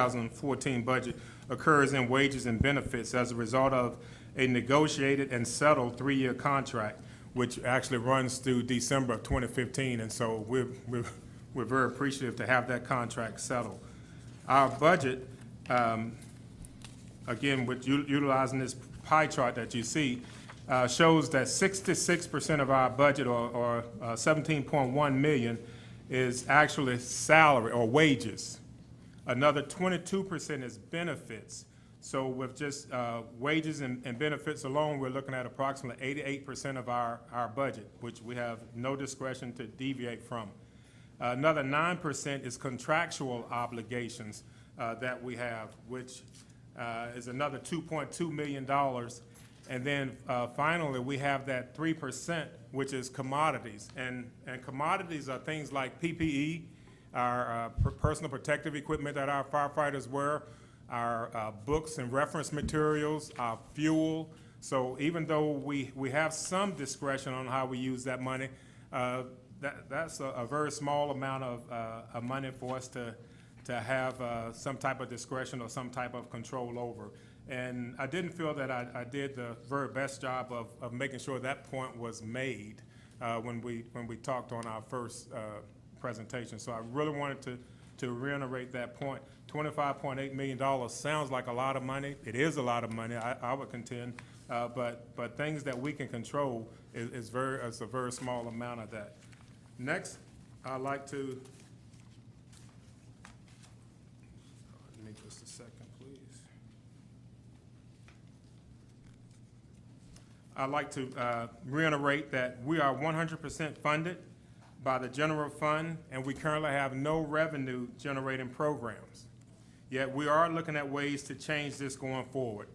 2014 budget occurs in wages and benefits as a result of a negotiated and settled 3-year contract, which actually runs through December of 2015. And so we're very appreciative to have that contract settled. Our budget, again, with utilizing this pie chart that you see, shows that 66% of our budget, or 17.1 million, is actually salary or wages. Another 22% is benefits. So with just wages and benefits alone, we're looking at approximately 88% of our budget, which we have no discretion to deviate from. Another 9% is contractual obligations that we have, which is another $2.2 million. And then finally, we have that 3%, which is commodities. And commodities are things like PPE, our personal protective equipment that our firefighters wear, our books and reference materials, our fuel. So even though we have some discretion on how we use that money, that's a very small amount of money for us to have some type of discretion or some type of control over. And I didn't feel that I did the very best job of making sure that point was made when we talked on our first presentation. So I really wanted to reiterate that point. $25.8 million sounds like a lot of money. It is a lot of money, I would contend, but things that we can control is a very small amount of that. Next, I'd like to, give me just a second, please. I'd like to reiterate that we are 100% funded by the general fund, and we currently have no revenue generating programs. Yet we are looking at ways to change this going forward.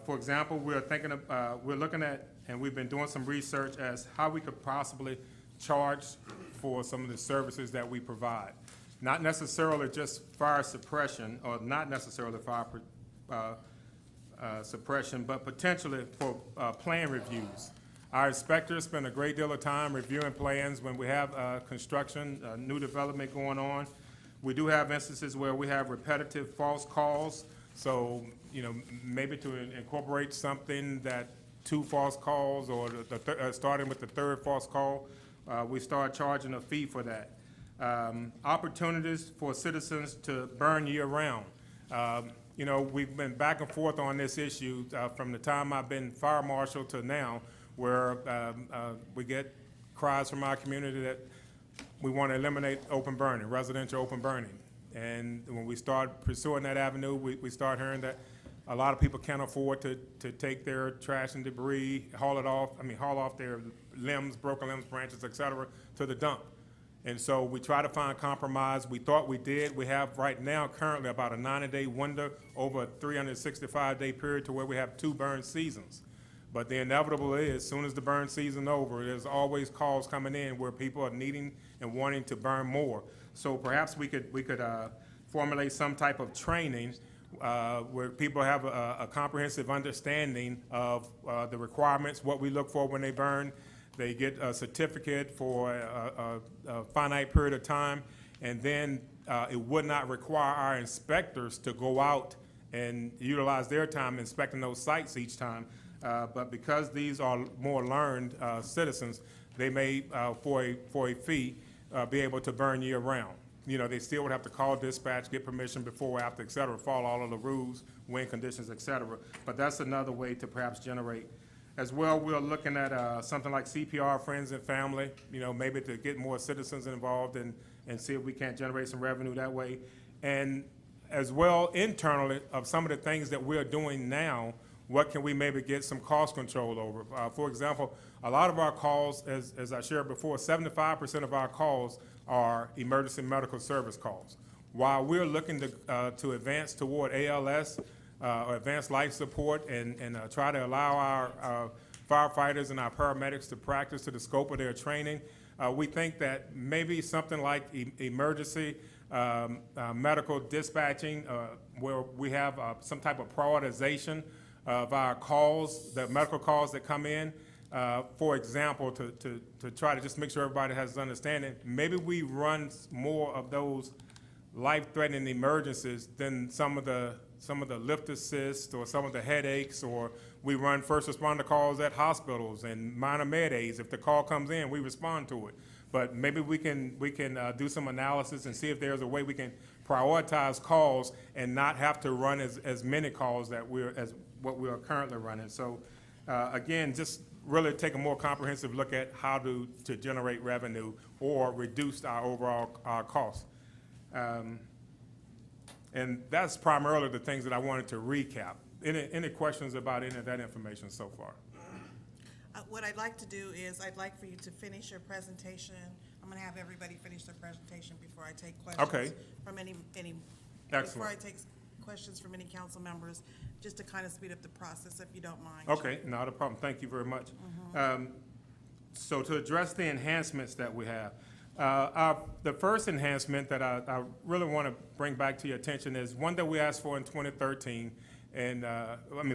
For example, we're looking at, and we've been doing some research as how we could possibly charge for some of the services that we provide. Not necessarily just fire suppression, or not necessarily fire suppression, but potentially for plan reviews. Our inspectors spend a great deal of time reviewing plans when we have construction, new development going on. We do have instances where we have repetitive false calls. So, maybe to incorporate something that 2 false calls, or starting with the 3rd false call, we start charging a fee for that. Opportunities for citizens to burn year-round. We've been back and forth on this issue from the time I've been fire marshal to now, where we get cries from our community that we want to eliminate open burning, residential open burning. And when we start pursuing that avenue, we start hearing that a lot of people can't afford to take their trash and debris, haul off their limbs, broken limbs, branches, et cetera, to the dump. And so we try to find compromise. We thought we did. We have right now currently about a 90-day window over a 365-day period to where we have 2 burn seasons. But the inevitable is, as soon as the burn season over, there's always calls coming in where people are needing and wanting to burn more. So perhaps we could formulate some type of training where people have a comprehensive understanding of the requirements, what we look for when they burn. They get a certificate for a finite period of time, and then it would not require our inspectors to go out and utilize their time inspecting those sites each time. But because these are more learned citizens, they may, for a fee, be able to burn year-round. They still would have to call dispatch, get permission before, after, et cetera, follow all of the rules, wind conditions, et cetera. But that's another way to perhaps generate. As well, we're looking at something like CPR, friends and family, maybe to get more citizens involved and see if we can't generate some revenue that way. And as well, internally, of some of the things that we're doing now, what can we maybe get some cost control over? For example, a lot of our calls, as I shared before, 75% of our calls are emergency medical service calls. While we're looking to advance toward ALS, or advanced life support, and try to allow our firefighters and our paramedics to practice to the scope of their training, we think that maybe something like emergency medical dispatching, where we have some type of prioritization of our calls, the medical calls that come in. For example, to try to just make sure everybody has understanding, maybe we run more of those life-threatening emergencies, then some of the lift assist or some of the headaches, or we run first responder calls at hospitals and minor med aids. If the call comes in, we respond to it. But maybe we can do some analysis and see if there's a way we can prioritize calls and not have to run as many calls as what we are currently running. So again, just really take a more comprehensive look at how to generate revenue or reduce our overall costs. And that's primarily the things that I wanted to recap. Any questions about any of that information so far? What I'd like to do is I'd like for you to finish your presentation. I'm going to have everybody finish their presentation before I take questions. Okay. From any Excellent. before I take questions from any council members, just to kind of speed up the process, if you don't mind. Okay, not a problem. Thank you very much. So to address the enhancements that we have, the first enhancement that I really want to bring back to your attention is one that we asked for in 2013, and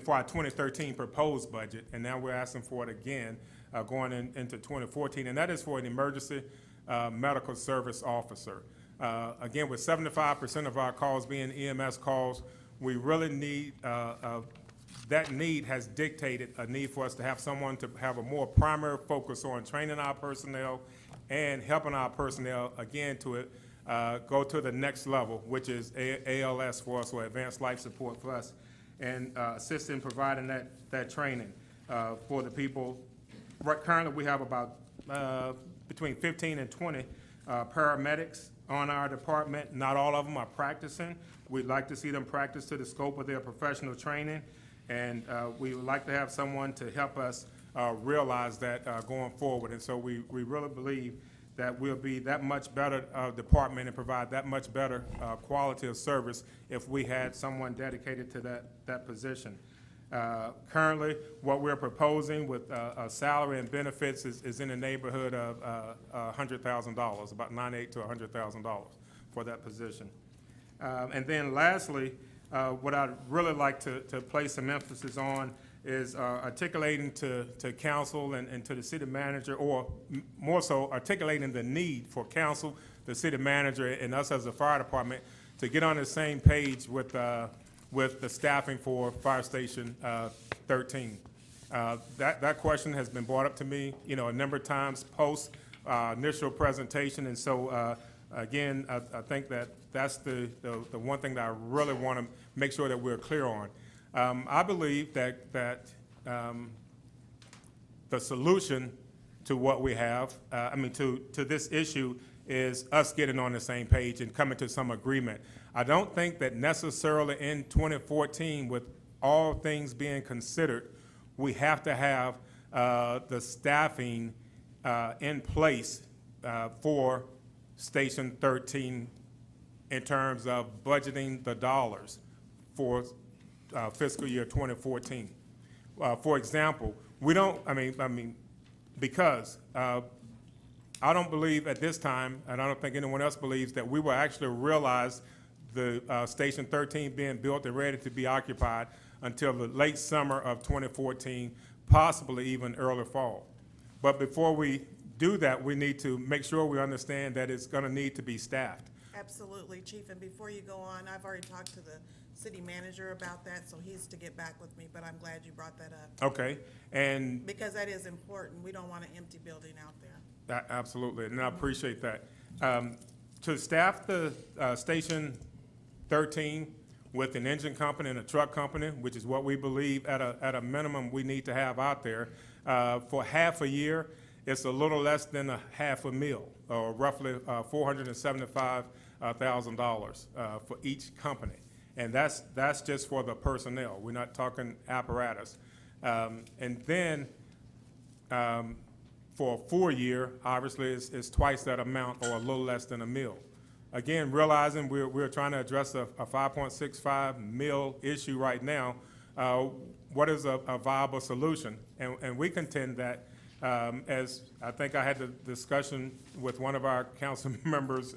for our 2013 proposed budget, and now we're asking for it again going into 2014, and that is for an emergency medical service officer. Again, with 75% of our calls being EMS calls, we really need, that need has dictated a need for us to have someone to have a more primary focus on training our personnel and helping our personnel, again, to go to the next level, which is ALS for us, or Advanced Life Support for us, and assist in providing that training for the people. Currently, we have about between 15 and 20 paramedics on our department. Not all of them are practicing. We'd like to see them practice to the scope of their professional training, and we would like to have someone to help us realize that going forward. And so we really believe that we'll be that much better department and provide that much better quality of service if we had someone dedicated to that position. Currently, what we're proposing with salary and benefits is in the neighborhood of $100,000, about $98,000 to $100,000 for that position. And then lastly, what I'd really like to place some emphasis on is articulating to council and to the city manager, or more so articulating the need for council, the city manager, and us as a fire department to get on the same page with the staffing for Fire Station 13. That question has been brought up to me, a number of times post initial presentation, and so again, I think that's the one thing that I really want to make sure that we're clear on. I believe that the solution to what we have, to this issue, is us getting on the same page and coming to some agreement. I don't think that necessarily in 2014, with all things being considered, we have to have the staffing in place for Station 13 in terms of budgeting the dollars for fiscal year 2014. For example, we don't, because I don't believe at this time, and I don't think anyone else believes, that we will actually realize the Station 13 being built and ready to be occupied until the late summer of 2014, possibly even early fall. But before we do that, we need to make sure we understand that it's going to need to be staffed. Absolutely, Chief, and before you go on, I've already talked to the city manager about that, so he's to get back with me, but I'm glad you brought that up. Okay, and because that is important. We don't want an empty building out there. Absolutely, and I appreciate that. To staff the Station 13 with an engine company and a truck company, which is what we believe at a minimum we need to have out there, for half a year, it's a little less than a half a mil, or roughly $475,000 for each company. And that's just for the personnel. We're not talking apparatus. And then for a 4-year, obviously, it's twice that amount, or a little less than a mil. Again, realizing we're trying to address a 5.65 mil issue right now, what is a viable solution? And we contend that, as I think I had the discussion with one of our council members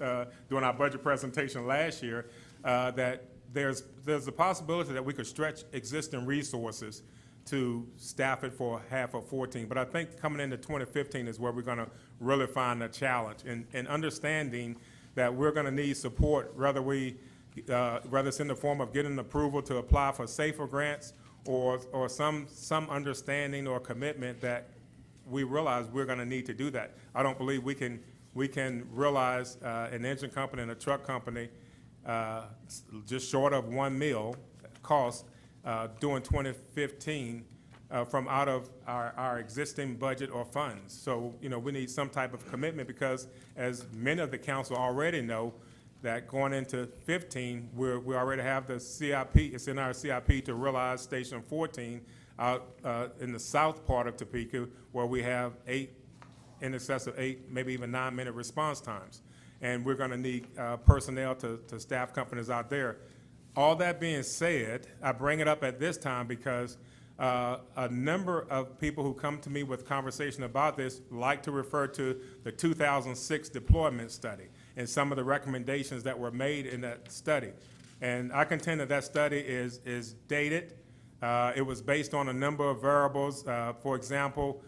during our budget presentation last year, that there's a possibility that we could stretch existing resources to staff it for half of 14. But I think coming into 2015 is where we're going to really find the challenge, and understanding that we're gonna need support, whether it's in the form of getting approval to apply for safer grants or some understanding or commitment that we realize we're gonna need to do that. I don't believe we can realize an engine company and a truck company just short of $1 million cost during 2015 from out of our existing budget or funds. So, we need some type of commitment because as many of the council already know, that going into 15, we already have the CIP, it's in our CIP to realize Station 14 out in the south part of Topeka where we have in excess of 8, maybe even 9-minute response times. And we're gonna need personnel to staff companies out there. All that being said, I bring it up at this time because a number of people who come to me with conversation about this like to refer to the 2006 deployment study and some of the recommendations that were made in that study. And I contend that study is dated. It was based on a number of variables, for example,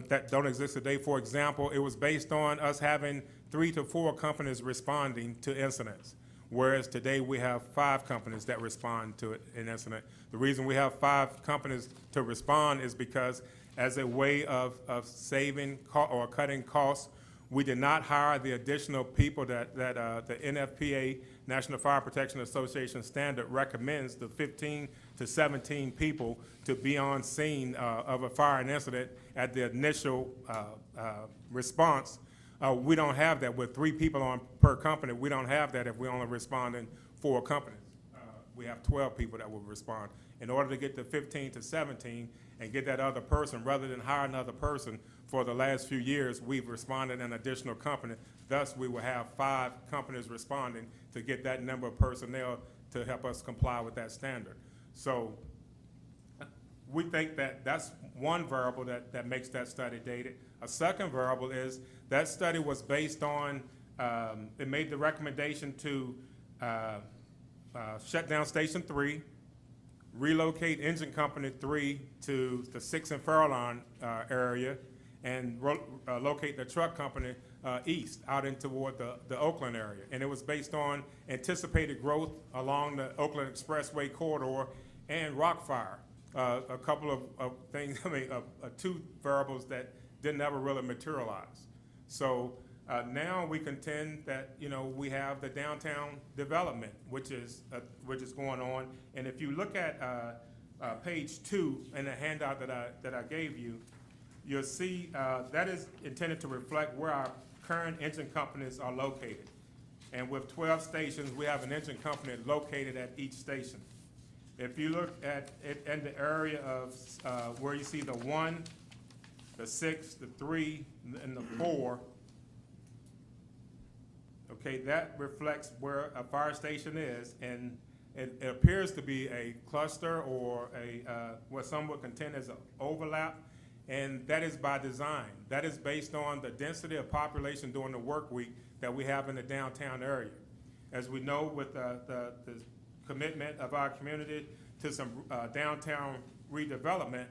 that don't exist today. For example, it was based on us having 3 to 4 companies responding to incidents, whereas today we have 5 companies that respond to an incident. The reason we have 5 companies to respond is because as a way of saving or cutting costs, we did not hire the additional people that the NFPA, National Fire Protection Association standard recommends, the 15 to 17 people to be on scene of a fire and incident at the initial response. We don't have that with 3 people on per company. We don't have that if we only respond in 4 companies. We have 12 people that will respond. In order to get to 15 to 17 and get that other person, rather than hire another person, for the last few years, we've responded an additional company. Thus, we will have 5 companies responding to get that number of personnel to help us comply with that standard. So we think that that's one variable that makes that study dated. A second variable is that study was based on, it made the recommendation to shut down Station 3, relocate Engine Company 3 to the 6 and Farallon area, and locate the truck company east out in toward the Oakland area. And it was based on anticipated growth along the Oakland Expressway corridor and Rockfire. A couple of things, 2 variables that didn't ever really materialize. So now we contend that, we have the downtown development, which is going on. And if you look at page 2 in the handout that I gave you, you'll see that is intended to reflect where our current engine companies are located. And with 12 stations, we have an engine company located at each station. If you look at it in the area of where you see the 1, the 6, the 3, and the 4, okay, that reflects where a fire station is, and it appears to be a cluster or what some would contend is an overlap, and that is by design. That is based on the density of population during the work week that we have in the downtown area. As we know, with the commitment of our community to some downtown redevelopment,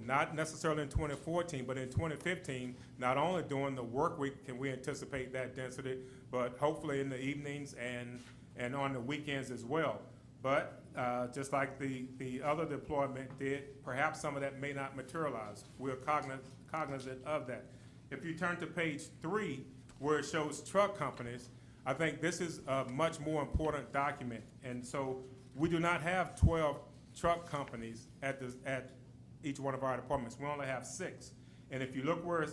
not necessarily in 2014, but in 2015, not only during the work week can we anticipate that density, but hopefully in the evenings and on the weekends as well. But just like the other deployment did, perhaps some of that may not materialize. We're cognizant of that. If you turn to page 3, where it shows truck companies, I think this is a much more important document. And so we do not have 12 truck companies at each one of our departments. We only have 6. And if you look where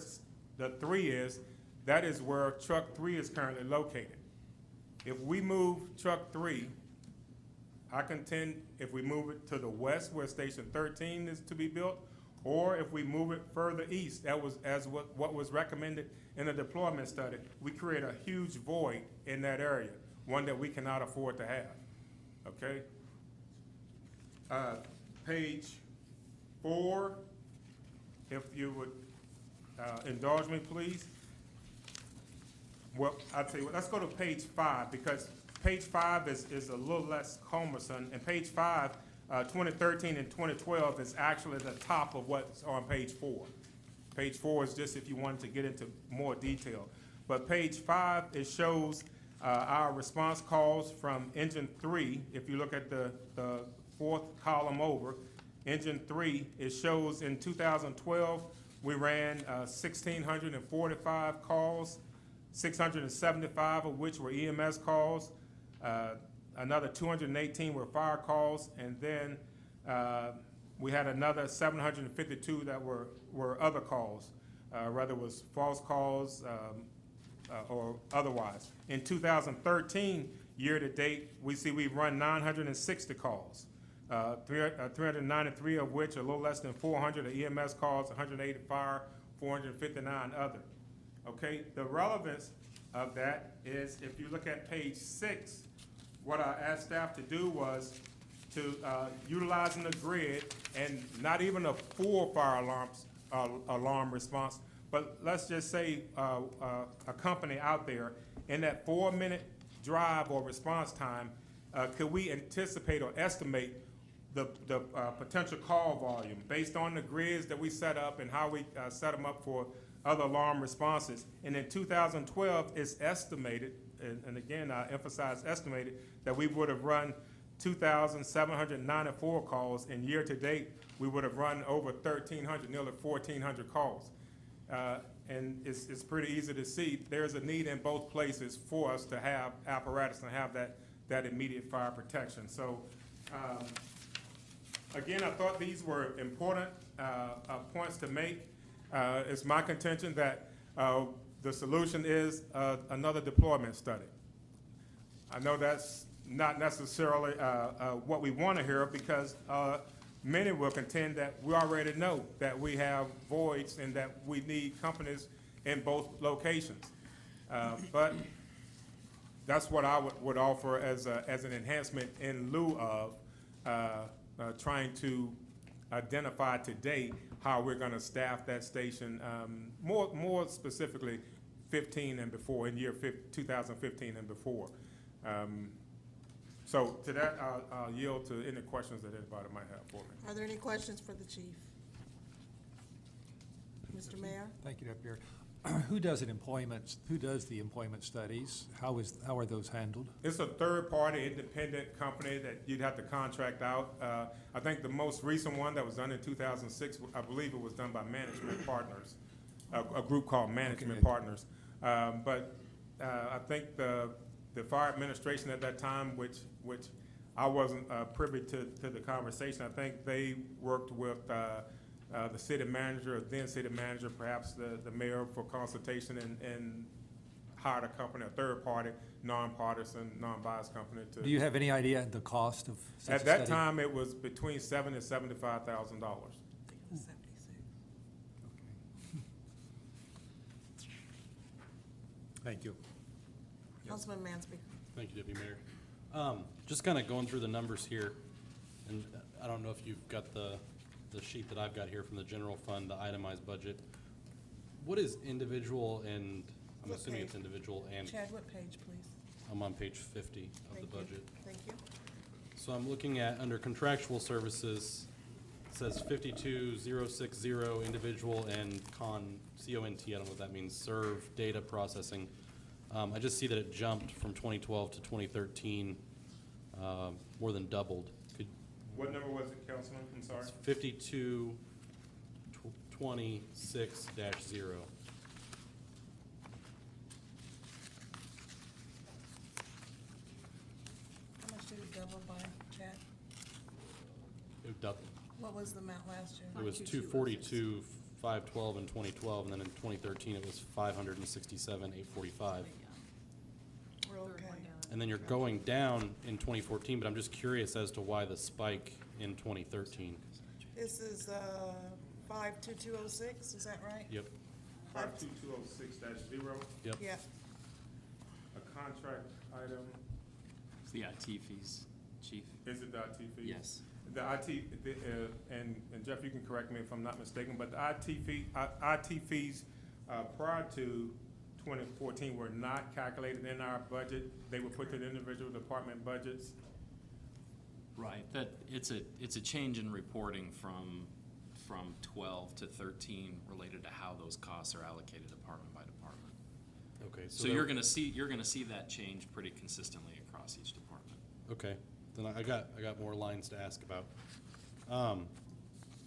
the 3 is, that is where truck 3 is currently located. If we move truck 3, I contend if we move it to the west where Station 13 is to be built, or if we move it further east, that was what was recommended in the deployment study, we create a huge void in that area, one that we cannot afford to have, okay? Page 4, if you would indulge me, please. Well, I'll tell you what, let's go to page 5, because page 5 is a little less cumbersome, and page 5, 2013 and 2012 is actually the top of what's on page 4. Page 4 is just if you wanted to get into more detail. But page 5, it shows Our response calls from engine 3, if you look at the fourth column over, engine 3, it shows in 2012, we ran 1,645 calls, 675 of which were EMS calls, another 218 were fire calls, and then we had another 752 that were other calls, whether it was false calls or otherwise. In 2013, year-to-date, we see we've run 960 calls, 393 of which, a little less than 400 are EMS calls, 180 fire, 459 other. Okay, the relevance of that is, if you look at page 6, what I asked staff to do was to utilizing the grid and not even a full fire alarm response, but let's just say a company out there in that 4-minute drive or response time, could we anticipate or estimate the potential call volume based on the grids that we set up and how we set them up for other alarm responses? And in 2012, it's estimated, and again, I emphasize estimated, that we would have run 2,794 calls, and year-to-date, we would have run over 1,300, nearly 1,400 calls. And it's pretty easy to see there's a need in both places for us to have apparatus and have that immediate fire protection. So, again, I thought these were important points to make. It's my contention that the solution is another deployment study. I know that's not necessarily what we want to hear, because many will contend that we already know that we have voids and that we need companies in both locations. But that's what I would offer as an enhancement in lieu of trying to identify today how we're going to staff that station, more specifically 15 and before, in year 2015 and before. So to that, I'll yield to any questions that anybody might have for me. Are there any questions for the chief? Mr. Mayor? Thank you, Deputy Mayor. Who does the employment studies? How are those handled? It's a third-party independent company that you'd have to contract out. I think the most recent one that was done in 2006, I believe it was done by Management Partners, a group called Management Partners. But I think the fire administration at that time, which I wasn't privy to the conversation, I think they worked with the city manager, then city manager, perhaps the mayor, for consultation, and hired a company, a third-party, nonpartisan, non-biased company to. Do you have any idea the cost of such a At study? that time, it was between $70,000 and $75,000. 76. Thank you. Councilman Mansby. Thank you, Deputy Mayor. Just kind of going through the numbers here, and I don't know if you've got the sheet that I've got here from the general fund, the itemized budget. What is individual and, I'm What assuming it's page? individual and, Chad, what page, please? I'm on page 50 of Thank the you. budget. Thank you. So I'm looking at, under contractual services, it says 52,060 individual and CONT, I don't know what that means, serve data processing. I just see that it jumped from 2012 to 2013, more than doubled. Could, What number was it, Councilman? I'm sorry. it's 5226-0. How much did it double by, Chad? It doubled. What was the amount last year? It was 242, 512 in 2012, and then in 2013 it was 567, 845. We're okay. And then you're going down in 2014, but I'm just curious as to why the spike in 2013. This is 52206, is that right? Yep, 52206-0, yep. Yeah. a contract item. It's the IT fees, chief. Is it the IT fee? Yes. The IT, and Jeff, you can correct me if I'm not mistaken, but the IT fees prior to 2014 were not calculated in our budget. They were put to the individual department budgets. Right, that, it's a change in reporting from 12 to 13 related to how those costs are allocated department by department. Okay, So you're gonna see that change pretty consistently across each department. Okay, then I got more lines to ask about.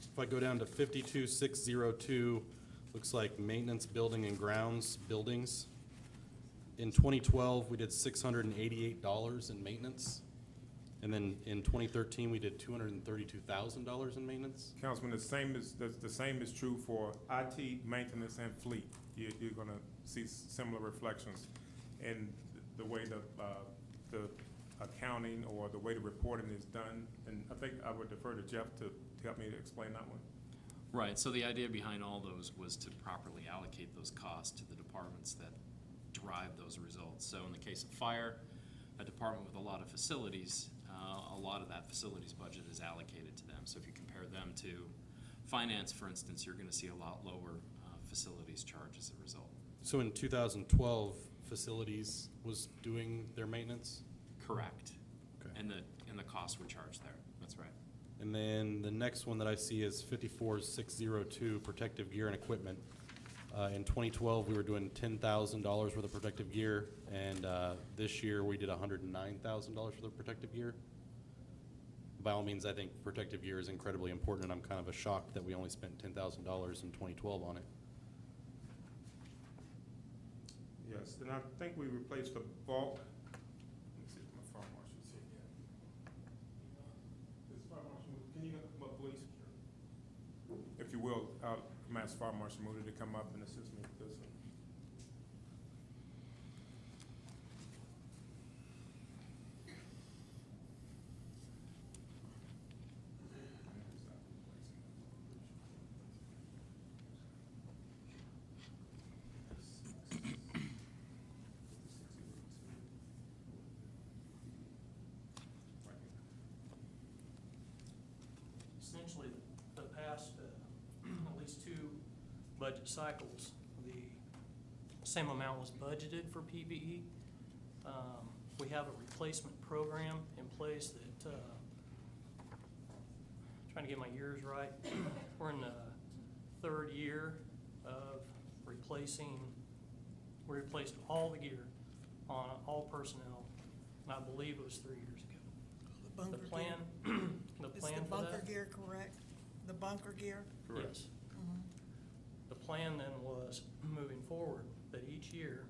If I go down to 52602, looks like maintenance, building and grounds, buildings. In 2012, we did $688 in maintenance. And then in 2013, we did $232,000 in maintenance. Councilman, the same is true for IT, maintenance, and fleet. You're gonna see similar reflections in the way the accounting or the way the reporting is done. And I think I would defer to Jeff to help me to explain that one. Right, so the idea behind all those was to properly allocate those costs to the departments that drive those results. So in the case of fire, a department with a lot of facilities, a lot of that facilities budget is allocated to them. So if you compare them to finance, for instance, you're gonna see a lot lower facilities charge as a result. So in 2012, facilities was doing their maintenance? Correct. Okay. And the costs were charged there, that's right. And then the next one that I see is 54602, protective gear and equipment. In 2012, we were doing $10,000 worth of protective gear, and this year we did $109,000 worth of protective gear. By all means, I think protective gear is incredibly important, and I'm kind of shocked that we only spent $10,000 in 2012 on it. Yes, and I think we replaced the bulk. Let me see if my fire marshal's here yet. Is fire marshal, can you come up, please? If you will, I'm gonna ask Fire Marshal Moody to come up and assist me with this one. Essentially, the past, at least two budget cycles, the same amount was budgeted for PBE. We have a replacement program in place that, trying to get my years right, we're in the third year of replacing, we replaced all the gear on all personnel, and I believe it was 3 years ago. The bunker The plan, gear. the Is plan the for bunker that? gear correct? The bunker gear? Yes. The plan then was, moving forward, that each year,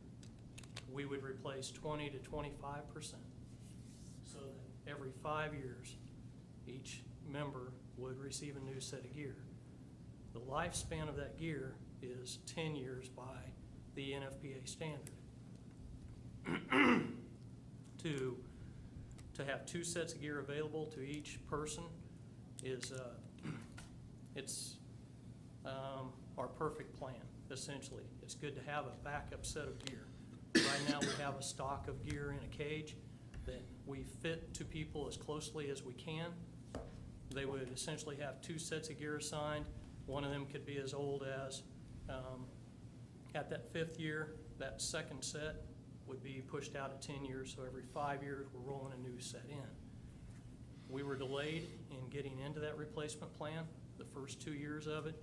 we would replace 20 to 25%. So that every 5 years, each member would receive a new set of gear. The lifespan of that gear is 10 years by the NFPA standard. To have 2 sets of gear available to each person is, it's our perfect plan, essentially. It's good to have a backup set of gear. Right now, we have a stock of gear in a cage that we fit to people as closely as we can. They would essentially have 2 sets of gear assigned. One of them could be as old as, at that 5th year, that second set would be pushed out at 10 years, so every 5 years, we're rolling a new set in. We were delayed in getting into that replacement plan, the first 2 years of it,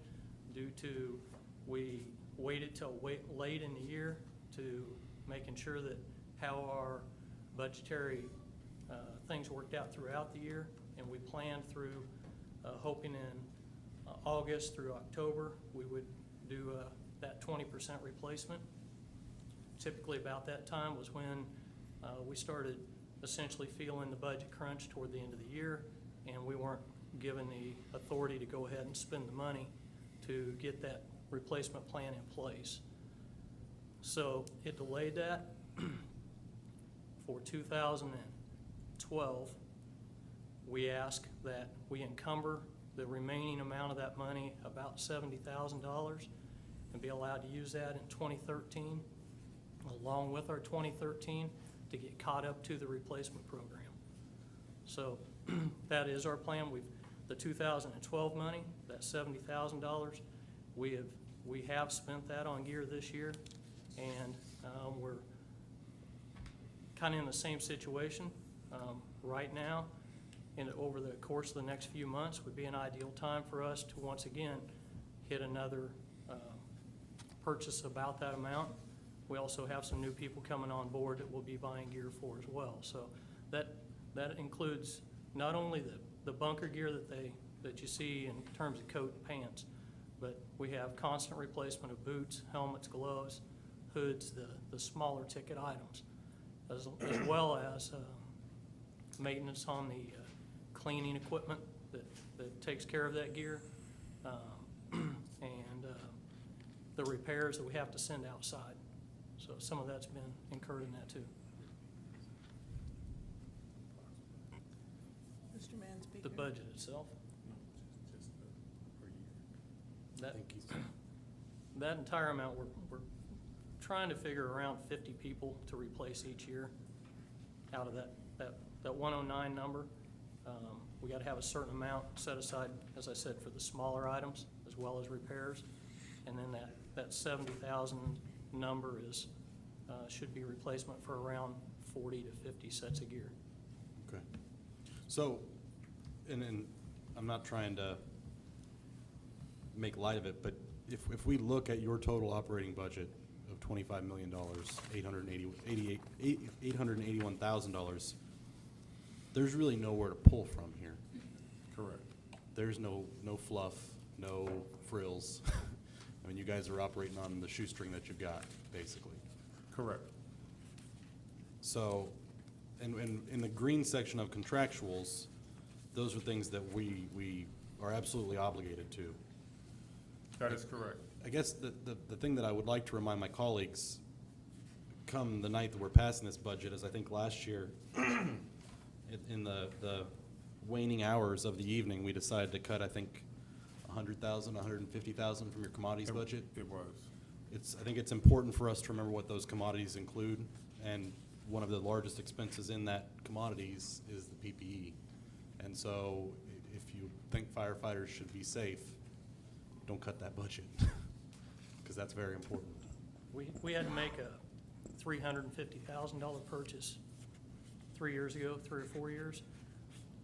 due to we waited till late in the year to making sure that how our budgetary things worked out throughout the year, and we planned through, hoping in August through October, we would do that 20% replacement. Typically about that time was when we started essentially feeling the budget crunch toward the end of the year, and we weren't given the authority to go ahead and spend the money to get that replacement plan in place. So it delayed that. For 2012, we ask that we encumber the remaining amount of that money, about $70,000, and be allowed to use that in 2013, along with our 2013, to get caught up to the replacement program. So that is our plan. The 2012 money, that $70,000, we have spent that on gear this year, and we're kind of in the same situation right now. And over the course of the next few months would be an ideal time for us to once again hit another purchase about that amount. we also have some new people coming on board that we'll be buying gear for as well. So that includes not only the bunker gear that you see in terms of coat and pants, but we have constant replacement of boots, helmets, gloves, hoods, the smaller ticket items, as well as maintenance on the cleaning equipment that takes care of that gear, and the repairs that we have to send outside. So some of that's been incurred in that too. Mr. Manspeaker? The budget itself, that, that entire amount, we're trying to figure around 50 people to replace each year out of that 109 number. We got to have a certain amount set aside, as I said, for the smaller items as well as repairs. And then that 70,000 number is, should be replacement for around 40 to 50 sets of gear. Okay. So, and I'm not trying to make light of it, but if we look at your total operating budget of $25 million, $881,000, there's really nowhere to pull from here. Correct. There's no fluff, no frills. I mean, you guys are operating on the shoestring that you've got, basically. Correct. So, and in the green section of contractuals, those are things that we are absolutely obligated to. That is correct. I guess the thing that I would like to remind my colleagues come the night that we're passing this budget is I think last year, in the waning hours of the evening, we decided to cut, I think, 100,000, 150,000 from your commodities budget. It was. I think it's important for us to remember what those commodities include, and one of the largest expenses in that commodities is the PPE. And so if you think firefighters should be safe, don't cut that budget, because that's very important. We had to make a $350,000 purchase 3 years ago, 3 or 4 years,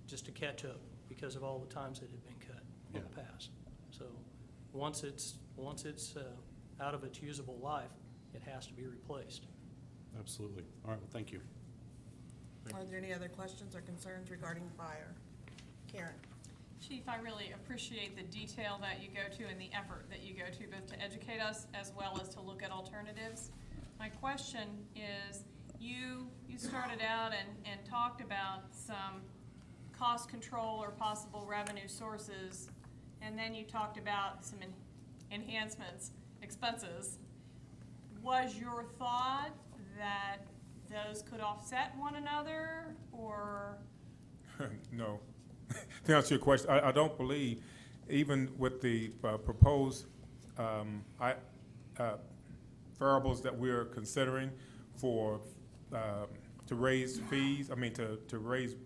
just to catch up because of all the times it had been cut in the past. So once it's out of its usable life, it has to be replaced. Absolutely. All right, well, thank you. Are there any other questions or concerns regarding fire? Karen? Chief, I really appreciate the detail that you go to and the effort that you go to both to educate us as well as to look at alternatives. My question is, you started out and talked about some cost control or possible revenue sources, and then you talked about some enhancements, expenses. Was your thought that those could offset one another, or? No. To answer your question, I don't believe, even with the proposed variables that we're considering for, to raise fees, to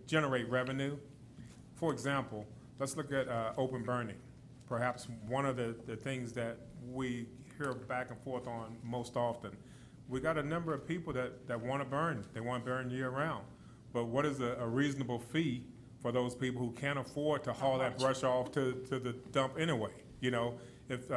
generate revenue. For example, let's look at open burning. Perhaps one of the things that we hear back and forth on most often. We got a number of people that want to burn. They want to burn year round. But what is a reasonable fee for those people who can't afford to haul that brush off to the dump anyway? You know, if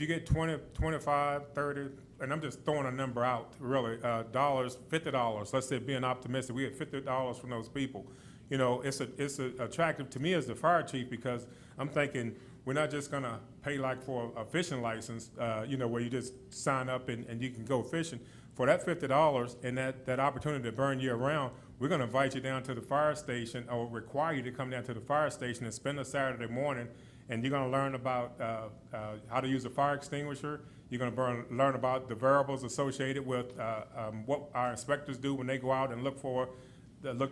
you get 20, 25, 30, and I'm just throwing a number out, really, dollars, $50, let's say being optimistic, we get $50 from those people. You know, it's attractive to me as the fire chief, because I'm thinking we're not just gonna pay like for a fishing license, you know, where you just sign up and you can go fishing. For that $50 and that opportunity to burn year round, we're gonna invite you down to the fire station, or require you to come down to the fire station and spend a Saturday morning, and you're gonna learn about how to use a fire extinguisher. You're gonna learn about the variables associated with what our inspectors do when they go out and look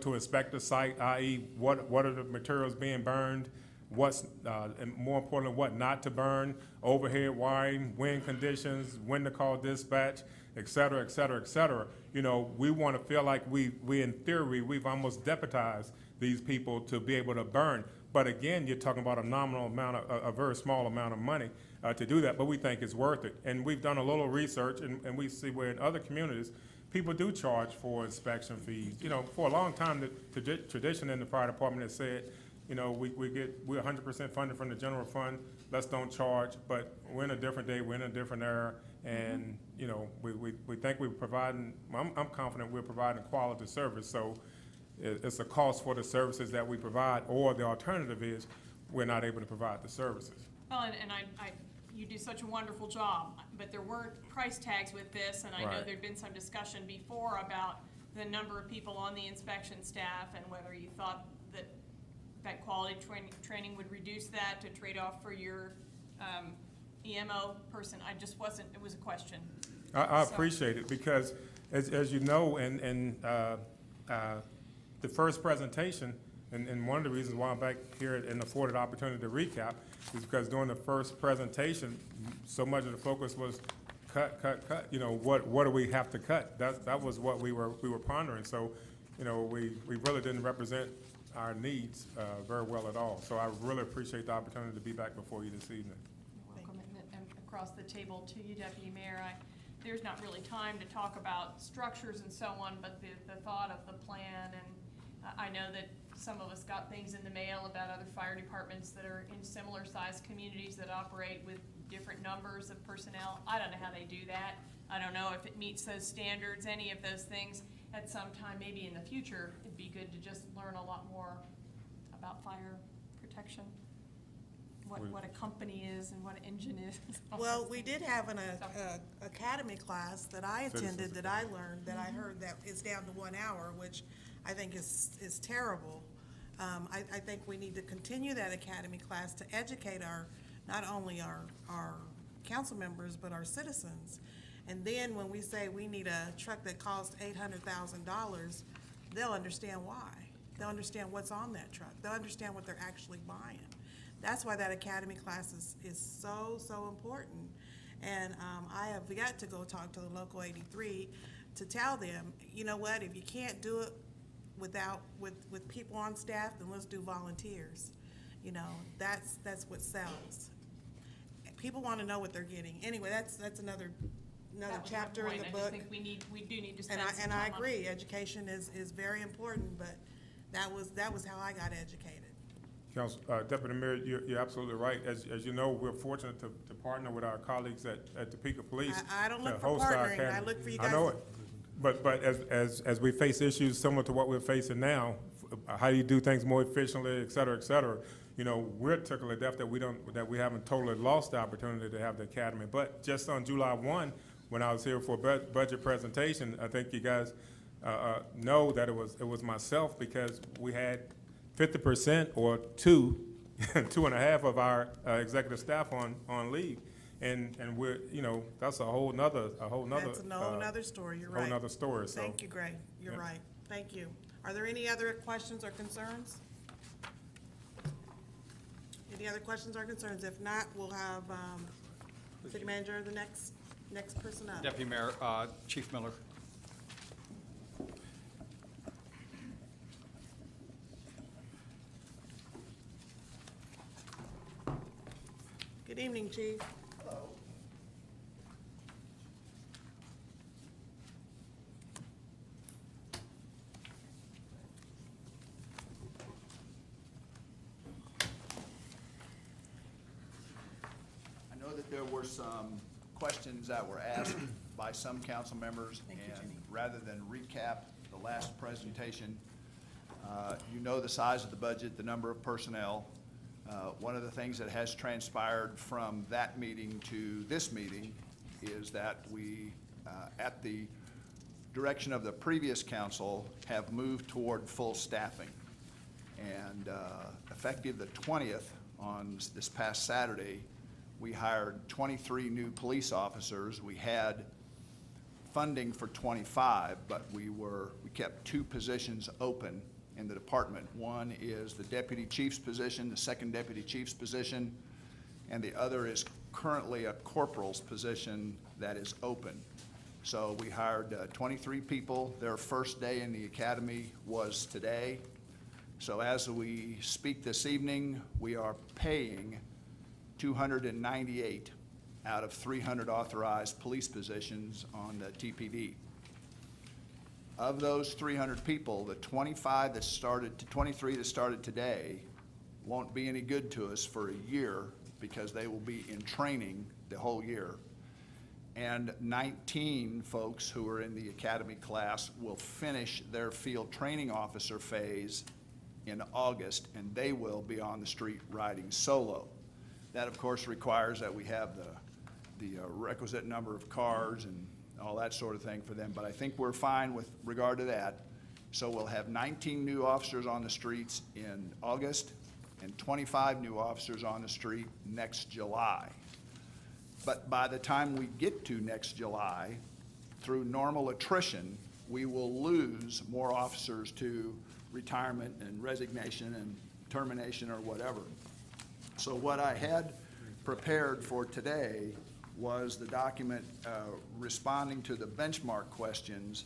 to inspect the site, i.e. what are the materials being burned, and more importantly, what not to burn, overhead wiring, wind conditions, when to call dispatch, et cetera, et cetera, et cetera. You know, we want to feel like we in theory, we've almost deputized these people to be able to burn. But again, you're talking about a nominal amount, a very small amount of money to do that, but we think it's worth it. And we've done a little research, and we see where in other communities, people do charge for inspection fees. You know, for a long time, the tradition in the fire department has said, you know, we're 100% funded from the general fund, let's don't charge. But we're in a different day, we're in a different era, And, you know, we think we're providing, I'm confident we're providing quality service, so it's a cost for the services that we provide, or the alternative is we're not able to provide the services. Well, and you do such a wonderful job, but there weren't price tags with this, and I know Right. there'd been some discussion before about the number of people on the inspection staff and whether you thought that quality training would reduce that to trade off for your, EMO person. I just wasn't, it was a question. I So- appreciate it, because as you know, in the first presentation, and one of the reasons why I'm back here and afforded opportunity to recap is because during the first presentation, so much of the focus was cut, you know, what do we have to cut? That was what we were pondering, so, you know, we really didn't represent our needs very well at all. So I really appreciate the opportunity to be back before you this evening. You're welcome, and across the table to you, Deputy Mayor. There's not really time to talk about structures and so on, but the thought of the plan, and I know that some of us got things in the mail about other fire departments that are in similar sized communities that operate with different numbers of personnel. I don't know how they do that. I don't know if it meets those standards, any of those things. At some time, maybe in the future, it'd be good to just learn a lot more about fire protection. What a company is and what an engine is. Well, we did have an academy class that I attended, that I learned, that I heard that is down to 1 hour, which I think is terrible. I think we need to continue that academy class to educate not only our council members, but our citizens. And then when we say we need a truck that costs $800,000, they'll understand why. They'll understand what's on that truck. They'll understand what they're actually buying. That's why that academy class is so important. And I have yet to go talk to the local 83 to tell them, you know what, if you can't do it with people on staff, then let's do volunteers. You know, that's what sells. People want to know what they're getting. Anyway, that's another That was my chapter in point. the I book. just think we do need to spend And some I, time on it. agree, education is very important, but that was how I got educated. Council, Deputy Mayor, you're absolutely right. As you know, we're fortunate to partner with our colleagues at Topeka Police. I don't to look for host our partnering. I academy. look for you I know guys- it. But as we face issues similar to what we're facing now, how do you do things more efficiently, et cetera, you know, we're tickled deaf that we haven't totally lost the opportunity to have the academy. But just on July 1, when I was here for a budget presentation, I think you guys know that it was myself, because we had 50% or two and a half of our executive staff on leave. And we're, you know, that's a whole nother. That's a whole nother story, you're right. Whole nother story, so. Thank you, Greg, you're Yeah. right. Thank you. Are there any other questions or concerns? Any other questions or concerns? If not, we'll have City Manager, the next person up. Deputy Mayor, Chief Miller. Good evening, Chief. I know that there were some questions that were asked by some council members, Thank you, and Jenny. rather than recap the last presentation, you know the size of the budget, the number of personnel. One of the things that has transpired from that meeting to this meeting is that we, at the direction of the previous council, have moved toward full staffing. And effective the 20th, on this past Saturday, we hired 23 new police officers. We had funding for 25, but we kept 2 positions open in the department. One is the deputy chief's position, the second deputy chief's position, and the other is currently a corporal's position that is open. So we hired 23 people. Their first day in the academy was today. So as we speak this evening, we are paying 298 out of 300 authorized police positions on the TPD. Of those 300 people, the 23 that started today won't be any good to us for a year, because they will be in training the whole year. and 19 folks who are in the academy class will finish their field training officer phase in August, and they will be on the street riding solo. That, of course, requires that we have the requisite number of cars and all that sort of thing for them, but I think we're fine with regard to that. So we'll have 19 new officers on the streets in August and 25 new officers on the street next July. But by the time we get to next July, through normal attrition, we will lose more officers to retirement and resignation and termination or whatever. So what I had prepared for today was the document responding to the benchmark questions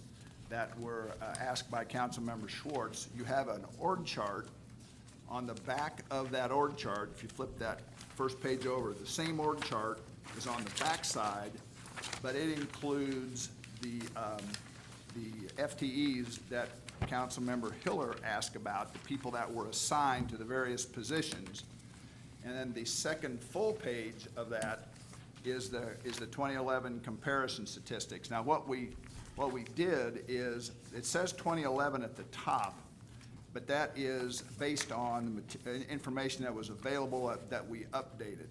that were asked by Councilmember Schwartz. You have an org chart. On the back of that org chart, if you flip that first page over, the same org chart is on the back side, but it includes the FTEs that Councilmember Hiller asked about, the people that were assigned to the various positions. And then the second full page of that is the 2011 comparison statistics. Now, what we did is, it says 2011 at the top, but that is based on information that was available that we updated.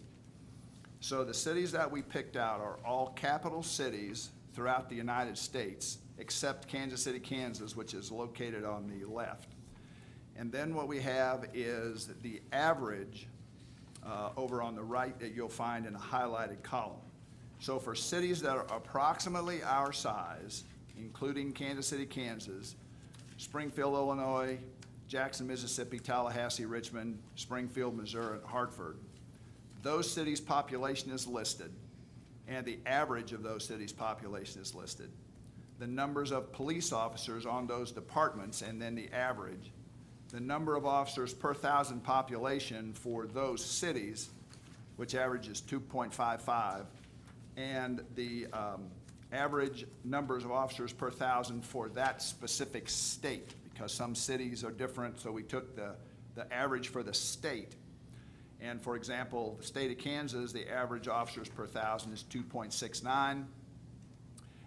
So the cities that we picked out are all capital cities throughout the United States, except Kansas City, Kansas, which is located on the left. And then what we have is the average over on the right that you'll find in a highlighted column. So for cities that are approximately our size, including Kansas City, Kansas, Springfield, Illinois, Jackson, Mississippi, Tallahassee, Richmond, Springfield, Missouri, and Hartford, those cities' population is listed, and the average of those cities' population is listed. The numbers of police officers on those departments, and then the average. The number of officers per thousand population for those cities, which averages 2.55, and the average numbers of officers per thousand for that specific state, because some cities are different, so we took the average for the state. And for example, the state of Kansas, the average officers per thousand is 2.69,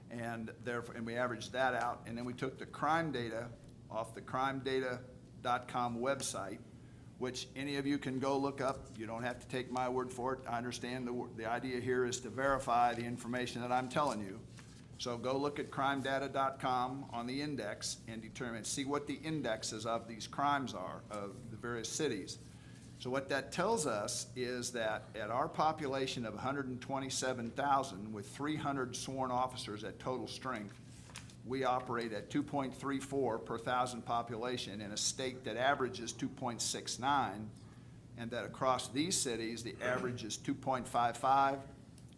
and therefore, and we averaged that out, and then we took the crime data off the crimedata.com website, which any of you can go look up. You don't have to take my word for it. I understand the idea here is to verify the information that I'm telling you. So go look at crimedata.com on the index and see what the indexes of these crimes are of the various cities. So what that tells us is that at our population of 127,000 with 300 sworn officers at total strength, we operate at 2.34 per thousand population in a state that averages 2.69, and that across these cities, the average is 2.55,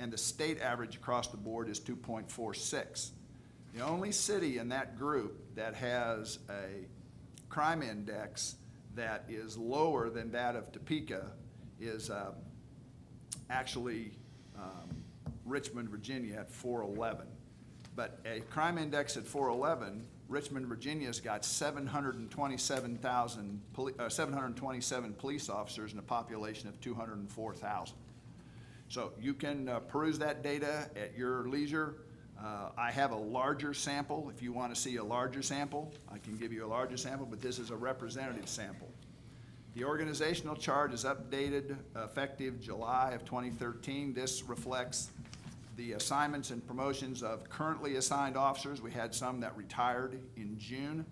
and the state average across the board is 2.46. The only city in that group that has a crime index that is lower than that of Topeka is actually Richmond, Virginia at 411. But a crime index at 411, Richmond, Virginia's got 727 police officers in a population of 204,000. So you can peruse that data at your leisure. I have a larger sample. If you want to see a larger sample, I can give you a larger sample, but this is a representative sample. The organizational chart is updated effective July of 2013. This reflects the assignments and promotions of currently assigned officers. We had some that retired in June,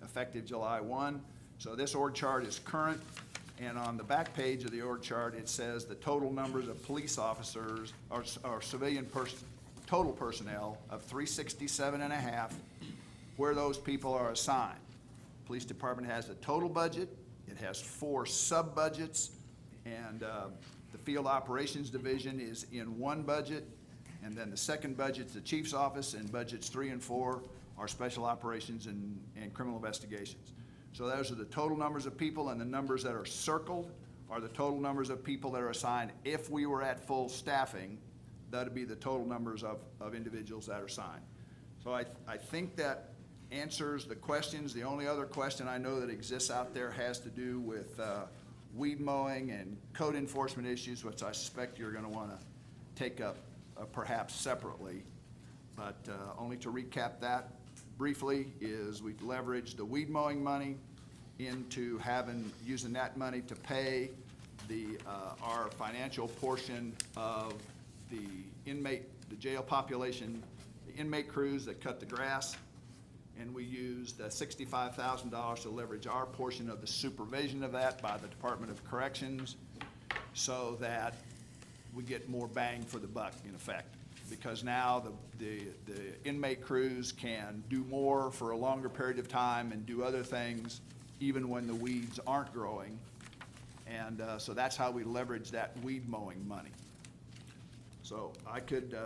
effective July 1. So this org chart is current, and on the back page of the org chart, it says the total numbers of police officers or civilian total personnel of 367.5, where those people are assigned. Police department has a total budget. It has 4 sub-budgets, and the field operations division is in one budget, and then the second budget's the chief's office, and budgets 3 and 4 are special operations and criminal investigations. So those are the total numbers of people, and the numbers that are circled are the total numbers of people that are assigned. If we were at full staffing, that would be the total numbers of individuals that are assigned. So I think that answers the questions. The only other question I know that exists out there has to do with weed mowing and code enforcement issues, which I suspect you're going to want to take up perhaps separately. But only to recap that briefly is we leveraged the weed mowing money into using that money to pay our financial portion of the jail population, the inmate crews that cut the grass. And we used $65,000 to leverage our portion of the supervision of that by the Department of Corrections so that we get more bang for the buck, in effect. Because now the inmate crews can do more for a longer period of time and do other things even when the weeds aren't growing. And so that's how we leverage that weed mowing money. So I could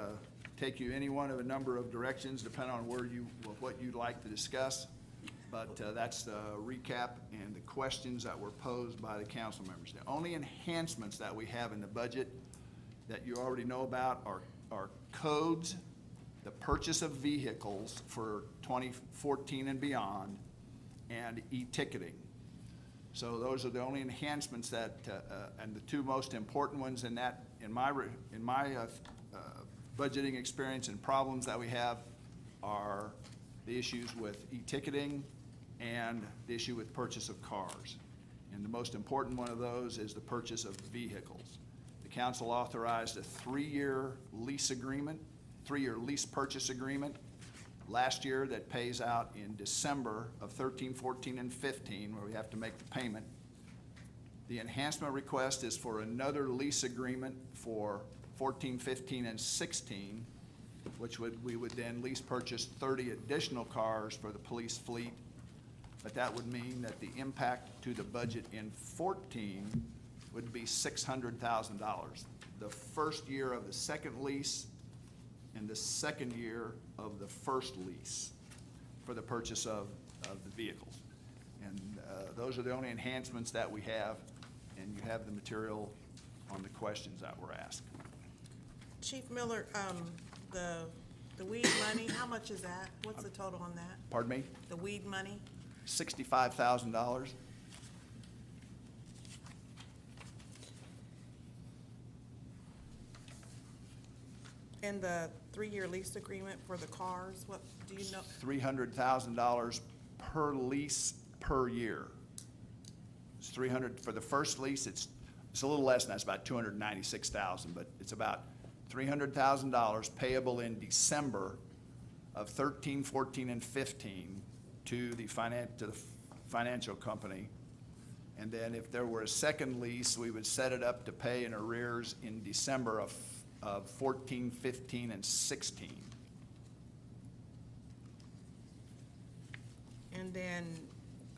take you any one of a number of directions depending on what you'd like to discuss. But that's the recap and the questions that were posed by the council members. The only enhancements that we have in the budget that you already know about are codes, the purchase of vehicles for 2014 and beyond, and e-ticketing. So those are the only enhancements that, and the two most important ones in my budgeting experience and problems that we have are the issues with e-ticketing and the issue with purchase of cars. And the most important one of those is the purchase of vehicles. The council authorized a three-year lease purchase agreement last year that pays out in December of 13, 14, and 15, where we have to make the payment. The enhancement request is for another lease agreement for 14, 15, and 16, which we would then lease purchase 30 additional cars for the police fleet. But that would mean that the impact to the budget in 14 would be $600,000. The first year of the second lease and the second year of the first lease for the purchase of the vehicles. And those are the only enhancements that we have, and you have the material on the questions that were asked. Chief Miller, the weed money, how much is that? What's the total on that? Pardon me? The weed money? $65,000. And the three-year lease agreement for the cars, what, do you know? $300,000 per lease per year. It's 300, for the first lease, it's a little less than that, it's about 296,000, but it's about $300,000 payable in December of 13, 14, and 15 to the financial company. And then if there were a second lease, we would set it up to pay in arrears in December of 14, 15, and 16. And then,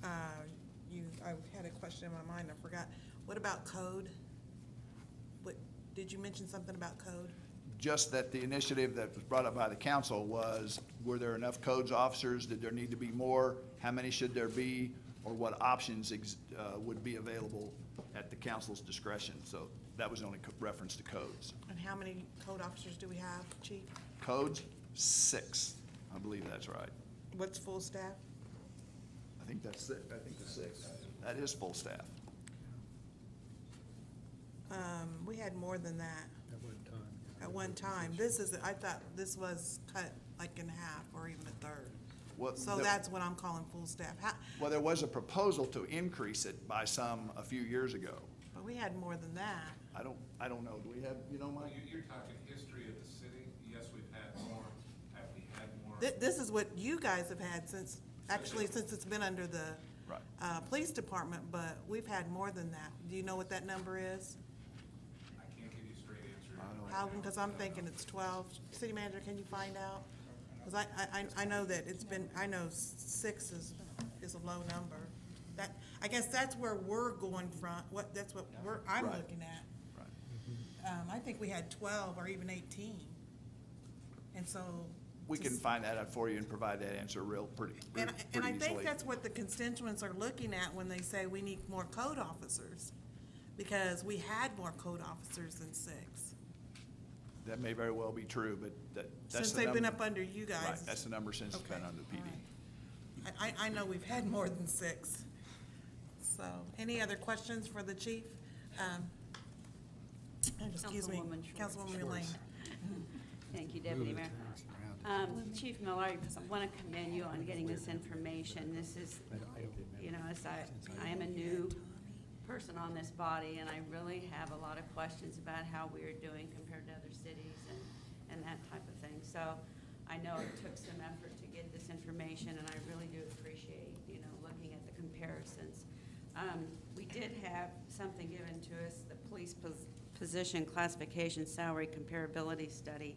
I had a question in my mind, I forgot. What about code? Did you mention something about code? Just that the initiative that was brought up by the council was, were there enough codes officers? Did there need to be more? How many should there be? Or what options would be available at the council's discretion? So that was only reference to codes. And how many code officers do we have, Chief? Codes, 6. I believe that's right. What's full staff? I think that's it. I think that's 6. That is full staff. We had more than that At one time. at one time. I thought this was cut like in half or even a third. Well, So that's what I'm calling full staff. Well, there was a proposal to increase it by some a few years ago. But we had more than that. I don't know. Do we have, Well, Mike? you're talking history of the city. Yes, we've had more. Have we had more? This is what you guys have had since it's been under the Right. police department, but we've had more than that. Do you know what that number is? I can't give you a straight answer. I don't- How, because I'm thinking it's 12. City manager, can you find out? Because I know that it's been, I know 6 is a low number. I guess that's where we're going from, that's what I'm Right. looking at. Right. I think we had 12 or even 18. And so. We can find that out for you and provide that answer pretty And I think easily. that's what the constituents are looking at when they say we need more code officers. Because we had more code officers than 6. That may very well be true, but that's Since the they've been number- up under you guys. Right, that's the number since it's been Okay, under PD. all right. I know we've had more than 6. So, any other questions for the chief? Excuse me, Councilwoman Schwartz. Councilwoman Elaine. Thank you, Deputy Mayor. Chief Miller, I want to commend you on getting this information. This is, you know, as I am a new person on this body, and I really have a lot of questions about how we are doing compared to other cities and that type of thing. So I know it took some effort to get this information, and I really do appreciate, you know, looking at the comparisons. We did have something given to us, the police position classification salary comparability study.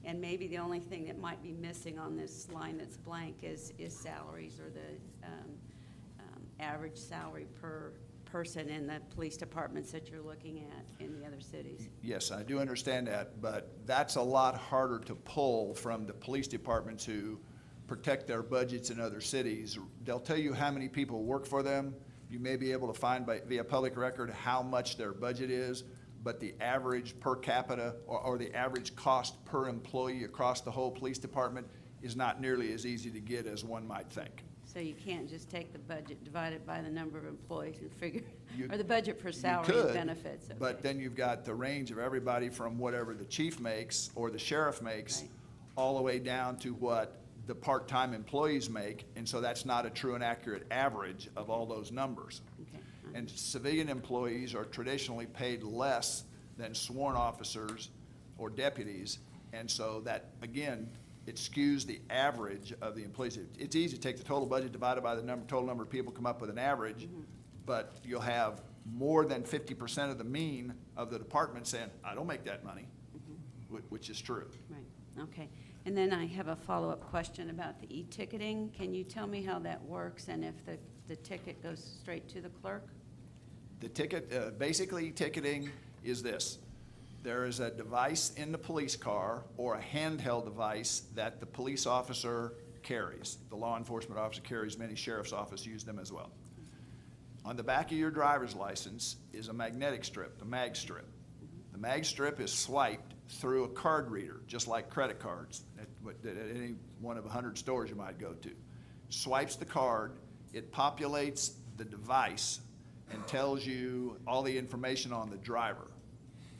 And maybe the only thing that might be missing on this line that's blank is salaries, or the average salary per person in the police departments that you're looking at in the other cities. Yes, I do understand that, but that's a lot harder to pull from the police departments who protect their budgets in other cities. They'll tell you how many people work for them. You may be able to find via public record how much their budget is, but the average per capita or the average cost per employee across the whole police department is not nearly as easy to get as one might think. So you can't just take the budget, divide it by the number of employees and figure, You- or the budget per You salary could, and benefits. But okay. then you've got the range of everybody from whatever the chief makes or the sheriff makes, Right. all the way down to what the part-time employees make, and so that's not a true and accurate average of all those numbers. Okay. And civilian employees are traditionally paid less than sworn officers or deputies, and so that, again, it skews the average of the employees. It's easy to take the total budget divided by the total number of people, come up with an average, but you'll have more than 50% of the mean of the department saying, I don't make that money, which is true. Right, okay. And then I have a follow-up question about the e-ticketing. Can you tell me how that works, and if the ticket goes straight to the clerk? The ticket, basically ticketing is this. There is a device in the police car or a handheld device that the police officer carries. The law enforcement officer carries, many sheriff's offices use them as well. On the back of your driver's license is a magnetic strip, the mag strip. The mag strip is swiped through a card reader, just like credit cards at any one of 100 stores you might go to. Swipes the card, it populates the device and tells you all the information on the driver.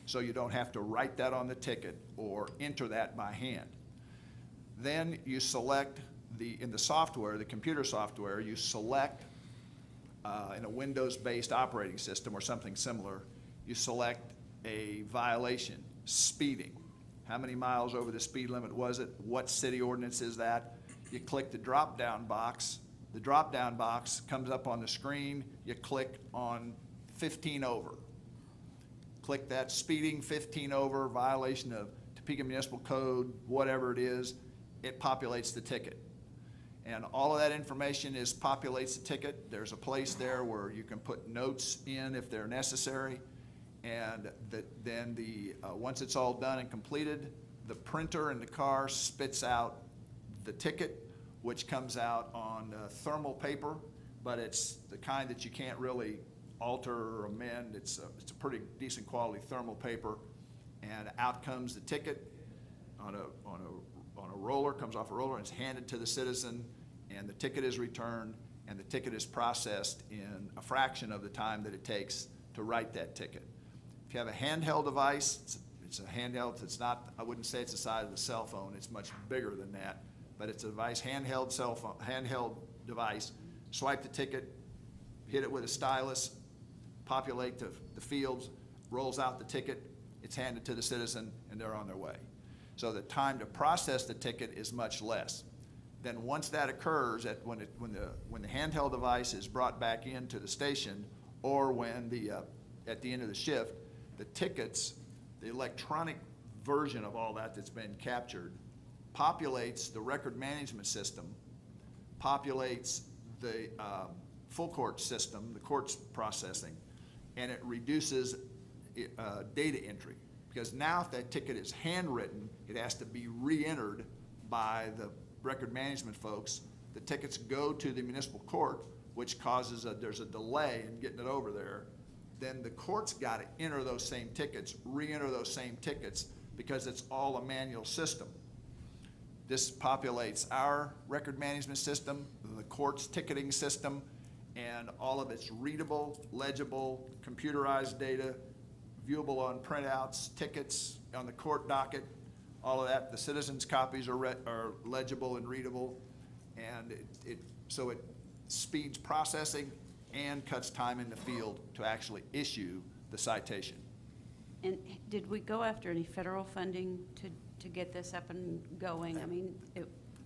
So you don't have to write that on the ticket or enter that by hand. Then you select in the software, the computer software, you select in a Windows-based operating system or something similar, you select a violation, speeding. How many miles over the speed limit was it? What city ordinance is that? You click the drop-down box. The drop-down box comes up on the screen. You click on 15 over. Click that speeding, 15 over, violation of Topeka Municipal Code, whatever it is, it populates the ticket. And all of that information populates the ticket. There's a place there where you can put notes in if they're necessary. And then once it's all done and completed, the printer in the car spits out the ticket, which comes out on thermal paper, but it's the kind that you can't really alter or amend. It's a pretty decent quality thermal paper, and out comes the ticket on a roller, comes off a roller, and it's handed to the citizen, and the ticket is returned, and the ticket is processed in a fraction of the time that it takes to write that ticket. If you have a handheld device, it's a handheld. It's not, I wouldn't say it's the size of a cell phone. It's much bigger than that, but it's a device, handheld device. Swipe the ticket, hit it with a stylus, populate the fields, rolls out the ticket, it's handed to the citizen, and they're on their way. So the time to process the ticket is much less. Then once that occurs, when the handheld device is brought back into the station, or when at the end of the shift, the tickets, the electronic version of all that's been captured, populates the record management system, populates the full court system, the court's processing, and it reduces data entry. Because now if that ticket is handwritten, it has to be re-entered by the record management folks. The tickets go to the municipal court, which causes there's a delay in getting it over there. Then the court's got to enter those same tickets, re-enter those same tickets, because it's all a manual system. This populates our record management system, the court's ticketing system, and all of its readable, legible, computerized data, viewable on printouts, tickets on the court docket, all of that. The citizens' copies are legible and readable, and so it speeds processing and cuts time in the field to actually issue the citation. And did we go after any federal funding to get this up and going? I mean,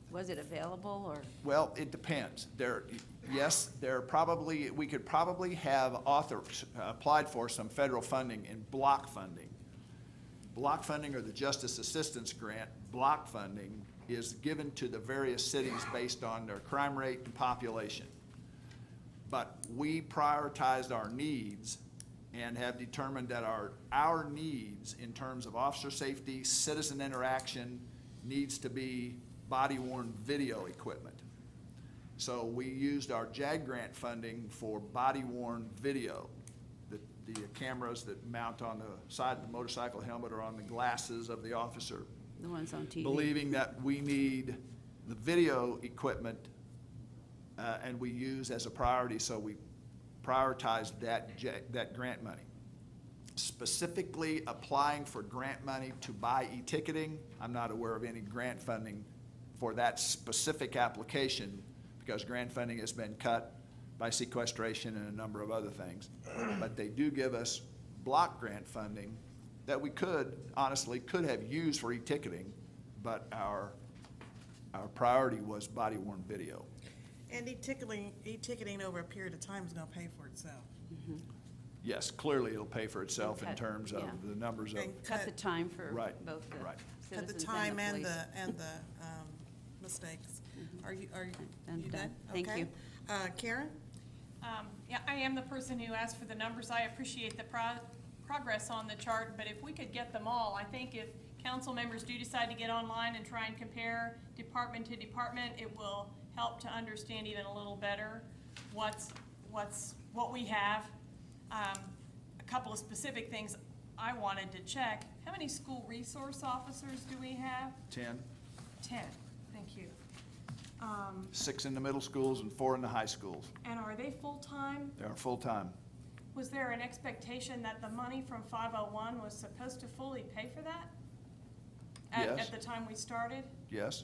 was it available, or? Well, it depends. We could probably have applied for some federal funding in block funding. Block funding, or the Justice Assistance Grant, block funding is given to the various cities based on their crime rate and population. But we prioritized our needs and have determined that our needs in terms of officer safety, citizen interaction, needs to be body-worn video equipment. So we used our JAG grant funding for body-worn video, the cameras that mount on the side of the motorcycle helmet or on the glasses of the officer, The ones on TV? believing that we need the video equipment, and we use as a priority, so we prioritized that grant money. Specifically applying for grant money to buy e-ticketing, I'm not aware of any grant funding for that specific application, because grant funding has been cut by sequestration and a number of other things. But they do give us block grant funding that we honestly could have used for e-ticketing, but our priority was body-worn video. And e-ticketing over a period of time is gonna pay for itself. Yes, clearly it'll pay for itself in Cut, terms of yeah. the numbers of, And Cut the time for Right, both the right. cut the citizens time and and the the mistakes. Are you I'm you done. done? Thank Okay. you. Karen? Yeah, I am the person who asked for the numbers. I appreciate the progress on the chart, but if we could get them all, I think if council members do decide to get online and try and compare department to department, it will help to understand even a little better what we have. A couple of specific things I wanted to check. How many school resource officers do we have? 10, 10, thank you. 6 in the middle schools and 4 in the high schools. And are they full-time? They are full-time. Was there an expectation that the money from 501 was supposed to fully pay for that? Yes. At the time we started? Yes,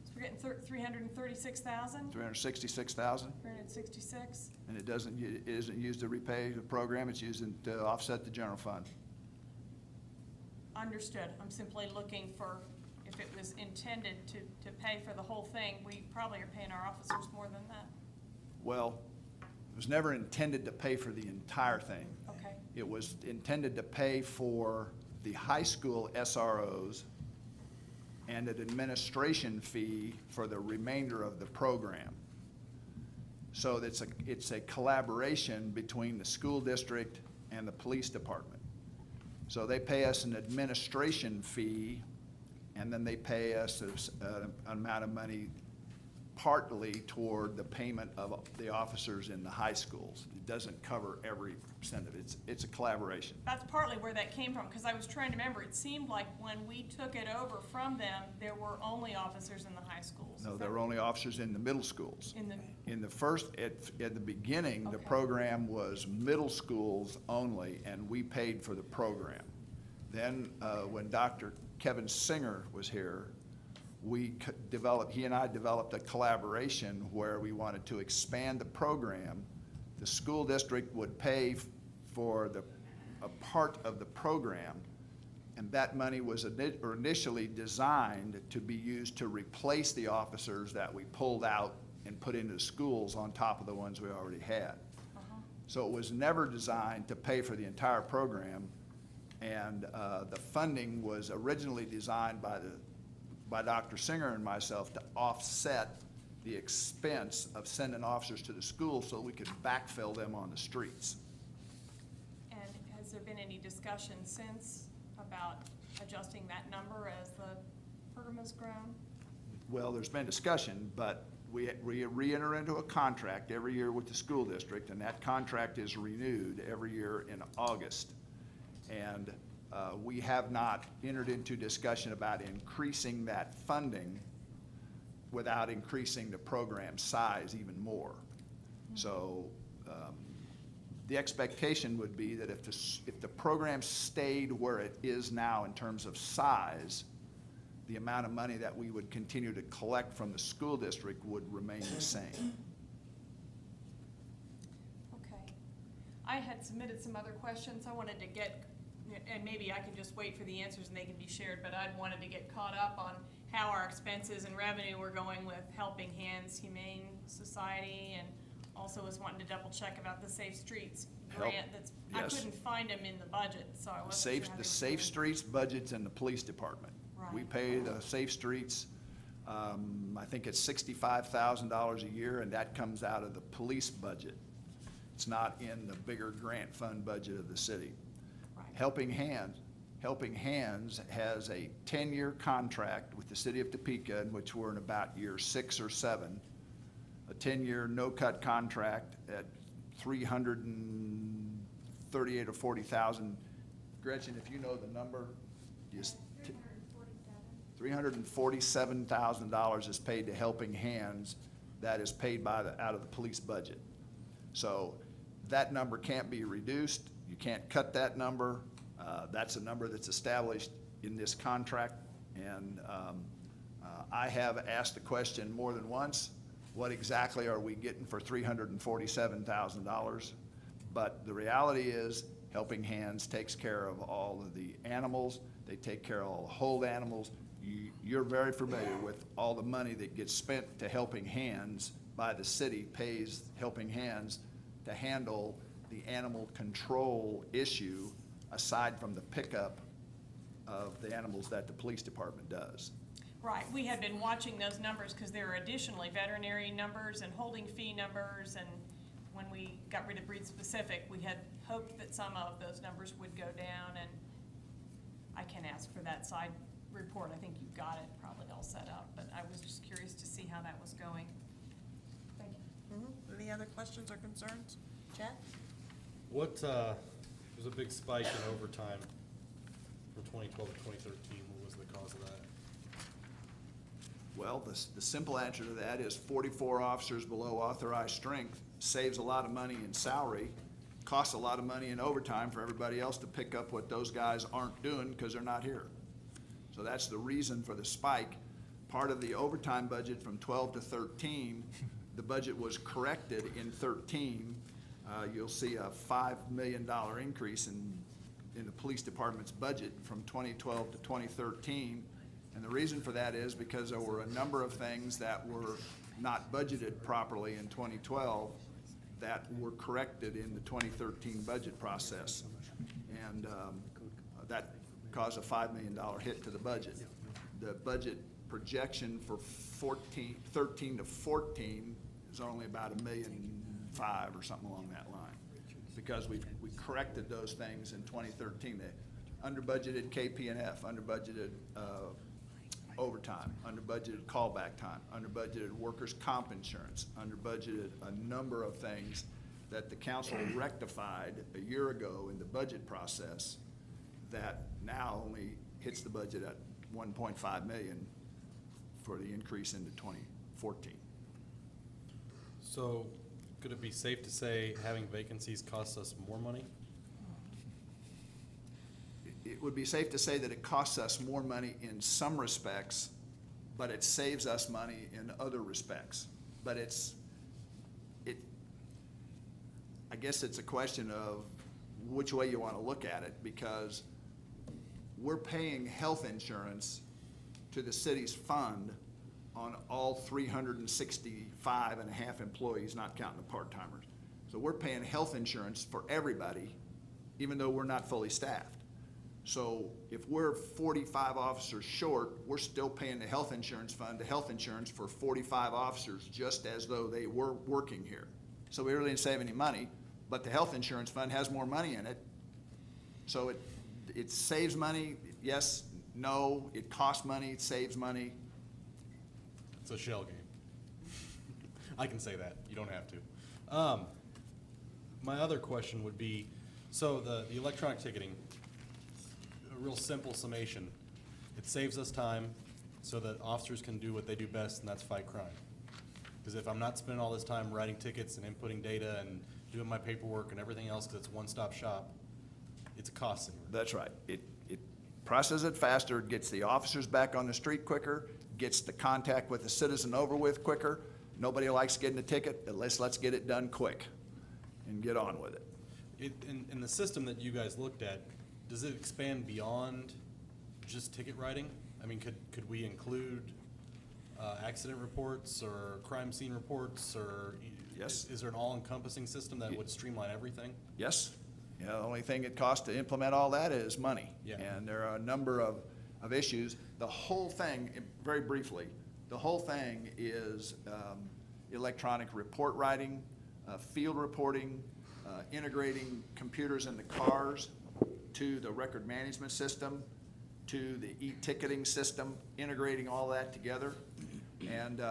So we're getting 336,000, 366,000, 366? and it isn't used to repay the program, it's used to offset the general fund. Understood. I'm simply looking for, if it was intended to pay for the whole thing, we probably are paying our officers more than that. Well, it was never intended to pay for the entire thing. Okay, It was intended to pay for the high school SROs and an administration fee for the remainder of the program. So it's a collaboration between the school district and the police department. So they pay us an administration fee, and then they pay us an amount of money partly toward the payment of the officers in the high schools. It doesn't cover every percent of it. It's a collaboration. that's partly where that came from, because I was trying to remember, it seemed like when we took it over from them, there were only officers in the high schools. No, Is there that were only officers in the middle schools. In the, In the first, at the beginning, the Okay. program was middle schools only, and we paid for the program. Then, when Dr. Kevin Singer was here, he and I developed a collaboration where we wanted to expand the program. The school district would pay for a part of the program, and that money was initially designed to be used to replace the officers that we pulled out and put into schools on top of the ones we already had. So it was never designed to pay for the entire program, and the funding was originally designed by Dr. Singer and myself to offset the expense of sending officers to the school so we could backfill them on the streets. and has there been any discussion since about adjusting that number as the program has grown? Well, there's been discussion, but we re-enter into a contract every year with the school district, and that contract is renewed every year in August. And we have not entered into discussion about increasing that funding without increasing the program size even more. So the expectation would be that if the program stayed where it is now in terms of size, the amount of money that we would continue to collect from the school district would remain the same. Okay. I had submitted some other questions. I wanted to get, and maybe I can just wait for the answers and they can be shared, but I'd wanted to get caught up on how our expenses and revenue were going with Helping Hands Humane Society, and also was wanting to double check about the Safe Streets grant that's, I yes. couldn't find them in the budget, so I wasn't sure how they The were Safe doing. Streets budget's in the police department. We Right. pay the Safe Streets, I think it's $65,000 a year, and that comes out of the police budget. It's not in the bigger grant fund budget of the city. Right. Helping Hands has a 10-year contract with the city of Topeka, in which we're in about year 6 or 7. A 10-year no-cut contract at $338,000 or $40,000. Gretchen, if you know the number, just. $347,000 is paid to Helping Hands. That is paid out of the police budget. So that number can't be reduced. You can't cut that number. That's a number that's established in this contract. And I have asked the question more than once, what exactly are we getting for $347,000? But the reality is, Helping Hands takes care of all of the animals. They take care of all the hold animals. You're very familiar with all the money that gets spent to Helping Hands by the city, pays Helping Hands to handle the animal control issue, aside from the pickup of the animals that the police department does. Right, we had been watching those numbers because there are additionally veterinary numbers and holding fee numbers, and when we got rid of breed specific, we had hoped that some of those numbers would go down, and I can ask for that side report. I think you've got it probably all set up, but I was just curious to see how that was going. Thank you. Any other questions or concerns? Chad? What, there's a big spike in overtime from 2012 to 2013. What was the cause of that? Well, the simple answer to that is 44 officers below authorized strength saves a lot of money in salary, costs a lot of money in overtime for everybody else to pick up what those guys aren't doing because they're not here. So that's the reason for the spike. Part of the overtime budget from 12 to 13, the budget was corrected in 13. You'll see a $5 million increase in the police department's budget from 2012 to 2013. And the reason for that is because there were a number of things that were not budgeted properly in 2012 that were corrected in the 2013 budget process. And that caused a $5 million hit to the budget. The budget projection for 13 to 14 is only about $1.5 million or something along that line, because we corrected those things in 2013. They under-budgeted KP&F, under-budgeted overtime, under-budgeted callback time, under-budgeted workers' comp insurance, under-budgeted a number of things that the council rectified a year ago in the budget process that now only hits the budget at $1.5 million for the increase into 2014. So could it be safe to say having vacancies costs us more money? It would be safe to say that it costs us more money in some respects, but it saves us money in other respects. But I guess it's a question of which way you want to look at it, because we're paying health insurance to the city's fund on all 365 and a half employees, not counting the part-timers. So we're paying health insurance for everybody, even though we're not fully staffed. So if we're 45 officers short, we're still paying the health insurance fund, the health insurance for 45 officers, just as though they were working here. So we really didn't save any money, but the health insurance fund has more money in it. So it saves money, yes, no, it costs money, it saves money. It's a shell game. I can say that, you don't have to. My other question would be, so the electronic ticketing, a real simple summation, it saves us time so that officers can do what they do best, and that's fight crime. Because if I'm not spending all this time writing tickets and inputting data and doing my paperwork and everything else, because it's one-stop shop, it's a cost saver. That's right. processes it faster, gets the officers back on the street quicker, gets the contact with the citizen over with quicker. Nobody likes getting a ticket, but let's get it done quick and get on with it. In the system that you guys looked at, does it expand beyond just ticket writing? I mean, could we include accident reports or crime scene reports, or? Yes. Is there an all-encompassing system that would streamline everything? Yes. You know, the only thing it costs to implement all that is money. Yeah. And there are a number of issues. The whole thing, very briefly, the whole thing is electronic report writing, field reporting, integrating computers in the cars to the record management system, to the e-ticketing system, integrating all that together. And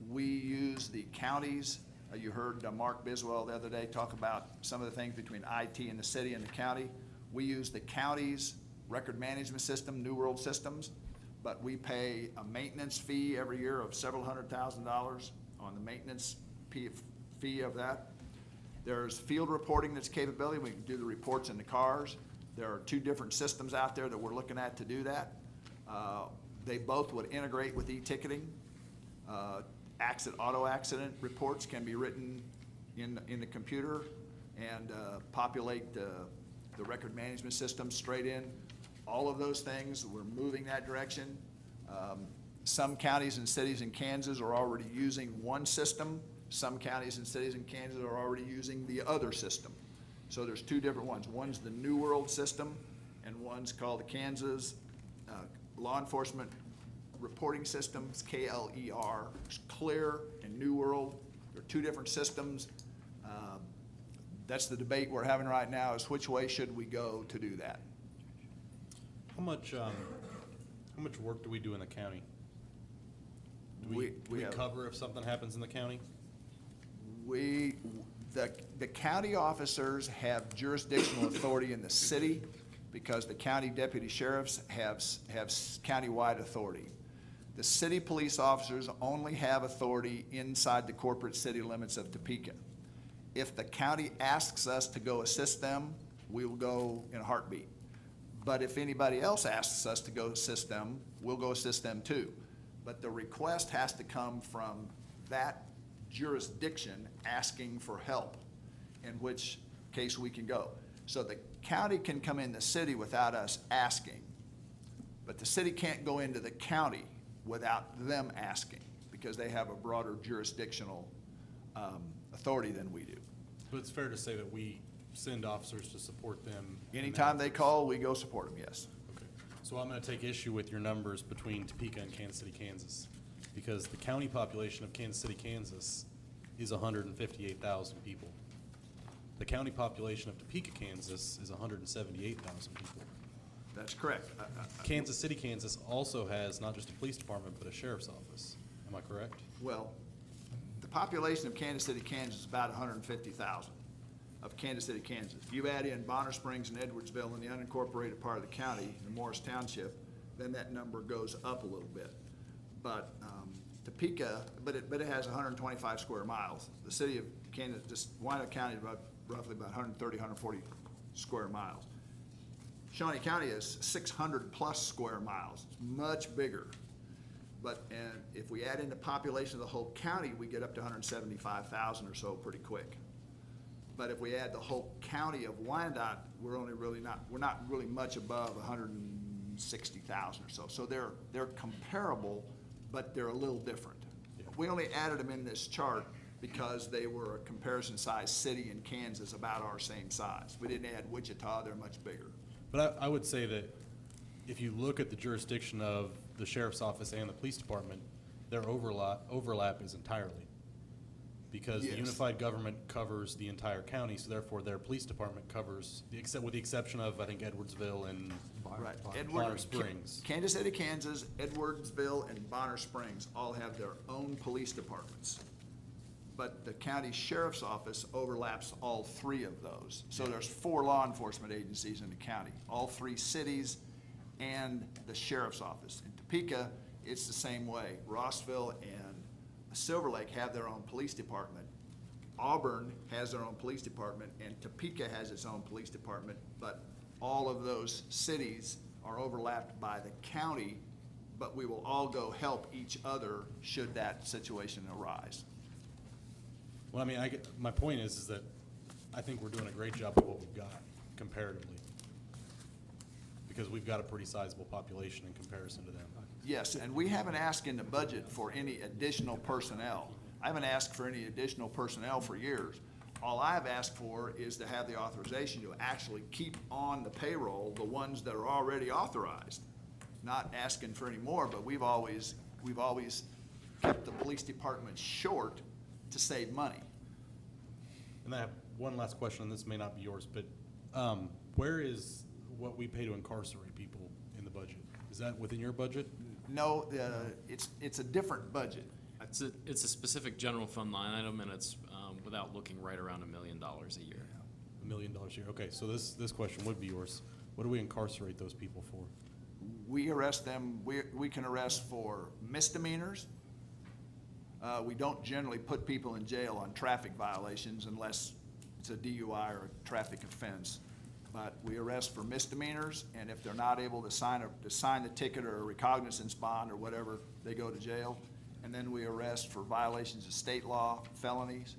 we use the counties. You heard Mark Biswell the other day talk about some of the things between IT and the city and the county. We use the county's record management system, New World Systems, but we pay a maintenance fee every year of several $100,000 on the maintenance fee of that. There's field reporting that's capability. We can do the reports in the cars. There are 2 different systems out there that we're looking at to do that. They both would integrate with e-ticketing. Auto accident reports can be written in the computer and populate the record management system straight in. All of those things, we're moving that direction. Some counties and cities in Kansas are already using one system. Some counties and cities in Kansas are already using the other system. So there's 2 different ones. One's the New World system, and one's called the Kansas Law Enforcement Reporting Systems, KLER. There's CLEAR and New World. They're 2 different systems. That's the debate we're having right now, is which way should we go to do that? How much work do we do in the county? Do we have- cover if something happens in the county? The county officers have jurisdictional authority in the city because the county deputy sheriffs have countywide authority. The city police officers only have authority inside the corporate city limits of Topeka. If the county asks us to go assist them, we will go in a heartbeat. But if anybody else asks us to go assist them, we'll go assist them too. But the request has to come from that jurisdiction asking for help, in which case we can go. So the county can come in the city without us asking, but the city can't go into the county without them asking, because they have a broader jurisdictional authority than we do. But it's fair to say that we send officers to support them. in Anytime that they effort. call, we go support them, yes. Okay. So I'm gonna take issue with your numbers between Topeka and Kansas City, Kansas, because the county population of Kansas City, Kansas is 158,000 people. The county population of Topeka, Kansas is 178,000 people. That's correct. Kansas City, Kansas also has not just a police department, but a sheriff's office. Am I correct? Well, the population of Kansas City, Kansas is about 150,000 of Kansas City, Kansas. If you add in Bonner Springs and Edwardsville in the unincorporated part of the county, in Morris Township, then that number goes up a little bit. But Topeka, but it has 125 square miles. The city of Kansas, just Wyandotte County is roughly about 130, 140 square miles. Shawnee County is 600-plus square miles. It's much bigger. And if we add in the population of the whole county, we get up to 175,000 or so pretty quick. But if we add the whole county of Wyandotte, we're not really much above 160,000 or so. So they're comparable, but they're a little different. Yeah. We only added them in this chart because they were a comparison size city in Kansas about our same size. We didn't add Wichita, they're much bigger. But I would say that if you look at the jurisdiction of the sheriff's office and the police department, their overlap is entirely. Because the Yes. unified government covers the entire county, so therefore their police department covers, with the exception of, I think, Edwardsville and Right. Bonner Springs. Kansas City, Kansas, Edwardsville, and Bonner Springs all have their own police departments. But the county sheriff's office overlaps all 3 of those. So there's 4 law enforcement agencies in the county, all 3 cities and the sheriff's office. In Topeka, it's the same way. Rossville and Silver Lake have their own police department. Auburn has their own police department, and Topeka has its own police department, but all of those cities are overlapped by the county, but we will all go help each other should that situation arise. Well, I mean, my point is that I think we're doing a great job with what we've got comparatively. Because we've got a pretty sizable population in comparison to them. Yes, and we haven't asked in the budget for any additional personnel. I haven't asked for any additional personnel for years. All I've asked for is to have the authorization to actually keep on the payroll the ones that are already authorized. Not asking for any more, but we've always kept the police department short to save money. And I have one last question, and this may not be yours, but where is what we pay to incarcerate people in the budget? Is that within your budget? No, it's a different budget. It's a specific general fund line item, and it's, without looking, right around $1 million a year. $1 million a year. Okay, so this question would be yours. What do we incarcerate those people for? We arrest them, we can arrest for misdemeanors. We don't generally put people in jail on traffic violations unless it's a DUI or a traffic offense. But we arrest for misdemeanors, and if they're not able to sign the ticket or a recognizance bond or whatever, they go to jail. And then we arrest for violations of state law, felonies.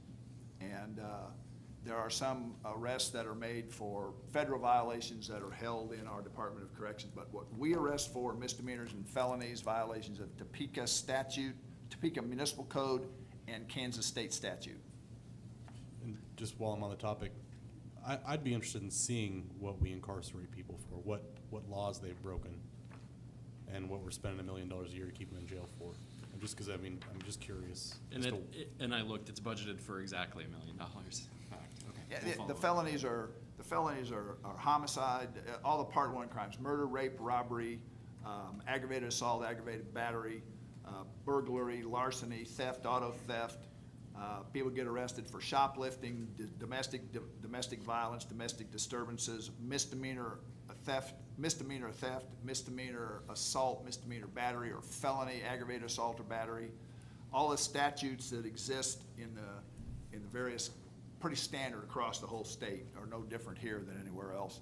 And there are some arrests that are made for federal violations that are held in our Department of Corrections. But what we arrest for are misdemeanors and felonies, violations of Topeka statute, Topeka Municipal Code, and Kansas State statute. And just while I'm on the topic, I'd be interested in seeing what we incarcerate people for, what laws they've broken, and what we're spending $1 million a year to keep them in jail for. And just because, I mean, I'm just curious. And I looked, it's budgeted for exactly $1 million, in fact. Yeah, Okay, we'll the follow up. felonies are homicide, all the Part 1 crimes, murder, rape, robbery, aggravated assault, aggravated battery, burglary, larceny, theft, auto theft. People get arrested for shoplifting, domestic violence, domestic disturbances, misdemeanor theft, misdemeanor assault, misdemeanor battery, or felony aggravated assault or battery. All the statutes that exist in the various, pretty standard across the whole state, are no different here than anywhere else.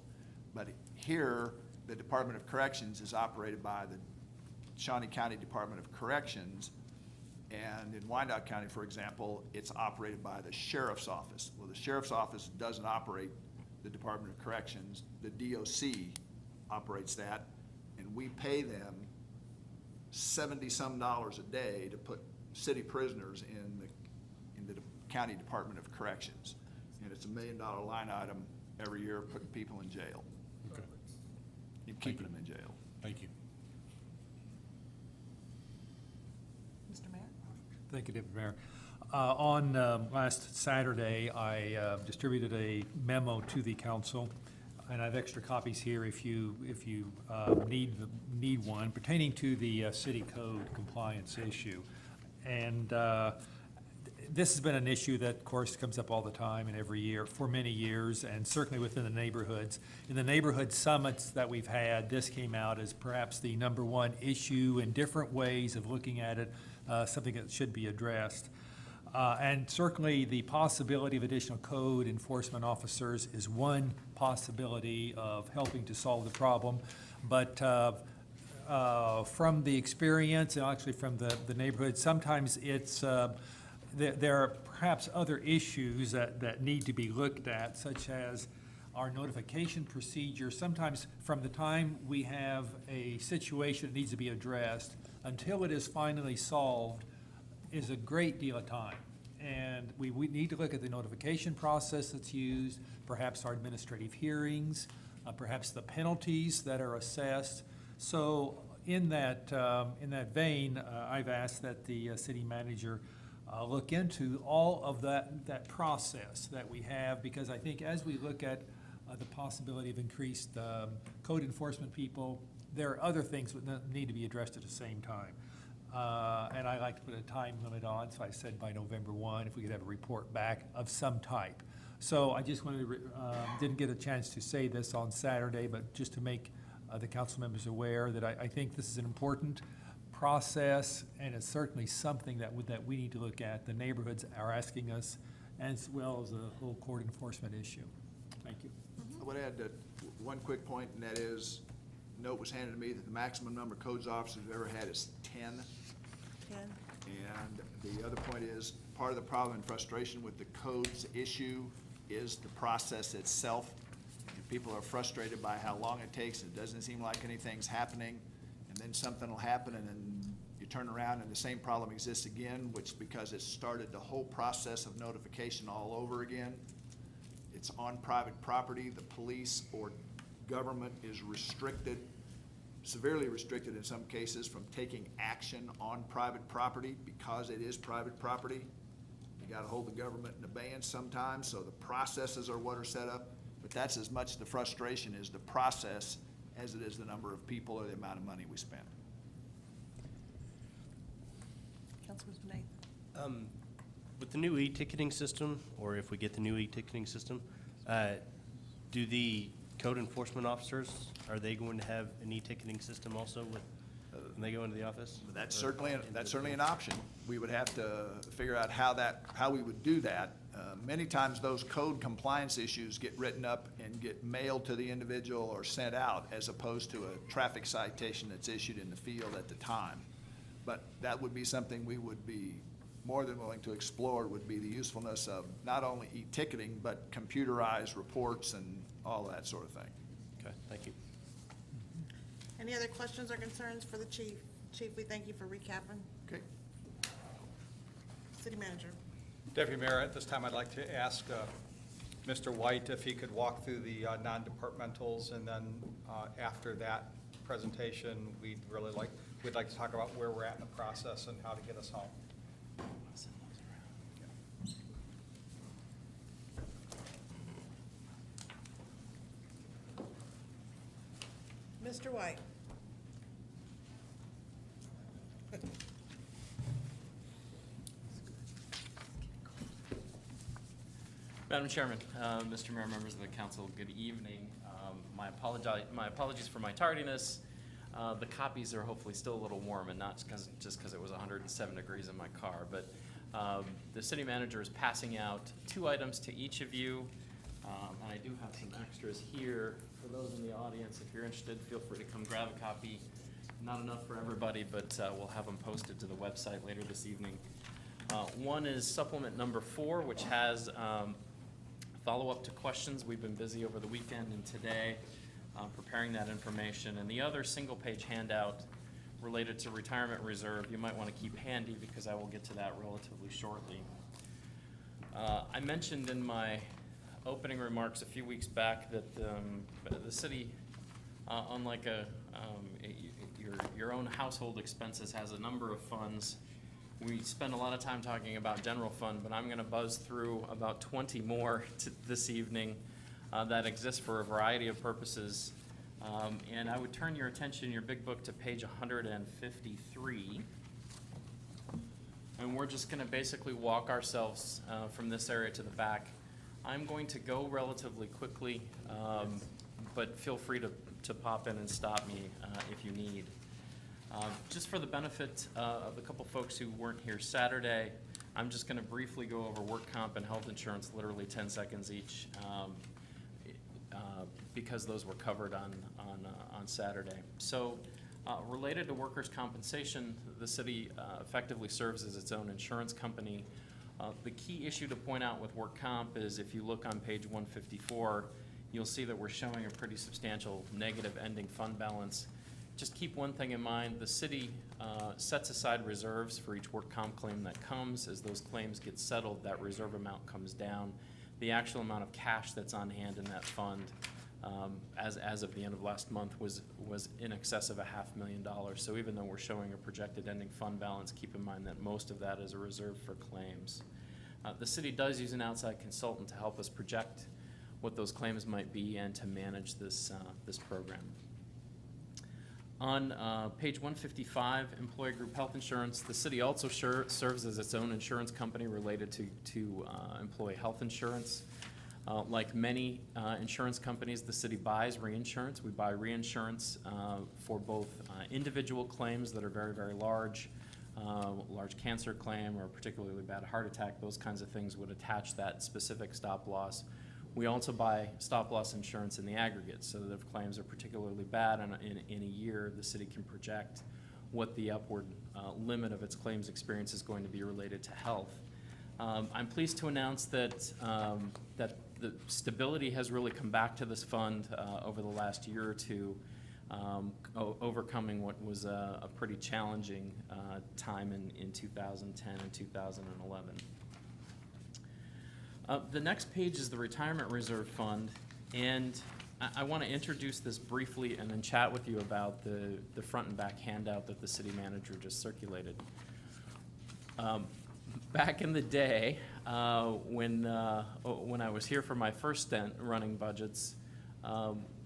But here, the Department of Corrections is operated by the Shawnee County Department of Corrections. And in Wyandotte County, for example, it's operated by the Sheriff's Office. Well, the Sheriff's Office doesn't operate the Department of Corrections. The DOC operates that, and we pay them $70-some a day to put city prisoners in the County Department of Corrections. And it's $1 million line item every year, putting people in jail. Okay. And keeping them in jail. Thank you. Mr. Mayor? Thank you, Deputy Mayor. On last Saturday, I distributed a memo to the council, and I have extra copies here if you need one, pertaining to the city code compliance issue. And this has been an issue that, of course, comes up all the time and every year for many years, and certainly within the neighborhoods. In the neighborhood summits that we've had, this came out as perhaps the #1 issue in different ways of looking at it, something that should be addressed. And certainly the possibility of additional code enforcement officers is one possibility of helping to solve the problem. But from the experience, and actually from the neighborhood, sometimes it's, there are perhaps other issues that need to be looked at, such as our notification procedure. Sometimes from the time we have a situation that needs to be addressed until it is finally solved is a great deal of time. And we need to look at the notification process that's used, perhaps our administrative hearings, perhaps the penalties that are assessed. So in that vein, I've asked that the city manager look into all of that process that we have, because I think as we look at the possibility of increased code enforcement people, there are other things that need to be addressed at the same time. And I like to put a time limit on, so I said by November 1, if we could have a report back of some type. So I just wanted to, didn't get a chance to say this on Saturday, but just to make the council members aware that I think this is an important process, and it's certainly something that we need to look at. The neighborhoods are asking us, as well as the whole court enforcement issue. Thank you. I would add that one quick point, and that is, note was handed to me that the maximum number of codes officers we've ever had is 10. Ken? And the other point is, part of the problem and frustration with the codes issue is the process itself. And people are frustrated by how long it takes, it doesn't seem like anything's happening, and then something will happen, and then you turn around and the same problem exists again, which because it started the whole process of notification all over again. It's on private property, the police or government is restricted, severely restricted in some cases, from taking action on private property because it is private property. You gotta hold the government in abeyance sometimes, so the processes are what are set up, but that's as much the frustration is the process as it is the number of people or the amount of money we spend. Councilman Nathan? With the new e-ticketing system, or if we get the new e-ticketing system, do the code enforcement officers, are they going to have an e-ticketing system also when they go into the office? That's certainly an option. We would have to figure out how we would do that. Many times those code compliance issues get written up and get mailed to the individual or sent out as opposed to a traffic citation that's issued in the field at the time. But that would be something we would be more than willing to explore, would be the usefulness of not only e-ticketing, but computerized reports and all that sort of thing. Okay, thank you. Any other questions or concerns for the chief? Chief, we thank you for recapping. Okay. City manager. Deputy Mayor, at this time, I'd like to ask Mr. White if he could walk through the non-departmentals, and then after that presentation, we'd like to talk about where we're at in the process and how to get us home. Mr. White? Madam Chairman, Mr. Mayor, members of the council, good evening. My apologies for my tardiness. The copies are hopefully still a little warm, and not just because it was 107 degrees in my car. But the city manager is passing out 2 items to each of you. And I do have some extras here for those in the audience. If you're interested, feel free to come grab a copy. Not enough for everybody, but we'll have them posted to the website later this evening. One is supplement number 4, which has follow-up to questions. We've been busy over the weekend and today preparing that information. And the other single-page handout related to retirement reserve, you might want to keep handy because I will get to that relatively shortly. I mentioned in my opening remarks a few weeks back that the city, unlike your own household expenses, has a number of funds. We spend a lot of time talking about general fund, but I'm going to buzz through about 20 more this evening that exist for a variety of purposes. And I would turn your attention in your big book to page 153. And we're just going to basically walk ourselves from this area to the back. I'm going to go relatively quickly, but feel free to pop in and stop me if you need. Just for the benefit of the couple folks who weren't here Saturday, I'm just going to briefly go over work comp and health insurance, literally 10 seconds each, because those were covered on Saturday. So related to workers' compensation, the city effectively serves as its own insurance company. The key issue to point out with work comp is if you look on page 154, you'll see that we're showing a pretty substantial negative ending fund balance. Just keep one thing in mind, the city sets aside reserves for each work comp claim that comes. As those claims get settled, that reserve amount comes down. The actual amount of cash that's on hand in that fund, as of the end of last month, was in excess of $500,000. So even though we're showing a projected ending fund balance, keep in mind that most of that is a reserve for claims. The city does use an outside consultant to help us project what those claims might be and to manage this program. On page 155, employee group health insurance, the city also serves as its own insurance company related to employee health insurance. Like many insurance companies, the city buys reinsurance. We buy reinsurance for both individual claims that are very, very large cancer claim or a particularly bad heart attack. Those kinds of things would attach that specific stop loss. We also buy stop-loss insurance in the aggregate, so that if claims are particularly bad in a year, the city can project what the upward limit of its claims experience is going to be related to health. I'm pleased to announce that the stability has really come back to this fund over the last year or two, overcoming what was a pretty challenging time in 2010 and 2011. The next page is the Retirement Reserve Fund, and I want to introduce this briefly and then chat with you about the front and back handout that the city manager just circulated. Back in the day, when I was here for my first stint running budgets,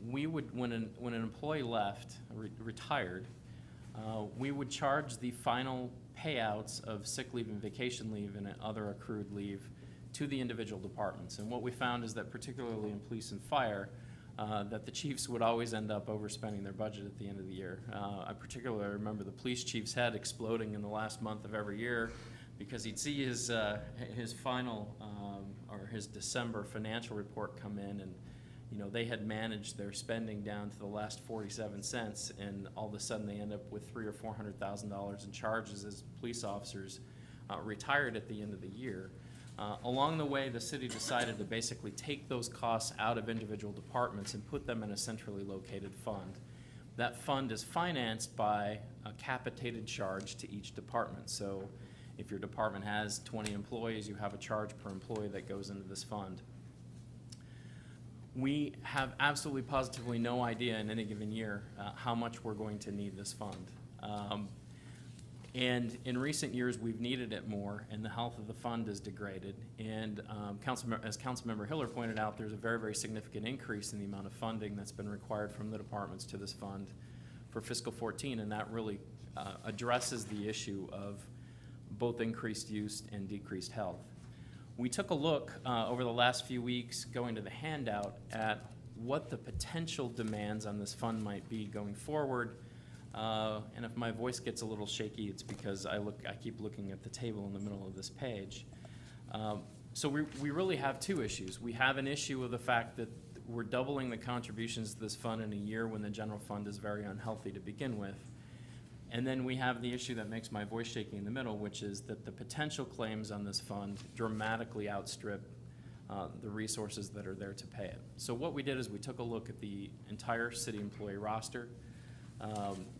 we would, when an employee left, retired, we would charge the final payouts of sick leave and vacation leave and other accrued leave to the individual departments. And what we found is that particularly in police and fire, that the chiefs would always end up overspending their budget at the end of the year. I particularly remember the police chief's head exploding in the last month of every year because he'd see his final or his December financial report come in, and they had managed their spending down to the last 47 cents, and all of a sudden they end up with $300,000 or $400,000 in charges as police officers retired at the end of the year. Along the way, the city decided to basically take those costs out of individual departments and put them in a centrally located fund. That fund is financed by a capitated charge to each department. So if your department has 20 employees, you have a charge per employee that goes into this fund. We have absolutely positively no idea in any given year how much we're going to need this fund. And in recent years, we've needed it more, and the health of the fund is degraded. And as Councilmember Hiller pointed out, there's a very, very significant increase in the amount of funding that's been required from the departments to this fund for fiscal 14, and that really addresses the issue of both increased use and decreased health. We took a look over the last few weeks, going to the handout, at what the potential demands on this fund might be going forward. And if my voice gets a little shaky, it's because I keep looking at the table in the middle of this page. So we really have two issues. We have an issue of the fact that we're doubling the contributions to this fund in a year when the general fund is very unhealthy to begin with. And then we have the issue that makes my voice shaky in the middle, which is that the potential claims on this fund dramatically outstrip the resources that are there to pay it. So what we did is we took a look at the entire city employee roster.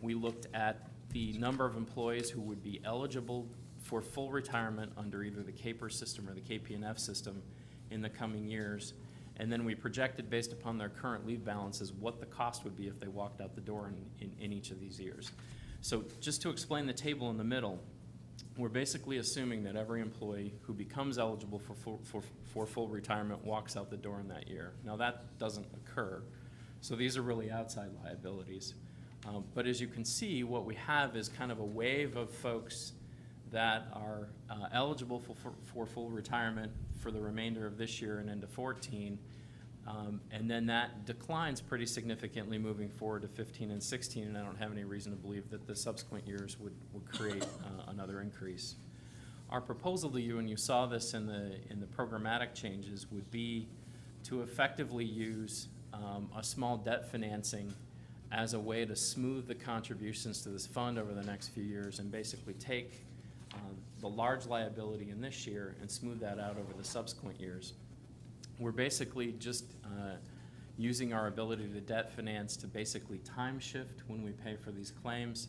We looked at the number of employees who would be eligible for full retirement under either the CAPER system or the KP&F system in the coming years. And then we projected, based upon their current leave balances, what the cost would be if they walked out the door in each of these years. So just to explain the table in the middle, we're basically assuming that every employee who becomes eligible for full retirement walks out the door in that year. Now that doesn't occur, so these are really outside liabilities. But as you can see, what we have is kind of a wave of folks that are eligible for full retirement for the remainder of this year and into 14. And then that declines pretty significantly moving forward to 15 and 16, and I don't have any reason to believe that the subsequent years would create another increase. Our proposal to you, and you saw this in the programmatic changes, would be to effectively use a small debt financing as a way to smooth the contributions to this fund over the next few years and basically take the large liability in this year and smooth that out over the subsequent years. We're basically just using our ability to debt finance to basically time shift when we pay for these claims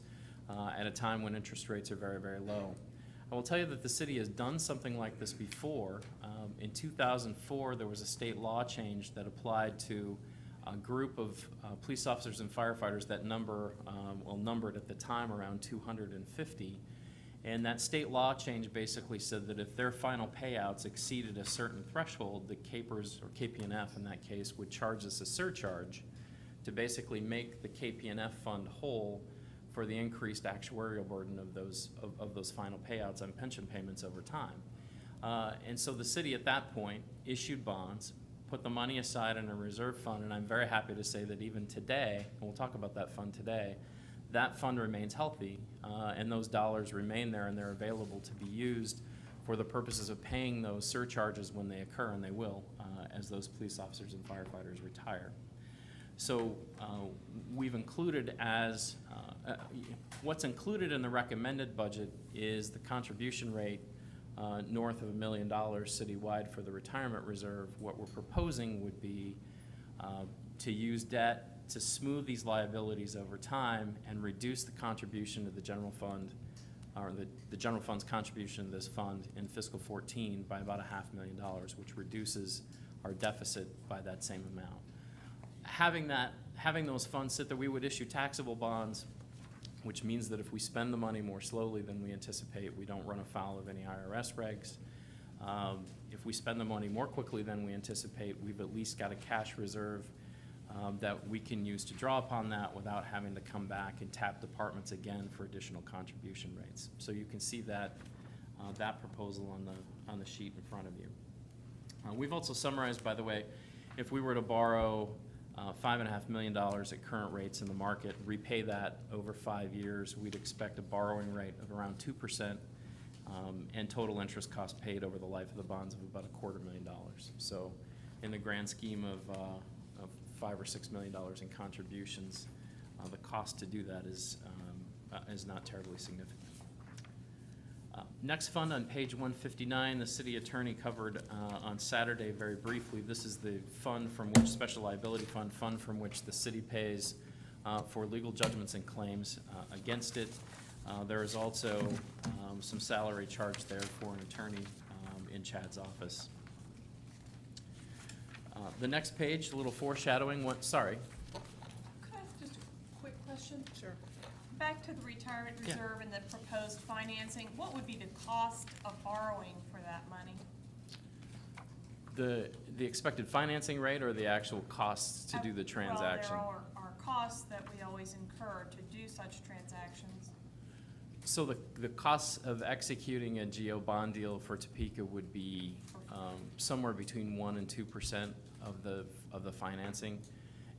at a time when interest rates are very, very low. I will tell you that the city has done something like this before. In 2004, there was a state law change that applied to a group of police officers and firefighters that numbered at the time around 250. And that state law change basically said that if their final payouts exceeded a certain threshold, the CAPERS, or KP&F in that case, would charge us a surcharge to basically make the KP&F fund whole for the increased actuarial burden of those final payouts on pension payments over time. And so the city at that point issued bonds, put the money aside in a reserve fund, and I'm very happy to say that even today, and we'll talk about that fund today, that fund remains healthy, and those dollars remain there, and they're available to be used for the purposes of paying those surcharges when they occur, and they will, as those police officers and firefighters retire. So we've included what's included in the recommended budget is the contribution rate north of $1 million citywide for the retirement reserve. What we're proposing would be to use debt to smooth these liabilities over time and reduce the contribution to the general fund, or the general fund's contribution to this fund in fiscal 14 by about $500,000, which reduces our deficit by that same amount. Having those funds sit there, we would issue taxable bonds, which means that if we spend the money more slowly than we anticipate, we don't run afoul of any IRS regs. If we spend the money more quickly than we anticipate, we've at least got a cash reserve that we can use to draw upon that without having to come back and tap departments again for additional contribution rates. So you can see that proposal on the sheet in front of you. We've also summarized, by the way, if we were to borrow $5.5 million at current rates in the market, repay that over 5 years, we'd expect a borrowing rate of around 2%, and total interest cost paid over the life of the bonds of about $250,000. So in the grand scheme of $5 or $6 million in contributions, the cost to do that is not terribly significant. Next fund on page 159, the city attorney covered on Saturday very briefly. This is the fund from which, special liability fund from which the city pays for legal judgments and claims against it. There is also some salary charged there for an attorney in Chad's office. The next page, a little foreshadowing, sorry. Could I ask just a quick question? Sure. Back to the retirement Yeah. reserve and the proposed financing, what would be the cost of borrowing for that money? The expected financing rate or the actual costs to do the transaction? Well, there are costs that we always incur to do such transactions. So the costs of executing a GO bond deal for Topeka would be somewhere between 1% and 2% of the financing,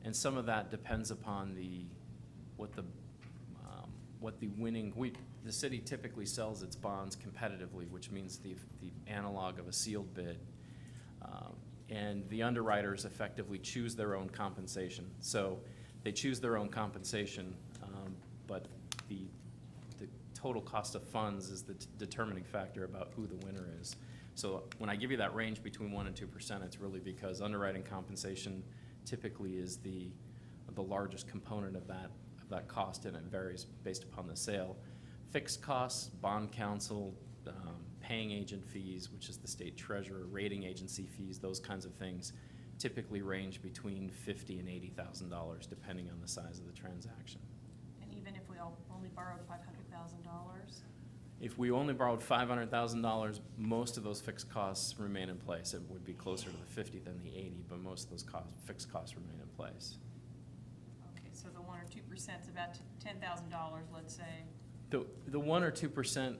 and some of that depends upon what the winning. The city typically sells its bonds competitively, which means the analog of a sealed bid, and the underwriters effectively choose their own compensation. So they choose their own compensation, but the total cost of funds is the determining factor about who the winner is. So when I give you that range between 1% and 2%, it's really because underwriting compensation typically is the largest component of that cost, and it varies based upon the sale. Fixed costs, bond counsel, paying agent fees, which is the state treasurer, rating agency fees, those kinds of things typically range between $50,000 and $80,000 depending on the size of the transaction. And even if we only borrowed $500,000? If we only borrowed $500,000, most of those fixed costs remain in place. It would be closer to the 50 than the 80, but most of those fixed costs remain in place. Okay, so the 1 or 2% is about $10,000, let's say. The 1 or 2%,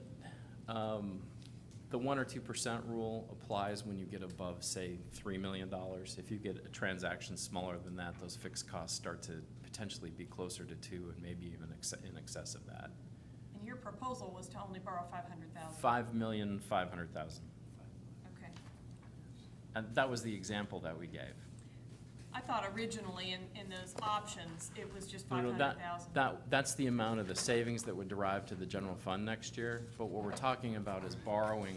the 1 or 2% rule applies when you get above, say, $3 million. If you get a transaction smaller than that, those fixed costs start to potentially be closer to 2 and maybe even in excess of that. And your proposal was to only borrow $500,000? $5,500,000. Okay. And that was the example that we gave. I thought originally in those options, it was just No, $500,000. that's the amount of the savings that would derive to the general fund next year. But what we're talking about is borrowing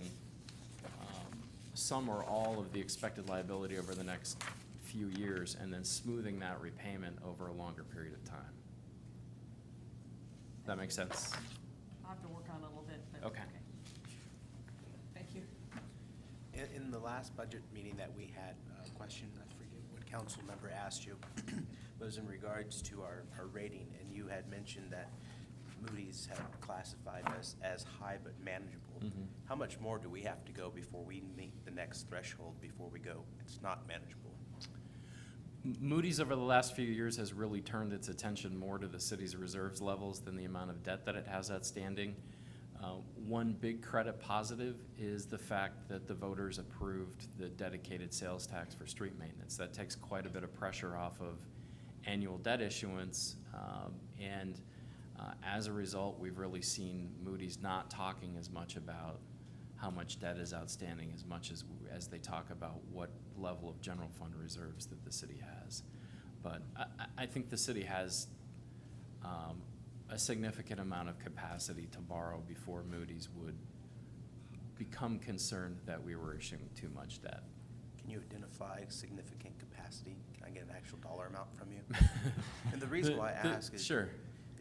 some or all of the expected liability over the next few years and then smoothing that repayment over a longer period of time. That makes sense? I'll have to work on it a little bit, but. Okay. Thank you. In the last budget meeting that we had, a question, I forget what council member asked you, was in regards to our rating, and you had mentioned that Moody's had classified us as high but manageable. Mhm. How much more do we have to go before we meet the next threshold before we go, it's not manageable? Moody's over the last few years has really turned its attention more to the city's reserves levels than the amount of debt that it has outstanding. One big credit positive is the fact that the voters approved the dedicated sales tax for street maintenance. That takes quite a bit of pressure off of annual debt issuance, and as a result, we've really seen Moody's not talking as much about how much debt is outstanding as much as they talk about what level of general fund reserves that the city has. But I think the city has a significant amount of capacity to borrow before Moody's would become concerned that we were issuing too much debt. Can you identify significant capacity? Can I get an actual dollar amount from you? And the reason why I ask is. Sure.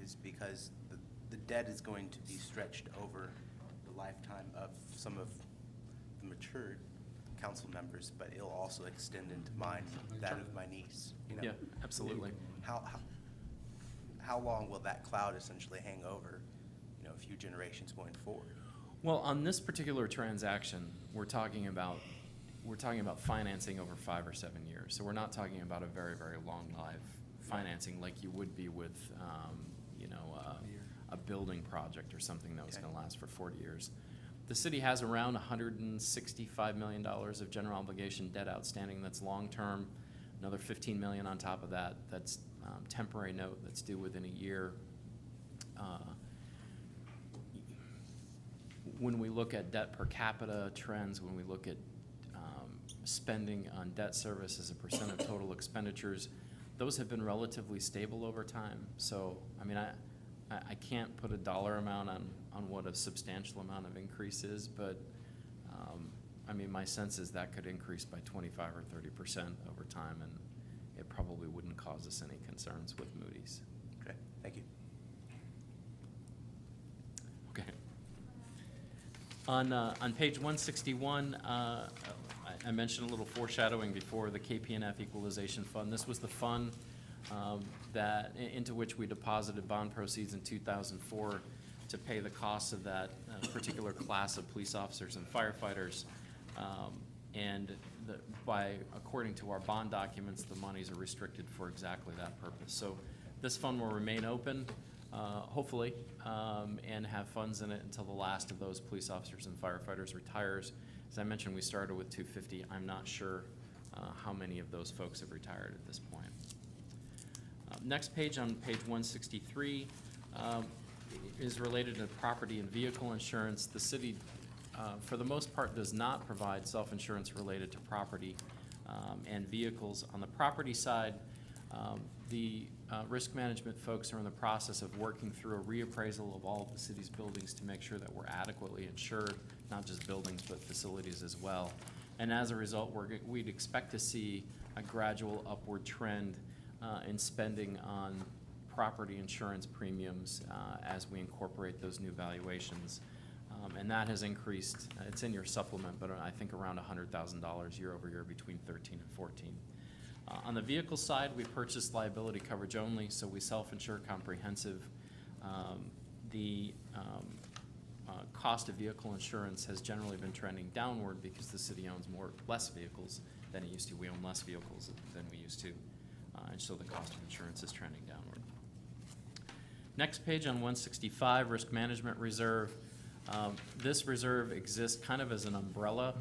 Is because the debt is going to be stretched over the lifetime of some of the matured council members, but it'll also extend into that of my niece, you know? Yeah, absolutely. How long will that cloud essentially hang over, you know, a few generations going forward? Well, on this particular transaction, we're talking about financing over 5 or 7 years. So we're not talking about a very, very long life financing like you would be with, a building project or something that was going to last for 40 years. The city has around $165 million of general obligation debt outstanding that's long-term, another $15 million on top of that. That's temporary note that's due within a year. When we look at debt per capita trends, when we look at spending on debt service as a percent of total expenditures, those have been relatively stable over time. So, I mean, I can't put a dollar amount on what a substantial amount of increase is, but I mean, my sense is that could increase by 25 or 30% over time, and it probably wouldn't cause us any concerns with Moody's. Okay, thank you. Okay. On page 161, I mentioned a little foreshadowing before, the KPNF Equalization Fund. This was the fund into which we deposited bond proceeds in 2004 to pay the costs of that particular class of police officers and firefighters. According to our bond documents, the monies are restricted for exactly that purpose. So this fund will remain open, hopefully, and have funds in it until the last of those police officers and firefighters retires. As I mentioned, we started with 250. I'm not sure how many of those folks have retired at this point. Next page, on page 163, is related to property and vehicle insurance. The city, for the most part, does not provide self-insurance related to property and vehicles. On the property side, the risk management folks are in the process of working through a reappraisal of all of the city's buildings to make sure that we're adequately insured, not just buildings, but facilities as well. And as a result, we'd expect to see a gradual upward trend in spending on property insurance premiums as we incorporate those new valuations. And that has increased, it's in your supplement, but I think around $100,000 year over year between 13 and 14. On the vehicle side, we purchased liability coverage only, so we self-insure comprehensive. The cost of vehicle insurance has generally been trending downward because the city owns less vehicles than it used to. We own less vehicles than we used to, and so the cost of insurance is trending downward. Next page on 165, risk management reserve. This reserve exists kind of as an umbrella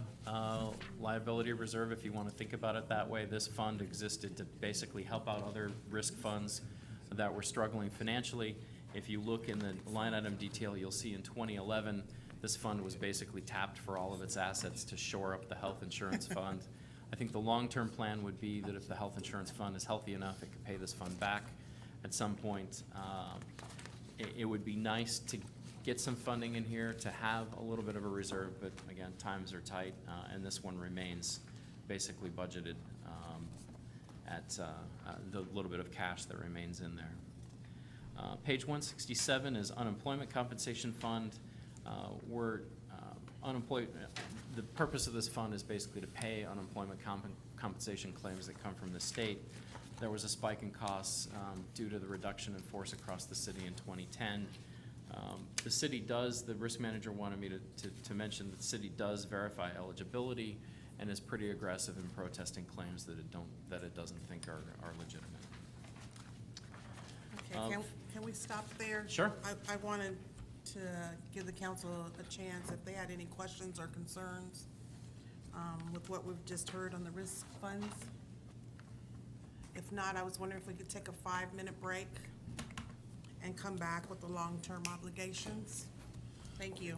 liability reserve, if you want to think about it that way. This fund existed to basically help out other risk funds that were struggling financially. If you look in the line item detail, you'll see in 2011, this fund was basically tapped for all of its assets to shore up the health insurance fund. I think the long-term plan would be that if the health insurance fund is healthy enough, it could pay this fund back at some point. It would be nice to get some funding in here to have a little bit of a reserve, but again, times are tight, and this one remains basically budgeted at the little bit of cash that remains in there. Page 167 is unemployment compensation fund. The purpose of this fund is basically to pay unemployment compensation claims that come from the state. There was a spike in costs due to the reduction in force across the city in 2010. The city does, the risk manager wanted me to mention that the city does verify eligibility and is pretty aggressive in protesting claims that it doesn't think are legitimate. Okay, can we stop there? Sure. I wanted to give the council a chance if they had any questions or concerns with what we've just heard on the risk funds. If not, I was wondering if we could take a 5-minute break and come back with the long-term obligations. Thank you.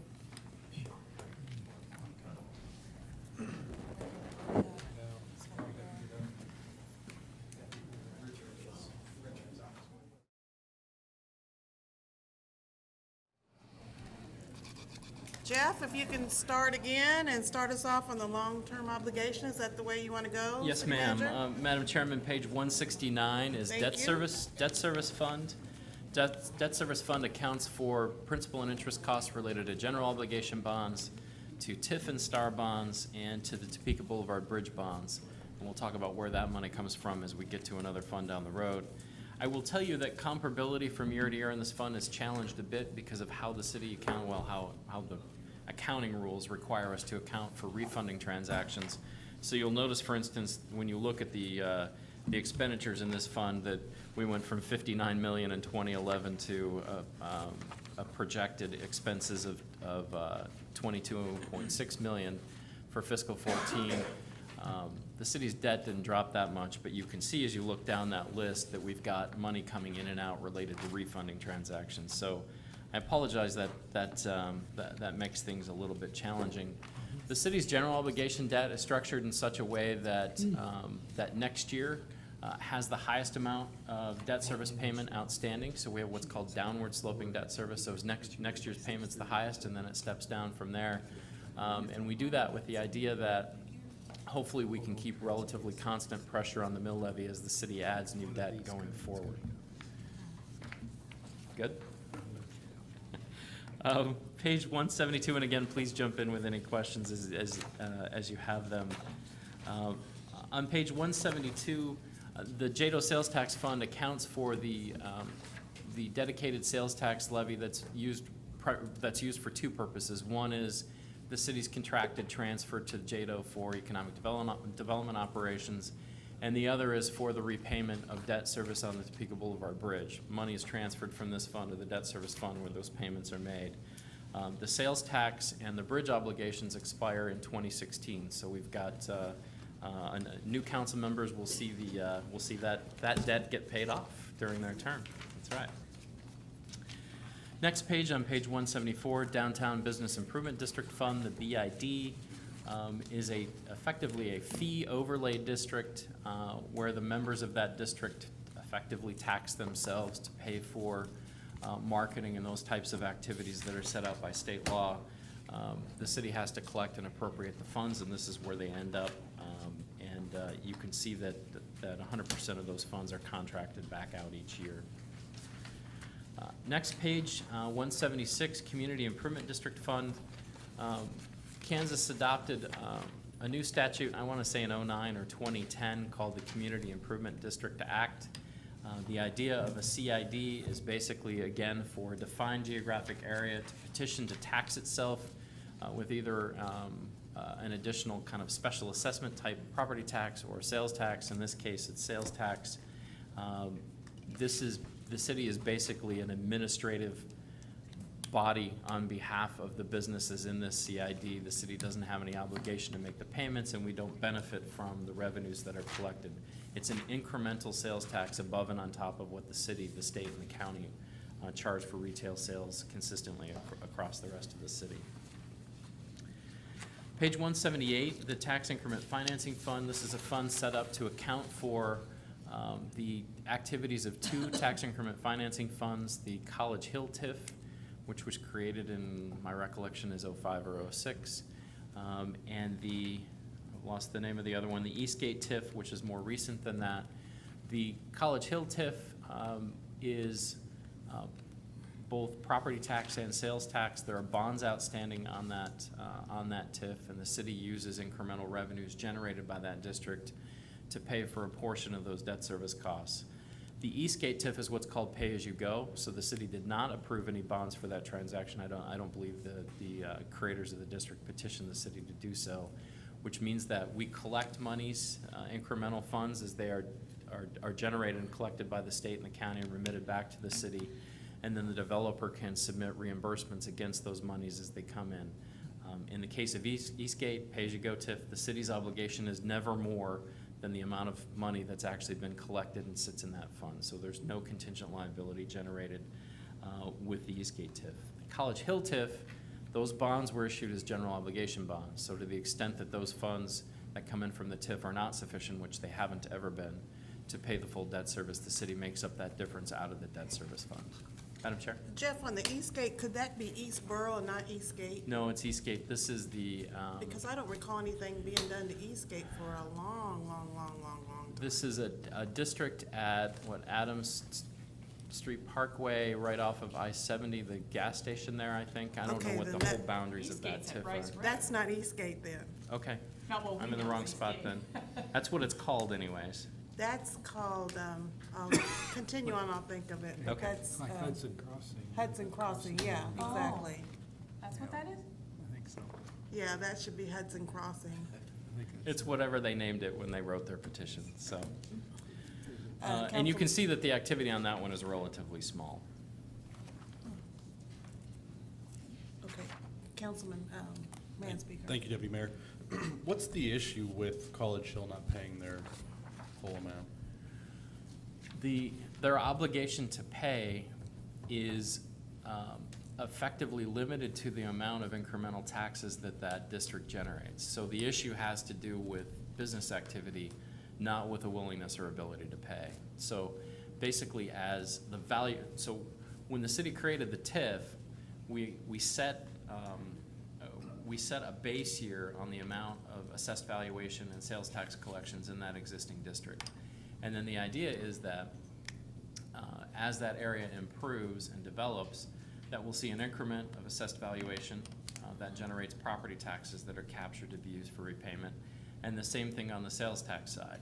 Jeff, if you can start again and start us off on the long-term obligation, is that the way you want to go? Yes, City ma'am. Manager? Madam Chairman, page 169 is Thank debt you. service fund. Debt service fund accounts for principal and interest costs related to general obligation bonds, to TIF and STAR bonds, and to the Topeka Boulevard Bridge bonds. And we'll talk about where that money comes from as we get to another fund down the road. I will tell you that comparability from year to year in this fund is challenged a bit because of how the city account, how the accounting rules require us to account for refunding transactions. So you'll notice, for instance, when you look at the expenditures in this fund, that we went from 59 million in 2011 to a projected expenses of 22.6 million for fiscal 14. The city's debt didn't drop that much, but you can see as you look down that list that we've got money coming in and out related to refunding transactions. So I apologize that makes things a little bit challenging. The city's general obligation debt is structured in such a way that, that next year has the highest amount of debt service payment outstanding. So we have what's called downward sloping debt service. So next year's payment's the highest, and then it steps down from there. And we do that with the idea that hopefully we can keep relatively constant pressure on the mill levy as the city adds new debt going forward. Good? Page 172, and again, please jump in with any questions as you have them. On page 172, the JADO Sales Tax Fund accounts for the dedicated sales tax levy that's used for two purposes. One is the city's contracted transfer to JADO for economic development operations, and the other is for the repayment of debt service on the Topeka Boulevard Bridge. Money is transferred from this fund to the debt service fund where those payments are made. The sales tax and the bridge obligations expire in 2016, so we've got new council members will see that debt get paid off during their term. That's right. Next page, on page 174, Downtown Business Improvement District Fund, the BID, is effectively a fee overlay district where the members of that district effectively tax themselves to pay for marketing and those types of activities that are set out by state law. The city has to collect and appropriate the funds, and this is where they end up. You can see that 100% of those funds are contracted back out each year. Next page, 176, Community Improvement District Fund. Kansas adopted a new statute, I want to say in 2009 or 2010, called the Community Improvement District Act. The idea of a CID is basically, again, for a defined geographic area to petition to tax itself with either an additional kind of special assessment type property tax or sales tax. In this case, it's sales tax. The city is basically an administrative body on behalf of the businesses in this CID. The city doesn't have any obligation to make the payments, and we don't benefit from the revenues that are collected. It's an incremental sales tax above and on top of what the city, the state, and the county charge for retail sales consistently across the rest of the city. Page 178, the Tax Increment Financing Fund. This is a fund set up to account for the activities of two tax increment financing funds, the College Hill TIF, which was created in, my recollection is 05 or 06, and I've lost the name of the other one, the Eastgate TIF, which is more recent than that. The College Hill TIF is both property tax and sales tax. There are bonds outstanding on that TIF, and the city uses incremental revenues generated by that district to pay for a portion of those debt service costs. The Eastgate TIF is what's called pay-as-you-go, so the city did not approve any bonds for that transaction. I don't believe the creators of the district petitioned the city to do so, which means that we collect monies, incremental funds, as they are generated and collected by the state and the county and remitted back to the city, and then the developer can submit reimbursements against those monies as they come in. In the case of Eastgate, pay-as-you-go TIF, the city's obligation is never more than the amount of money that's actually been collected and sits in that fund. So there's no contingent liability generated with the Eastgate TIF. The College Hill TIF, those bonds were issued as general obligation bonds. So to the extent that those funds that come in from the TIF are not sufficient, which they haven't ever been, to pay the full debt service, the city makes up that difference out of the debt service fund. Madam Chair? Jeff, on the Eastgate, could that be Eastboro and not Eastgate? No, it's Eastgate. This is the, Because I don't recall anything being done to Eastgate for a long time. this is a district at, Adams Street Parkway, right off of I-70, the gas station there, I think. I don't know Okay, what then the whole that- boundaries of that Eastgate's at TIF Rice are. Road. That's not Eastgate then. Okay, Not what we I'm in the know wrong as spot Eastgate. then. That's what it's called anyways. That's called, I'll continue on, I'll think of it. Okay. That's, Like Hudson Crossing. Hudson Crossing, yeah, Oh. exactly. That's what that is? I think so. Yeah, that should be Hudson Crossing. I think It's whatever they named it when they wrote their petition, so. Uh, And you can Council- see that the activity on that one is relatively small. Okay, Councilman, Manspeaker. Thank you, Deputy Mayor. What's the issue with College Hill not paying their full amount? Their obligation to pay is effectively limited to the amount of incremental taxes that that district generates. So the issue has to do with business activity, not with a willingness or ability to pay. So basically as the value, so when the city created the TIF, we set a base year on the amount of assessed valuation and sales tax collections in that existing district. And then the idea is that as that area improves and develops, that we'll see an increment of assessed valuation that generates property taxes that are captured to be used for repayment, and the same thing on the sales tax side.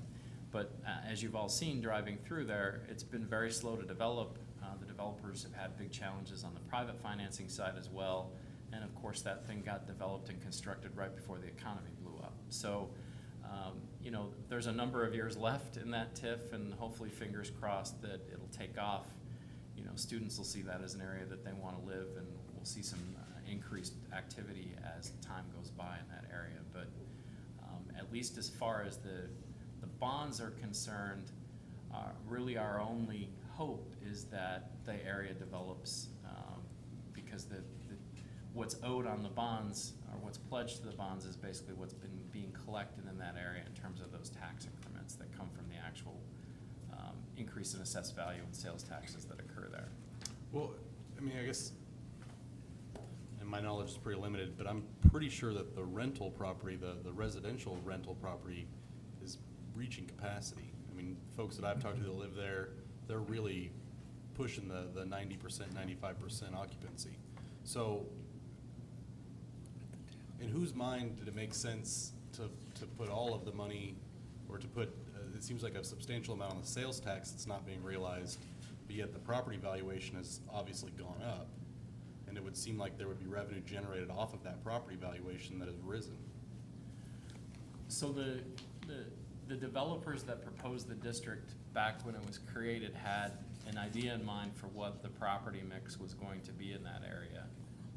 But as you've all seen driving through there, it's been very slow to develop. The developers have had big challenges on the private financing side as well. And of course, that thing got developed and constructed right before the economy blew up. So, you know, there's a number of years left in that TIF, and hopefully, fingers crossed, that it'll take off. You know, students will see that as an area that they want to live, and we'll see some increased activity as time goes by in that area. But at least as far as the bonds are concerned, really our only hope is that the area develops, because what's owed on the bonds, or what's pledged to the bonds, is basically what's been being collected in that area in terms of those tax increments that come from the actual increase in assessed value and sales taxes that occur there. Well, I mean, I guess, and my knowledge is pretty limited, but I'm pretty sure that the rental property, the residential rental property is reaching capacity. I mean, folks that I've talked to that live there, they're really pushing the 90%, 95% occupancy. So, in whose mind did it make sense to put all of the money, or to put, it seems like a substantial amount on the sales tax that's not being realized, but yet the property valuation has obviously gone up, and it would seem like there would be revenue generated off of that property valuation that has risen. So the developers that proposed the district back when it was created had an idea in mind for what the property mix was going to be in that area.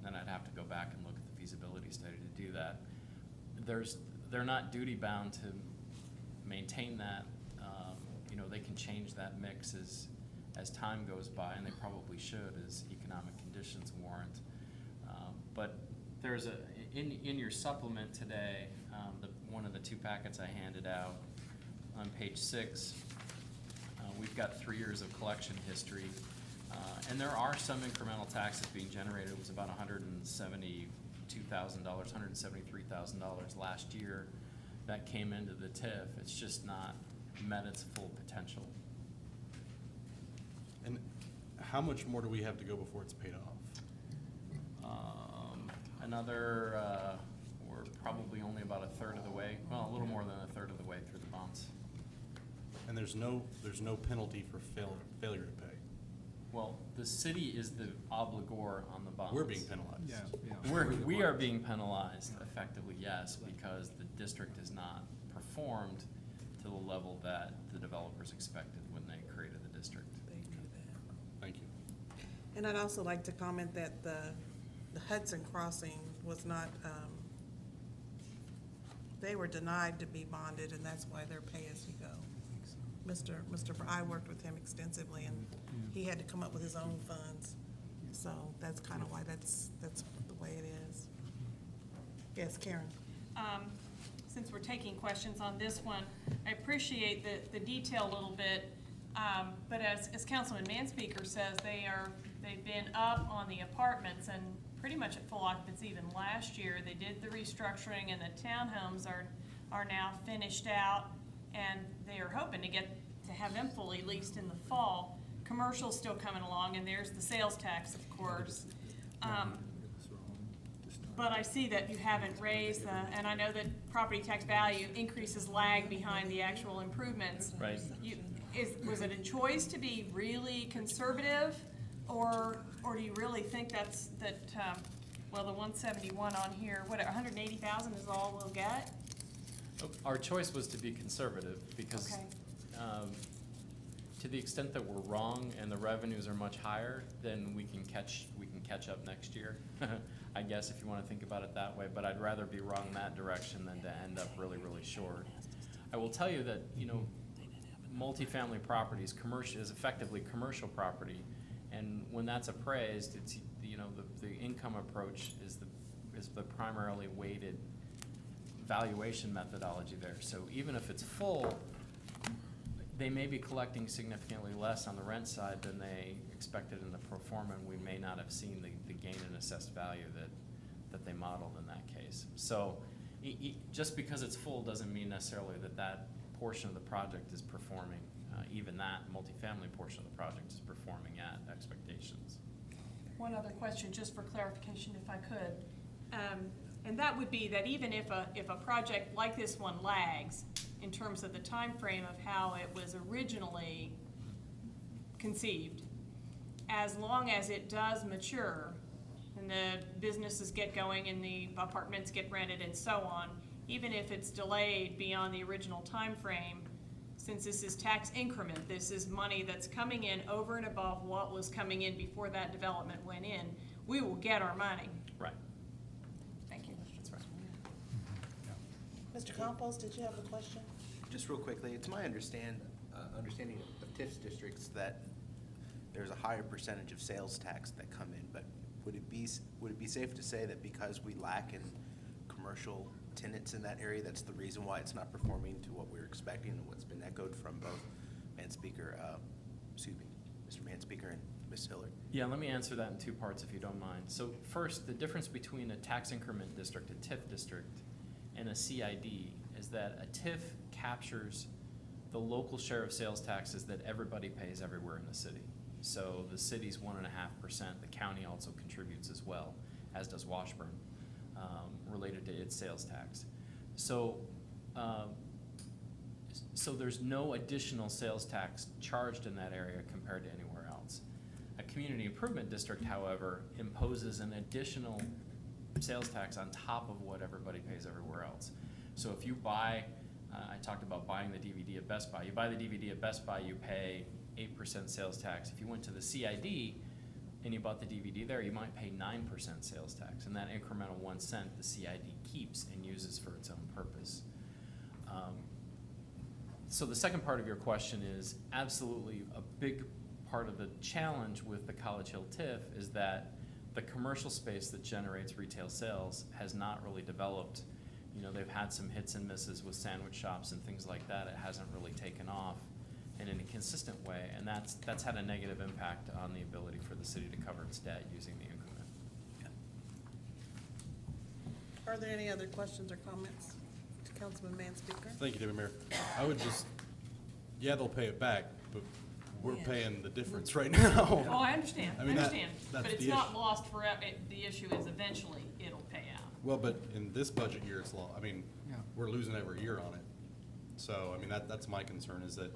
Then I'd have to go back and look at the feasibility study to do that. They're not duty bound to maintain that. You know, they can change that mix as time goes by, and they probably should as economic conditions warrant. But there's in your supplement today, one of the two packets I handed out, on page 6, we've got 3 years of collection history. And there are some incremental taxes being generated. It was about $172,000, $173,000 last year that came into the TIF. It's just not met its full potential. And how much more do we have to go before it's paid off? We're probably only about a third of the way, well, a little more than a third of the way through the bonds. And there's no penalty for failure to pay. Well, the city is the obligor on the bonds. We're being penalized. We are being penalized effectively, yes, because the district has not performed to the level that the developers expected when they created the district. Thank you. And I'd also like to comment that the Hudson Crossing was not, they were denied to be bonded, and that's why they're pay-as-you-go. I worked with him extensively, and he had to come up with his own funds. So that's kind of why that's the way it is. Yes, Karen? Since we're taking questions on this one, I appreciate the detail a little bit, but as Councilman Manspeaker says, they've been up on the apartments and pretty much at full occupancy even last year. They did the restructuring and the townhomes are now finished out, and they are hoping to have them fully leased in the fall. Commercial's still coming along, and there's the sales tax, of course. But I see that you haven't raised and I know that property tax value increases lag behind the actual improvements. Right. Was it a choice to be really conservative, or do you really think well, the 171 on here, what, 180,000 is all we'll get? Our choice was to be conservative because Okay. To the extent that we're wrong and the revenues are much higher, then we can catch up next year. I guess if you want to think about it that way, but I'd rather be wrong that direction than to end up really, really short. I will tell you that, multifamily properties, commercial, is effectively commercial property, and when that's appraised, it's, the income approach is the primarily weighted valuation methodology there. So even if it's full, they may be collecting significantly less on the rent side than they expected in the pro forma, and we may not have seen the gain in assessed value that they modeled in that case. So just because it's full doesn't mean necessarily that portion of the project is performing, even that multifamily portion of the project is performing at expectations. One other question, just for clarification, if I could. And that would be that even if a project like this one lags in terms of the time frame of how it was originally conceived, as long as it does mature and the businesses get going and the apartments get rented and so on, even if it's delayed beyond the original time frame, since this is tax increment, this is money that's coming in over and above what was coming in before that development went in, we will get our money. Right. Thank you. That's right. Mr. Campos, did you have a question? Just real quickly, it's my understanding of TIF districts that there's a higher percentage of sales tax that come in, but would it be safe to say that because we lack in commercial tenants in that area, that's the reason why it's not performing to what we're expecting and what's been echoed from both Mr. Manspeaker and Ms. Hiller? Yeah, let me answer that in two parts if you don't mind. So first, the difference between a tax increment district, a TIF district, and a CID is that a TIF captures the local share of sales taxes that everybody pays everywhere in the city. So the city's 1.5%, the county also contributes as well, as does Washburn, related to its sales tax. So, so there's no additional sales tax charged in that area compared to anywhere else. A community improvement district, however, imposes an additional sales tax on top of what everybody pays everywhere else. So if you buy, I talked about buying the DVD at Best Buy. You buy the DVD at Best Buy, you pay 8% sales tax. If you went to the CID and you bought the DVD there, you might pay 9% sales tax. And that incremental 1 cent the CID keeps and uses for its own purpose. So the second part of your question is absolutely a big part of the challenge with the College Hill TIF is that the commercial space that generates retail sales has not really developed. They've had some hits and misses with sandwich shops and things like that. It hasn't really taken off and in a consistent way, and that's had a negative impact on the ability for the city to cover its debt using the increment. Are there any other questions or comments to Councilman Manspeaker? Thank you, Deputy Mayor. I would just, they'll pay it back, but we're paying the difference right now. Oh, I understand, I mean, that's that's it's the not issue. lost forever. The issue is eventually it'll pay out. Well, but in this budget year, it's law, we're losing every year on it. So, that's my concern is that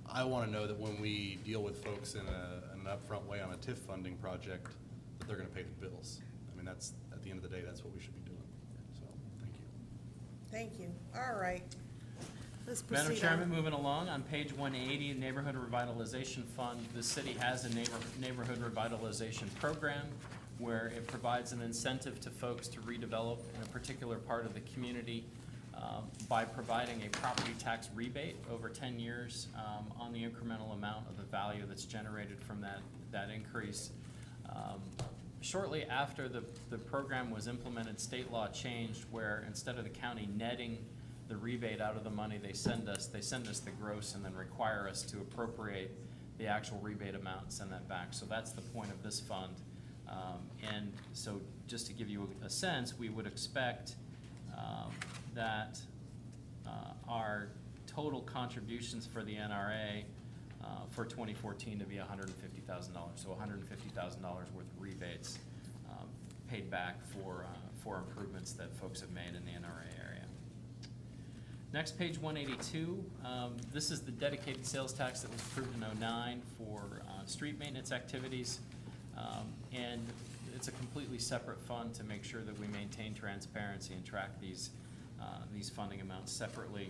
I want to know that when we deal with folks in an upfront way on a TIF funding project, that they're going to pay the bills. That's, at the end of the day, that's what we should be doing. So, thank you. Thank you. All right. Let's proceed. Madam Chairman, moving along, on page 180, Neighborhood Revitalization Fund, the city has a neighborhood revitalization program where it provides an incentive to folks to redevelop in a particular part of the community by providing a property tax rebate over 10 years on the incremental amount of the value that's generated from that increase. Shortly after the program was implemented, state law changed where instead of the county netting the rebate out of the money they send us the gross and then require us to appropriate the actual rebate amount and send that back. So that's the point of this fund. And so just to give you a sense, we would expect that our total contributions for the NRA for 2014 to be $150,000. So $150,000 worth of rebates paid back for improvements that folks have made in the NRA area. Next, page 182. This is the dedicated sales tax that was approved in '09 for street maintenance activities. And it's a completely separate fund to make sure that we maintain transparency and track these funding amounts separately.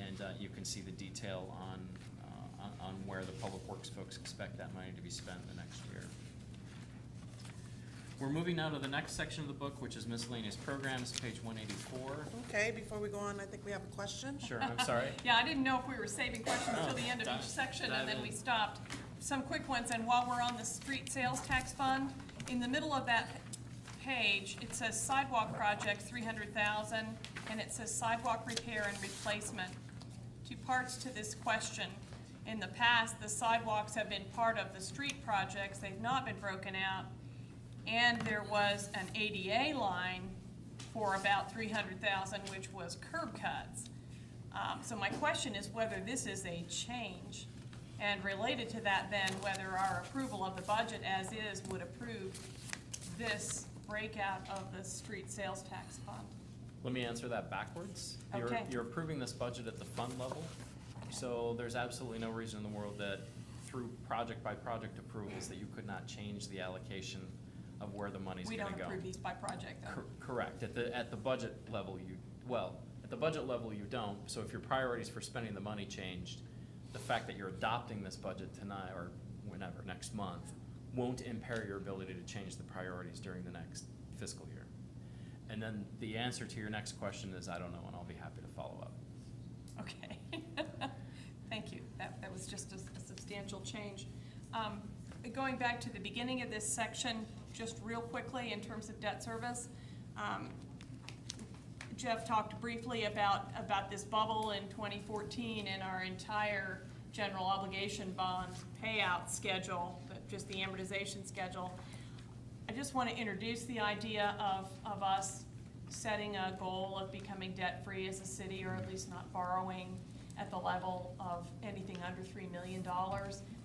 And you can see the detail on where the public works folks expect that money to be spent the next year. We're moving now to the next section of the book, which is miscellaneous programs, page 184. Okay, before we go on, I think we have a question. Sure, I'm sorry. Yeah, I didn't know if we were saving questions till the end of each section, and then we stopped. Some quick ones, and while we're on the street sales tax fund, in the middle of that page, it says sidewalk project, 300,000, and it says sidewalk repair and replacement. Two parts to this question. In the past, the sidewalks have been part of the street projects, they've not been broken out, and there was an ADA line for about 300,000, which was curb cuts. So my question is whether this is a change, and related to that then, whether our approval of the budget as is would approve this breakout of the street sales tax fund. Let me answer that backwards. Okay. You're approving this budget at the fund level, so there's absolutely no reason in the world that through project by project approvals that you could not change the allocation of where the money's We gonna don't go. approve these by project, though. Correct. At the budget level, at the budget level, you don't. So if your priorities for spending the money changed, the fact that you're adopting this budget tonight or whenever, next month, won't impair your ability to change the priorities during the next fiscal year. And then the answer to your next question is, I don't know, and I'll be happy to follow up. Okay. Thank you. That was just a substantial change. Going back to the beginning of this section, just real quickly in terms of debt service, Jeff talked briefly about this bubble in 2014 and our entire general obligation bond payout schedule, but just the amortization schedule. I just want to introduce the idea of us setting a goal of becoming debt-free as a city, or at least not borrowing at the level of anything under $3 million.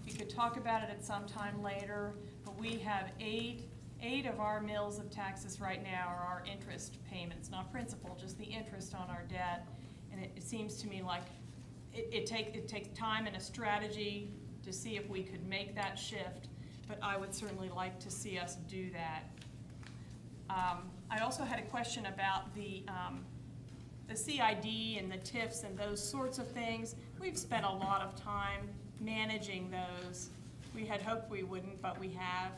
We could talk about it at some time later, but we have eight of our mills of taxes right now are our interest payments, not principal, just the interest on our debt. And it seems to me like it takes time and a strategy to see if we could make that shift, but I would certainly like to see us do that. I also had a question about the CID and the TIFs and those sorts of things. We've spent a lot of time managing those. We had hoped we wouldn't, but we have.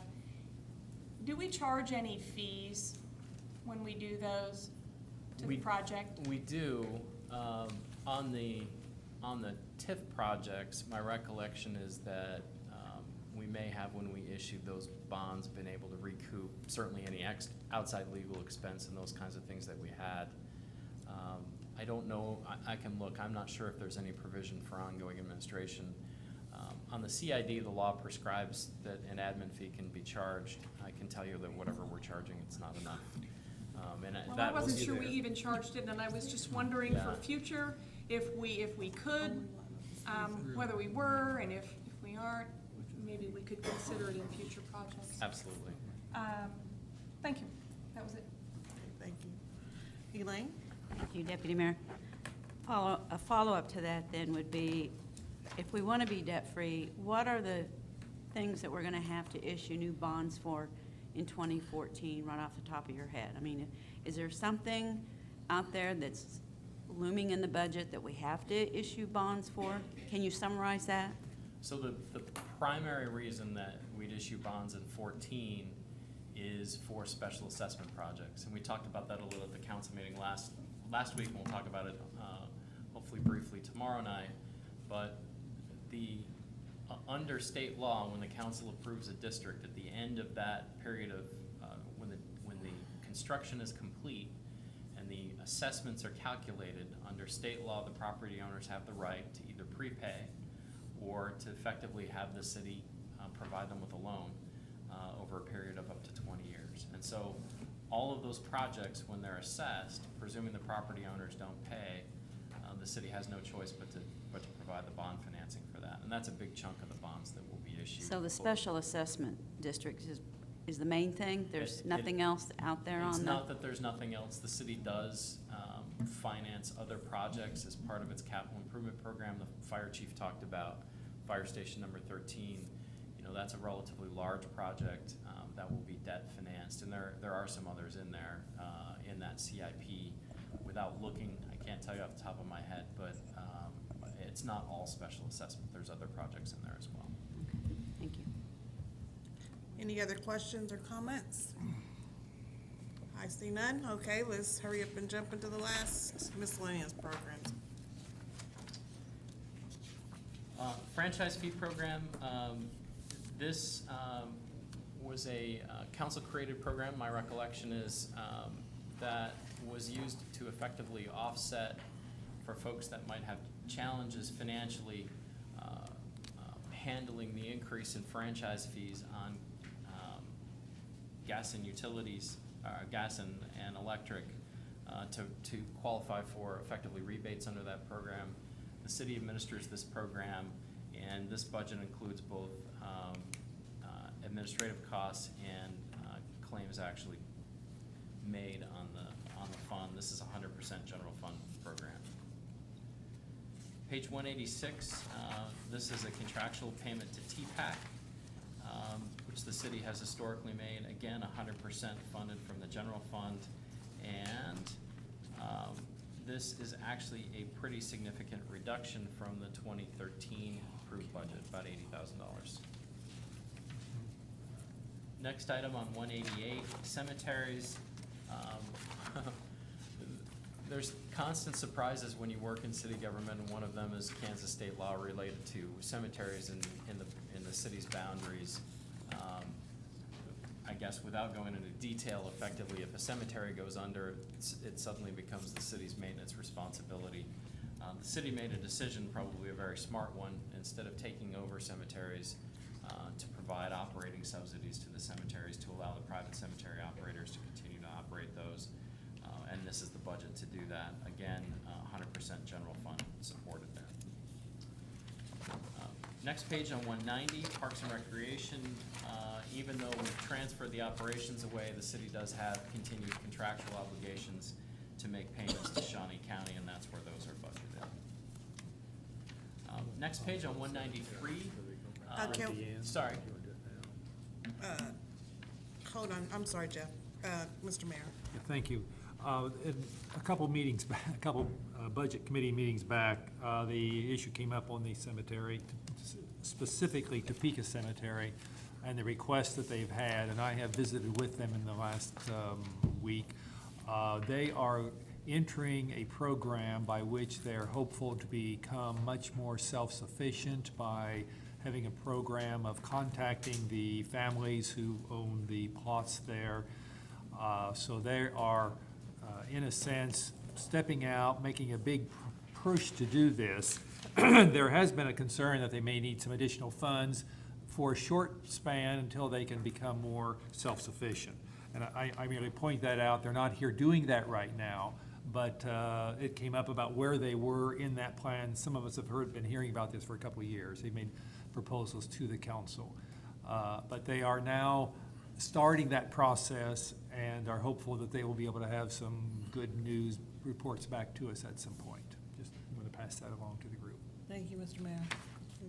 Do we charge any fees when we do those to the project? We do. On the TIF projects, my recollection is that we may have, when we issued those bonds, been able to recoup certainly any outside legal expense and those kinds of things that we had. I don't know, I can look, I'm not sure if there's any provision for ongoing administration. On the CID, the law prescribes that an admin fee can be charged. I can tell you that whatever we're charging, it's not enough. Well, that I wasn't was sure we either- even charged it, and I was just wondering for Yeah. future, if we could, whether we were, and if we aren't, maybe we could consider it in future projects. Absolutely. Thank you. That was it. Thank you. Elaine? Thank you, Deputy Mayor. A follow-up to that then would be, if we want to be debt-free, what are the things that we're going to have to issue new bonds for in 2014, right off the top of your head? I mean, is there something out there that's looming in the budget that we have to issue bonds for? Can you summarize that? So the primary reason that we'd issue bonds in 14 is for special assessment projects. And we talked about that a little at the council meeting last week, and we'll talk about it hopefully briefly tomorrow night. But under state law, when the council approves a district, at the end of that period of, when the construction is complete and the assessments are calculated, under state law, the property owners have the right to either prepay or to effectively have the city provide them with a loan over a period of up to 20 years. And so all of those projects, when they're assessed, presuming the property owners don't pay, the city has no choice but to provide the bond financing for that. And that's a big chunk of the bonds that will be issued. So the special assessment district is the main thing? There's nothing else out there It's on not the? that there's nothing else. The city does finance other projects as part of its capital improvement program. The fire chief talked about fire station number 13. You know, that's a relatively large project that will be debt financed. And there are some others in there in that CIP. Without looking, I can't tell you off the top of my head, but it's not all special assessment. There's other projects in there as well. Thank you. Any other questions or comments? I see none. Okay, let's hurry up and jump into the last miscellaneous programs. Franchise fee program, this was a council-created program. My recollection is that was used to effectively offset for folks that might have challenges financially handling the increase in franchise fees on gas and utilities, gas and electric, to qualify for effectively rebates under that program. The city administers this program, and this budget includes both administrative costs and claims actually made on the fund. This is a 100% general fund program. Page 186, this is a contractual payment to TPAC, which the city has historically made, again, 100% funded from the general fund. And this is actually a pretty significant reduction from the 2013 approved budget, about $80,000. Next item on 188, cemeteries. There's constant surprises when you work in city government, and one of them is Kansas state law related to cemeteries in the city's boundaries. I guess without going into detail, effectively, if a cemetery goes under, it suddenly becomes the city's maintenance responsibility. The city made a decision, probably a very smart one, instead of taking over cemeteries, to provide operating subsidies to the cemeteries to allow the private cemetery operators to continue to operate those. And this is the budget to do that. Again, 100% general fund supported there. Next page on 190, Parks and Recreation. Even though we've transferred the operations away, the city does have continued contractual obligations to make payments to Shawnee County, and that's where those are budgeted. Next page on 193. Sorry. Hold on, I'm sorry, Jeff. Mr. Mayor. Yeah, thank you. In a couple meetings back, a couple budget committee meetings back, the issue came up on the cemetery, specifically Topeka Cemetery, and the request that they've had, and I have visited with them in the last week. They are entering a program by which they're hopeful to become much more self-sufficient by having a program of contacting the families who own the plots there. So they are, in a sense, stepping out, making a big push to do this. There has been a concern that they may need some additional funds for a short span until they can become more self-sufficient. And I merely point that out. They're not here doing that right now, but it came up about where they were in that plan. Some of us have been hearing about this for a couple of years. They made proposals to the council. But they are now starting that process and are hopeful that they will be able to have some good news reports back to us at some point. Just want to pass that along to the group. Thank you, Mr. Mayor.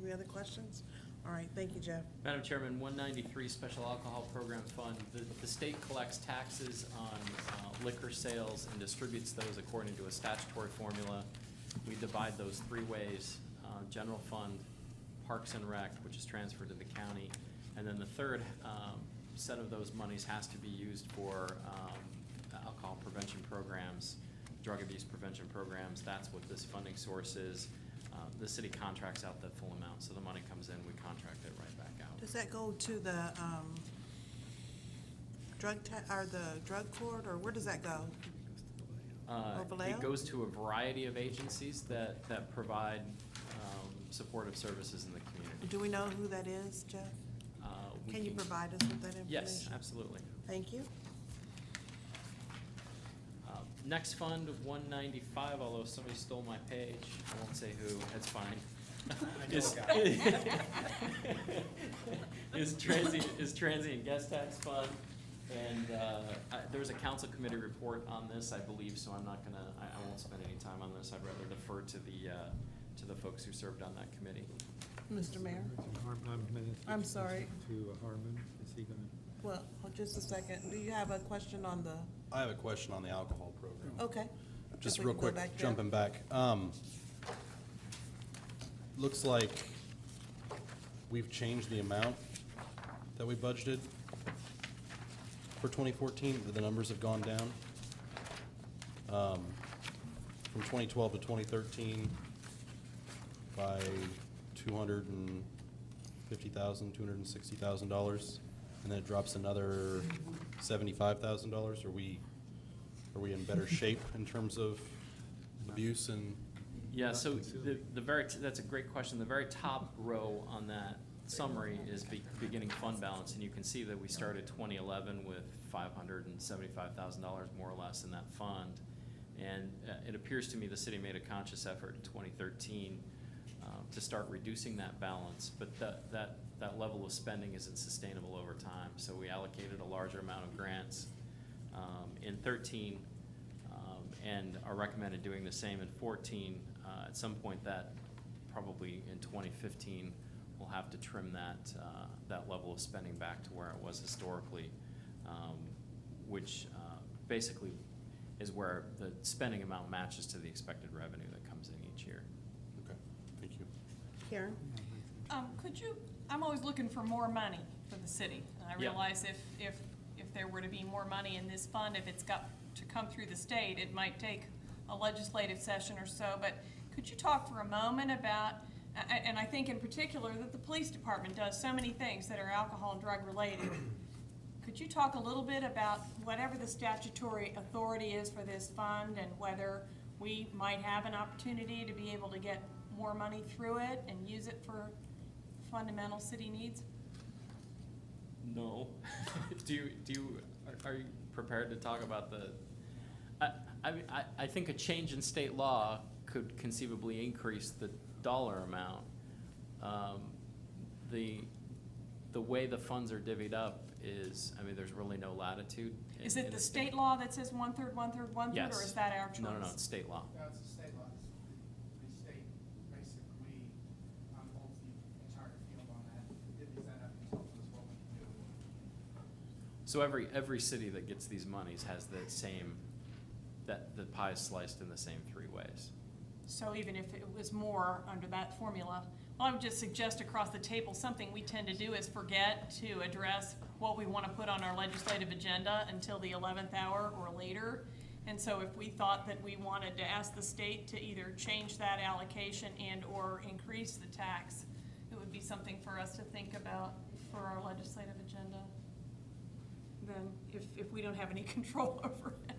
Any other questions? All right, thank you, Jeff. Madam Chairman, 193 Special Alcohol Program Fund. The state collects taxes on liquor sales and distributes those according to a statutory formula. We divide those three ways: general fund, Parks and Rec, which is transferred to the county, and then the third set of those monies has to be used for alcohol prevention programs, drug abuse prevention programs. That's what this funding source is. The city contracts out the full amount, so the money comes in, we contract it right back out. Does that go to the drug court, or where does that go? Or Vallejo? It goes to a variety of agencies that provide supportive services in the community. Do we know who that is, Jeff? We Can you provide us with that information? Yes, absolutely. Thank you. Next fund of 195, although somebody stole my page, I won't say who, that's fine. Is transient guest tax fund, and there was a council committee report on this, I believe, so I'm not gonna, I won't spend any time on this. I'd rather defer to the folks who served on that committee. Mr. Mayor? I'm sorry. To Harmon, is he gonna? Well, just a second. Do you have a question on the, I have a question on the alcohol program. okay. Just If we real can go quick, back there. jumping back. Looks like we've changed the amount that we budgeted for 2014, the numbers have gone down. From 2012 to 2013 by $250,000, $260,000, and then it drops another $75,000. Are we in better shape in terms of abuse and? Yeah, so that's a great question. The very top row on that summary is beginning fund balance, and you can see that we started 2011 with $575,000 more or less in that fund. And it appears to me the city made a conscious effort in 2013 to start reducing that balance, but that level of spending isn't sustainable over time. So we allocated a larger amount of grants in 13 and are recommended doing the same in 14. At some point, that probably in 2015, we'll have to trim that level of spending back to where it was historically, which basically is where the spending amount matches to the expected revenue that comes in each year. Okay, thank you. Karen? I'm always looking for more money for the city. And I Yeah. realize if there were to be more money in this fund, if it's got to come through the state, it might take a legislative session or so, but could you talk for a moment about, and I think in particular that the police department does so many things that are alcohol and drug related. Could you talk a little bit about whatever the statutory authority is for this fund and whether we might have an opportunity to be able to get more money through it and use it for fundamental city needs? No. Are you prepared to talk about I think a change in state law could conceivably increase the dollar amount. The way the funds are divvied up is, there's really no latitude. Is it the state law that says one-third, one-third, one-third, or Yes. is that our choice? No, it's state law. No, it's a state law. The state basically holds the entire field on that. Divvies that up and tells us what we can do. So every city that gets these monies has the same, that the pie is sliced in the same three ways. So even if it was more under that formula, well, I would just suggest across the table, something we tend to do is forget to address what we want to put on our legislative agenda until the 11th hour or later. And so if we thought that we wanted to ask the state to either change that allocation and or increase the tax, it would be something for us to think about for our legislative agenda. Then if we don't have any control over it.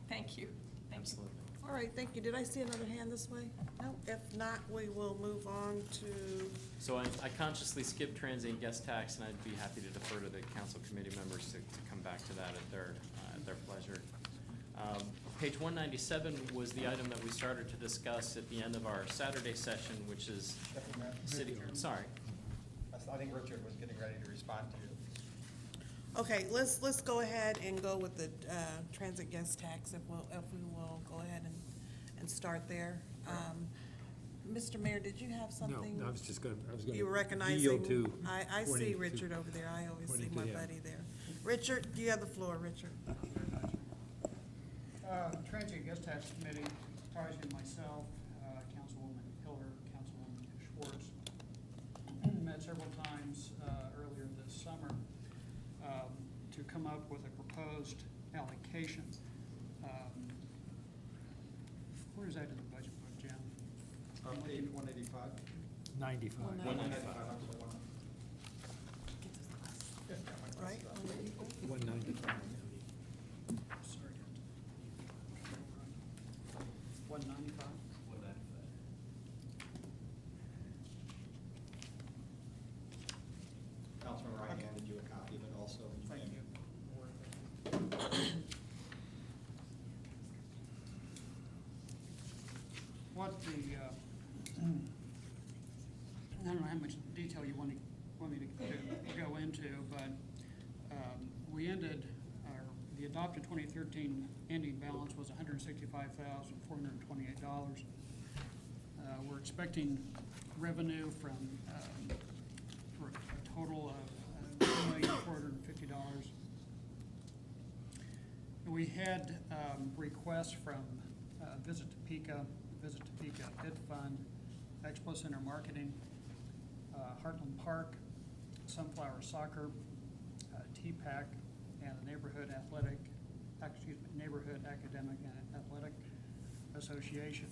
Thank you. Thank you. Absolutely. All right, thank you. Did I see another hand this way? No, if not, we will move on to, So I consciously skipped transient guest tax, and I'd be happy to defer to the council committee members to come back to that at their pleasure. Page 197 was the item that we started to discuss at the end of our Saturday session, which is city, sorry. I think Richard was getting ready to respond to you. okay, let's go ahead and go with the transit guest tax, if we will go ahead and start there. Mr. Mayor, did you have something? No, I was gonna You were recognizing? yield to I see pointing to- Richard over there. I always see pointing to my him. buddy there. Richard, you have the floor, Richard. Transient Guest Tax Committee, comprising myself, Councilwoman Hiller, Councilwoman Schwartz, met several times earlier this summer to come up with a proposed allocation. Where is that in the budget book, Jim? Page 185. 95. 195. Right? 195. Sorry. 195? but we ended, the adopted 2013 ending balance was $165,428. We're expecting revenue from, for a total of $2,450,000. We had requests from Visit Topeka Bid Fund, Expo Center Marketing, Heartland Park, Sunflower Soccer, TPAC, and the Neighborhood Academic and Athletic Association.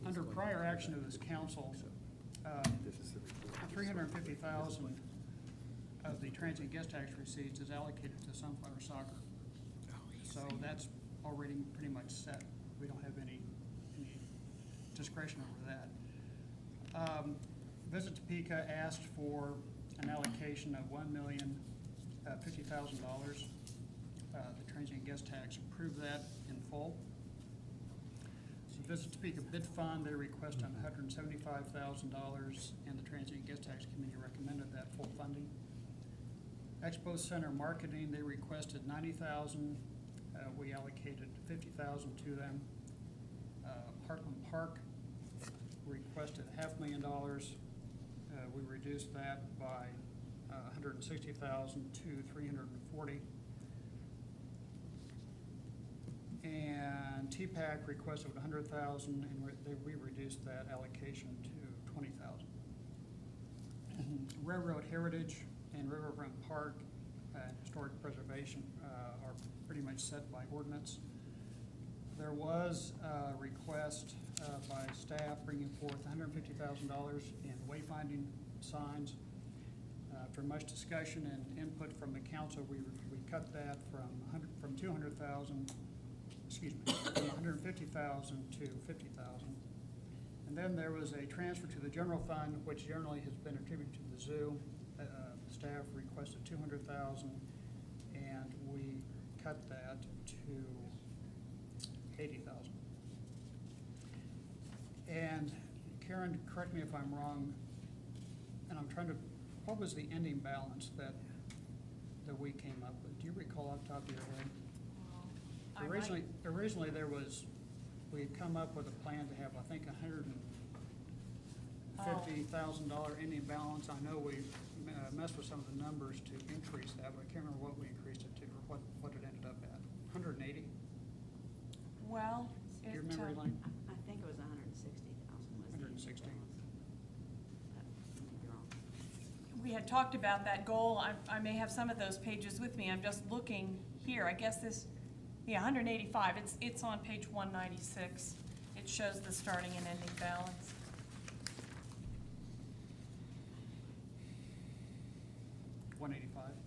Under prior action of this council, $350,000 of the transient guest tax receipts is allocated to Sunflower Soccer. So that's already pretty much set. We don't have any discretion over that. Visit Topeka asked for an allocation of $1,050,000. The transient guest tax approved that in full. So Visit Topeka Bid Fund, they requested $175,000, and the transient guest tax committee recommended that full funding. Expo Center Marketing, they requested $90,000. We allocated $50,000 to them. Heartland Park requested $500,000. We reduced that by $160,000 to $340,000. And TPAC requested $100,000, and we reduced that allocation to $20,000. Railroad Heritage and Riverfront Park and Historic Preservation are pretty much set by ordinance. There was a request by staff bringing forth $150,000 in wayfinding signs. After much discussion and input from the council, we cut that from 200,000, excuse me, from 150,000 to 50,000. And then there was a transfer to the general fund, which generally has been attributed to the zoo. Staff requested 200,000, and we cut that to 80,000. And Karen, correct me if I'm wrong, and I'm trying to, what was the ending balance that we came up with? Do you recall off the top of your head? Originally there was, we had come up with a plan to have, I think, $150,000 ending balance. I know we messed with some of the numbers to increase that, but I can't remember what we increased it to, or what it ended up at. 180? Well, Do you remember, Elaine? I think it was 160,000 was the 160. balance. But I could be wrong. we had talked about that goal. I may have some of those pages with me. I'm just looking here. I guess this, yeah, 185. It's on page 196. It shows the starting and ending balance. $185?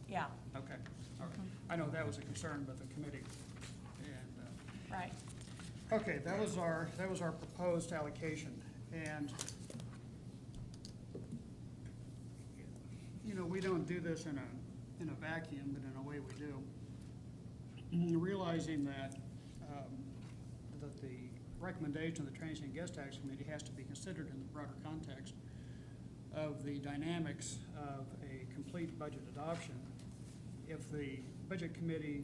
Yeah, Okay, all right. I know that was a concern with the committee. And, right. okay, that was our proposed allocation. And, you know, we don't do this in a vacuum, but in a way we do. Realizing that, that the recommendation of the Transient Guest Tax Committee has to be considered in the broader context of the dynamics of a complete budget adoption. If the Budget Committee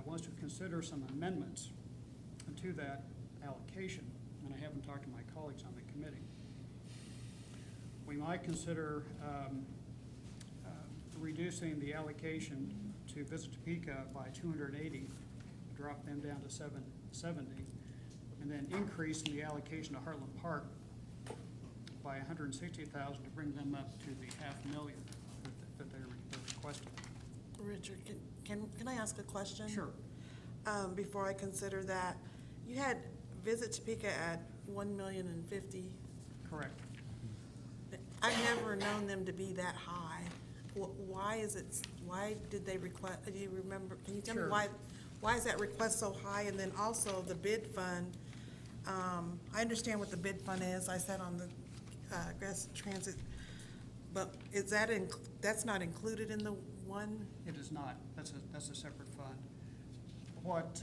wants to consider some amendments to that allocation, and I haven't talked to my colleagues on the committee, we might consider reducing the allocation to Visit Topeka by 280, drop them down to 770, and then increasing the allocation to Heartland Park by 160,000 to bring them up to the $500,000 that they're requesting. Richard, can I ask a question? Sure. Before I consider that, you had Visit Topeka at $1,050,000. Correct. I've never known them to be that high. Why is it, why did they request, do you remember, can you tell me Sure. why is that request so high? And then also the bid fund, I understand what the bid fund is, I sat on the Grass Transit, but is that, that's not included in the one? It is not. That's a separate fund. What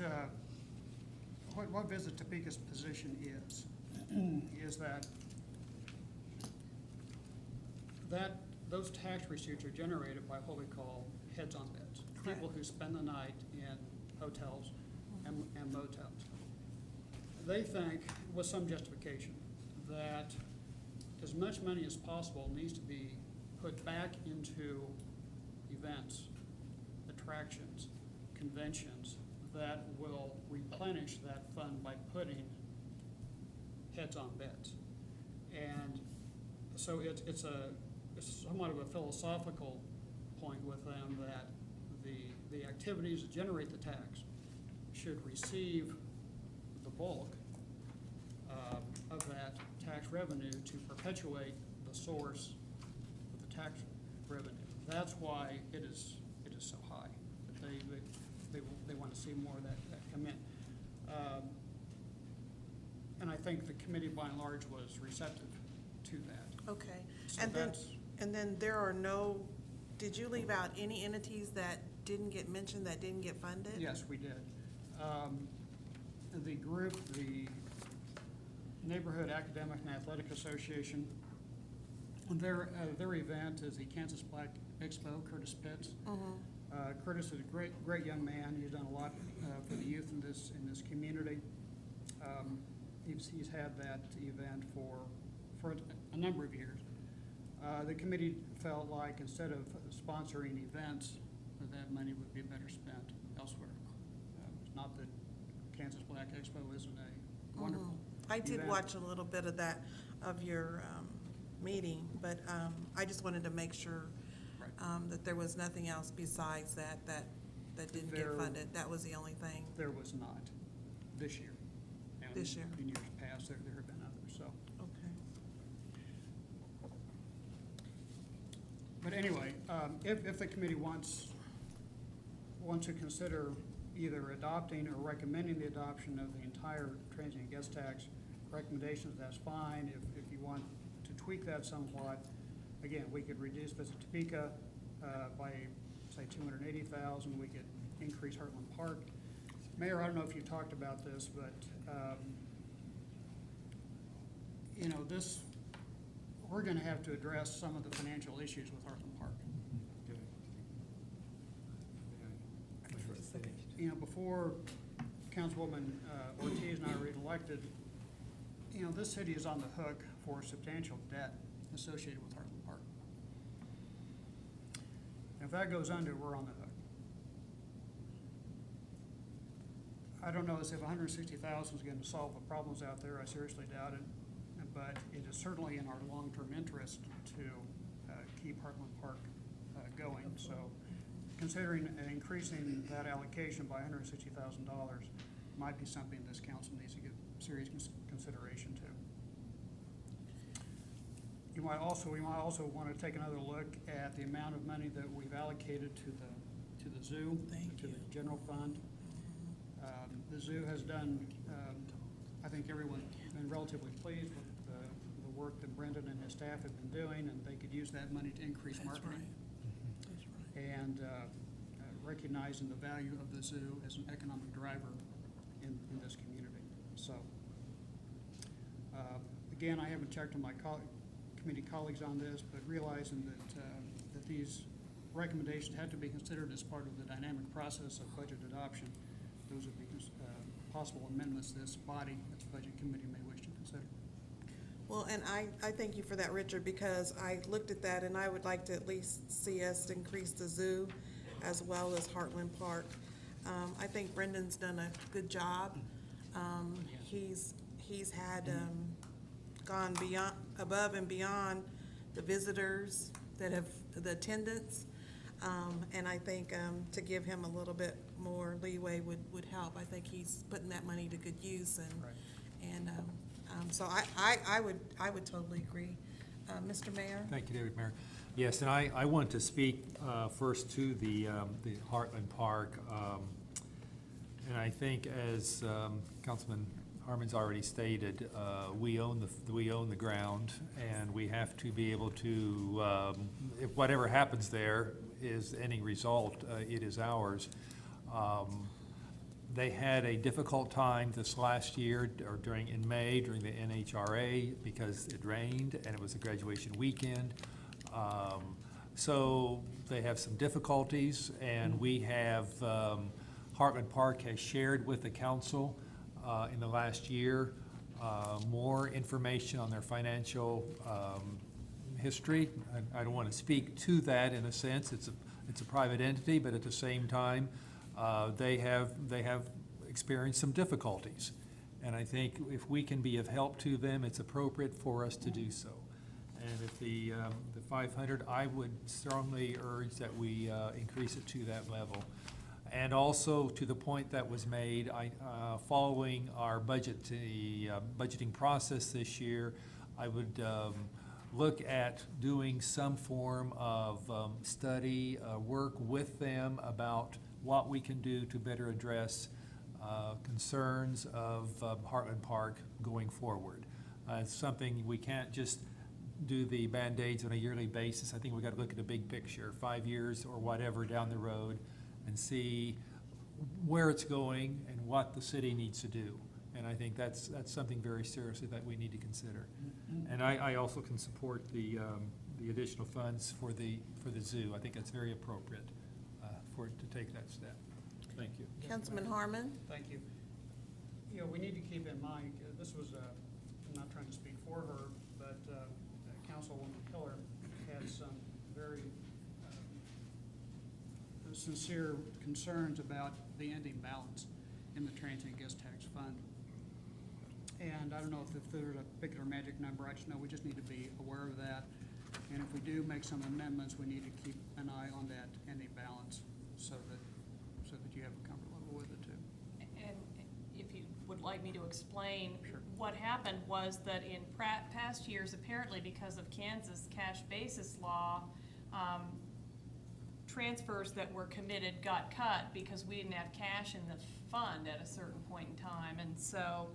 Visit Topeka's position is those tax receipts are generated by what we call heads on beds. People who spend the night in hotels and motels. They think, with some justification, that as much money as possible needs to be put back into events, attractions, conventions that will replenish that fund by putting heads on beds. And so it's somewhat of a philosophical point with them that the activities that generate the tax should receive the bulk of that tax revenue to perpetuate the source of the tax revenue. That's why it is so high. That they want to see more of that come in. And I think the committee by and large was receptive to that. Okay. So And then, that's- and then there are no, did you leave out any entities that didn't get mentioned, that didn't get funded? Yes, we did. The group, the Neighborhood Academic and Athletic Association, their event is the Kansas Black Expo, Curtis Pitts. Curtis is a great young man. He's done a lot for the youth in this community. He's had that event for a number of years. The committee felt like instead of sponsoring events, that money would be better spent elsewhere. Not that Kansas Black Expo isn't a wonderful I did event. watch a little bit of that, of your meeting, but I just wanted to make sure Right. that there was nothing else besides that didn't get There- funded. That was the only thing. There was not this year. And This year. in years past, there have been others, so. Okay. But anyway, if the committee wants to consider either adopting or recommending the adoption of the entire transient guest tax recommendations, that's fine. If you want to tweak that somewhat, again, we could reduce Visit Topeka by, say, $280,000. We could increase Heartland Park. Mayor, I don't know if you talked about this, but, we're gonna have to address some of the financial issues with Heartland Park. Before Councilwoman Ortiz and I were elected, this city is on the hook for substantial debt associated with Heartland Park. And if that goes under, we're on the hook. I don't know as if $160,000 is going to solve the problems out there. I seriously doubt it. But it is certainly in our long-term interest to keep Heartland Park going. So considering increasing that allocation by $160,000 might be something this council needs to give serious consideration to. We might also want to take another look at the amount of money that we've allocated to the zoo, to the general fund. The zoo has done, I think everyone's been relatively pleased with the work that Brendan and his staff have been doing, and they could use that money to increase marketing. That's right. And recognizing the value of the zoo as an economic driver in this community. So, again, I haven't checked on my committee colleagues on this, but realizing that these recommendations have to be considered as part of the dynamic process of budget adoption, those would be possible amendments this body, its budget committee may wish to consider. Well, and I thank you for that, Richard, because I looked at that and I would like to at least see us increase the zoo as well as Heartland Park. I think Brendan's done a good job. He's had gone beyond, above and beyond the visitors that have, the attendance. And I think to give him a little bit more leeway would help. I think he's putting that money to good use, and so I would totally agree. Mr. Mayor? Thank you, David Mayor. Yes, and I want to speak first to the Heartland Park. And I think as Councilman Harmon's already stated, we own the ground, and we have to be able to, if whatever happens there is any result, it is ours. They had a difficult time this last year, or in May, during the NHRA, because it rained and it was a graduation weekend. So they have some difficulties, and we have, Heartland Park has shared with the council in the last year more information on their financial history. I don't want to speak to that in a sense. It's a private entity, but at the same time, they have experienced some difficulties. And I think if we can be of help to them, it's appropriate for us to do so. And if the 500, I would strongly urge that we increase it to that level. And also, to the point that was made, following our budgeting process this year, I would look at doing some form of study, work with them about what we can do to better address concerns of Heartland Park going forward. It's something we can't just do the Band-Aids on a yearly basis. I think we've got to look at the big picture, 5 years or whatever down the road, and see where it's going and what the city needs to do. And I think that's something very seriously that we need to consider. And I also can support the additional funds for the zoo. I think that's very appropriate for it to take that step. Thank you. Councilman Harmon? Thank you. You know, we need to keep in mind, this was, I'm not trying to speak for her, but Councilwoman Hiller had some very sincere concerns about the ending balance in the transient guest tax fund. And I don't know if there's a particular magic number. I just know we just need to be aware of that. And if we do make some amendments, we need to keep an eye on that ending balance so that you have a comfort level with it too. And if you would like me to explain, what happened was that in past years, apparently because of Kansas cash basis law, transfers that were committed got cut because we didn't have cash in the fund at a certain point in time. And so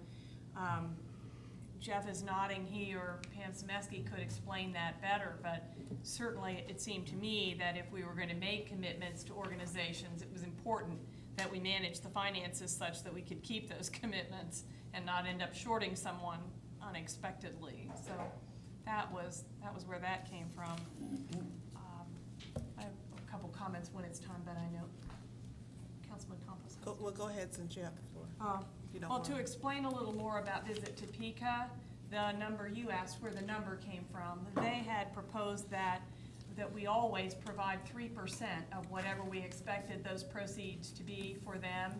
Jeff is nodding, he or Pam Semeski could explain that better, but certainly it seemed to me that if we were going to make commitments to organizations, it was important that we manage the finances such that we could keep those commitments and not end up shorting someone unexpectedly. So that was where that came from. I have a couple comments when it's time, but I know Councilman Campos. Well, go ahead since you have the floor. If you don't Well, mind. to explain a little more about Visit Topeka, the number you asked where the number came from, they had proposed that we always provide 3% of whatever we expected those proceeds to be for them,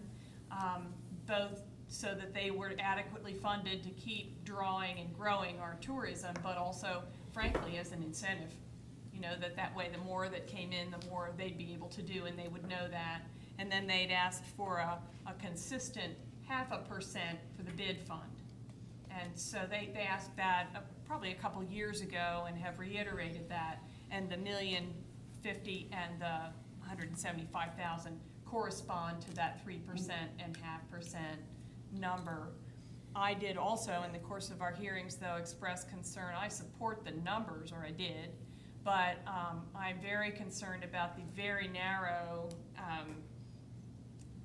both so that they were adequately funded to keep drawing and growing our tourism, but also, frankly, as an incentive. You know, that way the more that came in, the more they'd be able to do, and they would know that. And then they'd asked for a consistent 0.5% for the bid fund. And so they asked that probably a couple years ago and have reiterated that. And the $1,050,000 and the $175,000 correspond to that 3% and 0.5% number. I did also, in the course of our hearings, though, express concern. I support the numbers, or I did, but I'm very concerned about the very narrow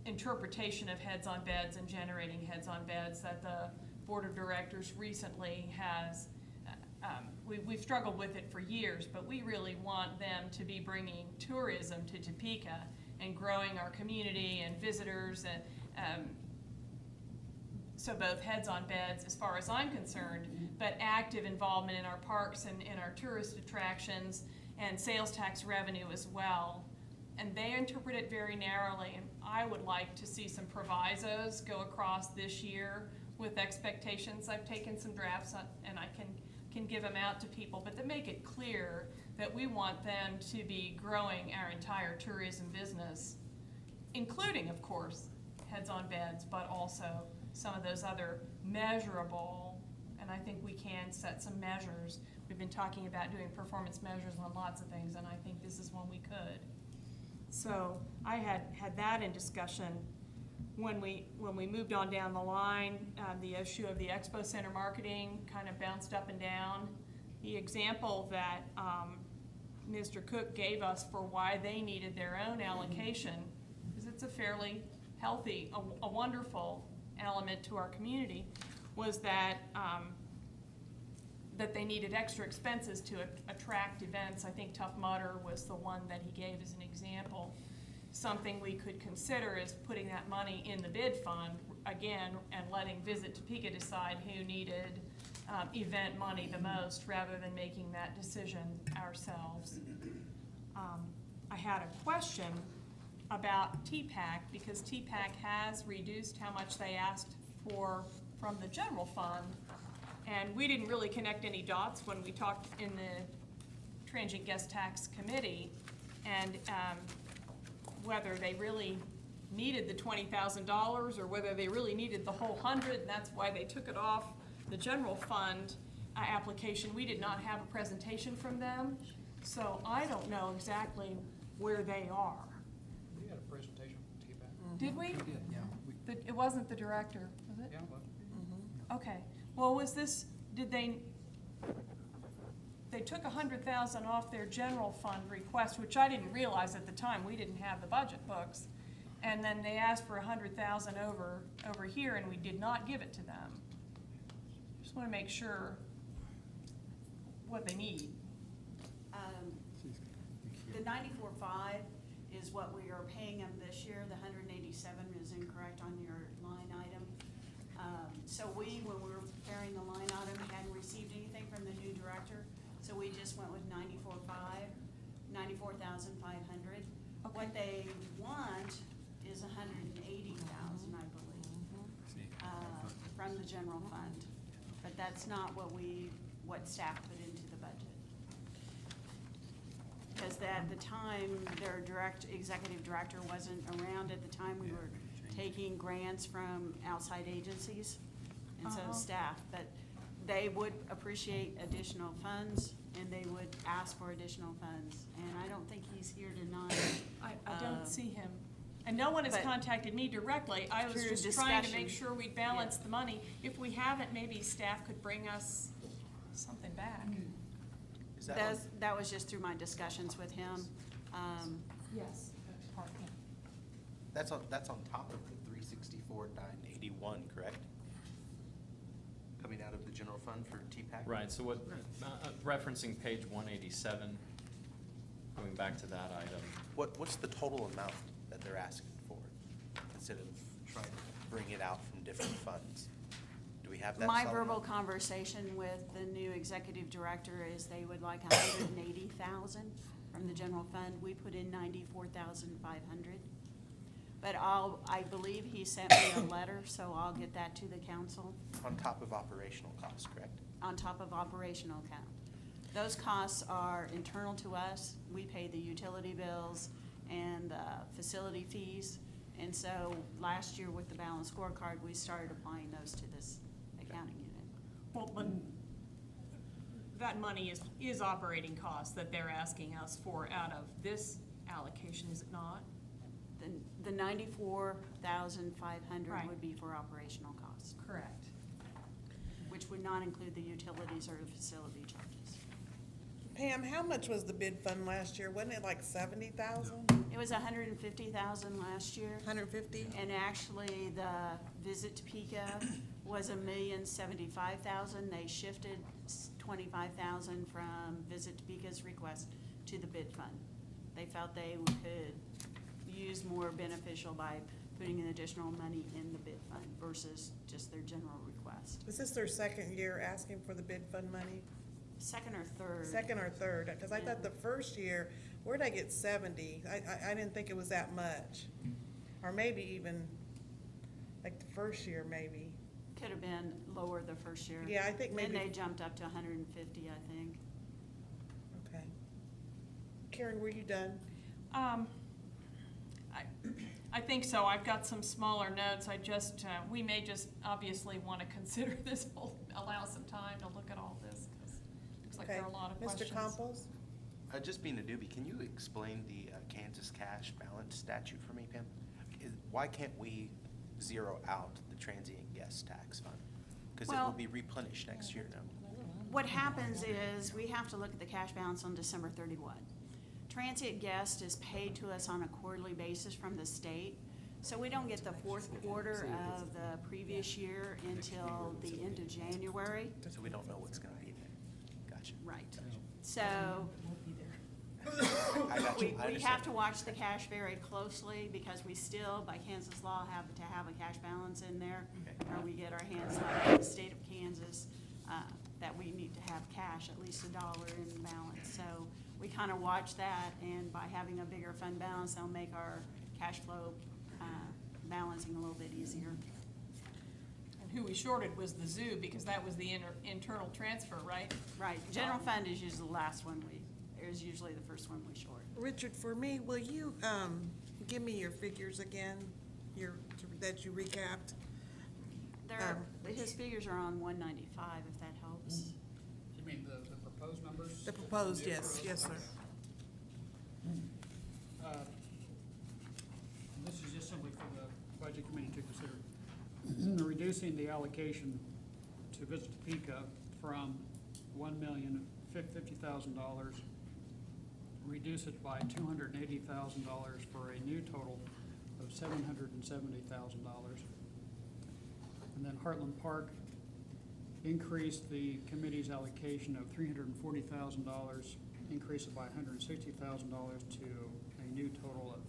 interpretation of heads on beds and generating heads on beds that the Board of Directors recently has. We've struggled with it for years, but we really want them to be bringing tourism to Topeka and growing our community and visitors, and so both heads on beds as far as I'm concerned, but active involvement in our parks and in our tourist attractions and sales tax revenue as well. And they interpret it very narrowly, and I would like to see some provisos go across this year with expectations. I've taken some drafts and I can give them out to people, but to make it clear that we want them to be growing our entire tourism business, including, of course, heads on beds, but also some of those other measurable, and I think we can set some measures. We've been talking about doing performance measures on lots of things, and I think this is one we could. So I had that in discussion. When we moved on down the line, the issue of the Expo Center marketing kind of bounced up and down. The example that Mr. Cook gave us for why they needed their own allocation, because it's a fairly healthy, a wonderful element to our community, was that that they needed extra expenses to attract events. I think Tough Mudder was the one that he gave as an example. Something we could consider is putting that money in the bid fund again and letting Visit Topeka decide who needed event money the most rather than making that decision ourselves. I had a question about TPAC because TPAC has reduced how much they asked for from the general fund. And we didn't really connect any dots when we talked in the Transient Guest Tax Committee. And whether they really needed the $20,000 or whether they really needed the whole 100, and that's why they took it off the general fund application. We did not have a presentation from them, so I don't know exactly where they are. We had a presentation from TPAC. Did we? Yeah. It wasn't the director, was it? Yeah, well, Okay, well, was this, did they took 100,000 off their general fund request, which I didn't realize at the time, we didn't have the budget books. And then they asked for 100,000 over here, and we did not give it to them. Just wanna make sure what they need. The 94.5 is what we are paying them this year. The 187 is incorrect on your line item. So we, when we were preparing the line item, hadn't received anything from the new director, so we just went with 94,500. What they want is 180,000, I believe, from the general fund. But that's not what staff put into the budget. Because at the time, their executive director wasn't around at the time. We were taking grants from outside agencies and so staff. But they would appreciate additional funds and they would ask for additional funds. And I don't think he's here tonight. I don't see him. And no one has but contacted me directly. I was through just trying to discussion, make sure we balanced the money. If we haven't, maybe staff could bring us something back. Is that on- That was just through my discussions with him. Yes. that's on top of the 364,981, correct? Coming out of the general fund for TPAC? Right, so what, referencing page 187, going back to that item, What's the total amount that they're asking for, instead of trying to bring it out from different funds? Do we have that? My solid verbal number? conversation with the new executive director is they would like 180,000 from the general fund. We put in 94,500. But I believe he sent me a letter, so I'll get that to the council On top of operational costs, correct? on top of operational account. Those costs are internal to us. We pay the utility bills and the facility fees. And so last year with the balanced scorecard, we started applying those to this accounting unit. Well, but that money is operating costs that they're asking us for out of this allocation, is it not? The 94,500 Right. would be for operational costs, Correct. which would not include the utilities or the facility charges. Pam, how much was the bid fund last year? Wasn't it like 70,000? It was 150,000 last year. 150? And actually, the Visit Topeka was 1,075,000. They shifted 25,000 from Visit Topeka's request to the bid fund. They felt they could use more beneficial by putting in additional money in the bid fund versus just their general request. Is this their second year asking for the bid fund money? Second or third. Second or third? Because I thought the first year, where'd I get 70? I didn't think it was that much. Or maybe even, like the first year maybe. Could have been lower the first year. Yeah, I think maybe. Then they jumped up to 150, I think. Okay. Karen, were you done? I think so. I've got some smaller notes. We may just obviously want to consider this, allow some time to look at all this, because it looks like there are a lot of questions. Mr. Campos? Just being a newbie, can you explain the Kansas cash balance statute for me, Pam? Why can't we zero out the transient guest tax fund? Because it will Well- be replenished next year now. What happens is, we have to look at the cash balance on December 31. Transient guest is paid to us on a quarterly basis from the state, so we don't get the fourth quarter of the previous year until the end of January. So we don't know what's gonna be there. Gotcha. Right. So I got you. I we understand. have to watch the cash very closely because we still, by Kansas law, have to have a cash balance in there. Okay. Or we get our hands slapped by the state of Kansas, that we need to have cash, at least $1 in balance. So we kind of watch that, and by having a bigger fund balance, that'll make our cash flow balancing a little bit easier. And who we shorted was the zoo, because that was the internal transfer, right? Right, general fund is usually the last one is usually the first one we short. Richard, for me, will you, give me your figures again, that you recapped? His figures are on 195, if that helps. You mean the proposed numbers? The proposed, yes, yes, sir. This is just simply for the budget committee to consider. Reducing the allocation to Visit Topeka from $1,050,000, reduce it by $280,000 for a new total of $770,000. And then Heartland Park, increase the committee's allocation of $340,000, increase it by $160,000 to a new total of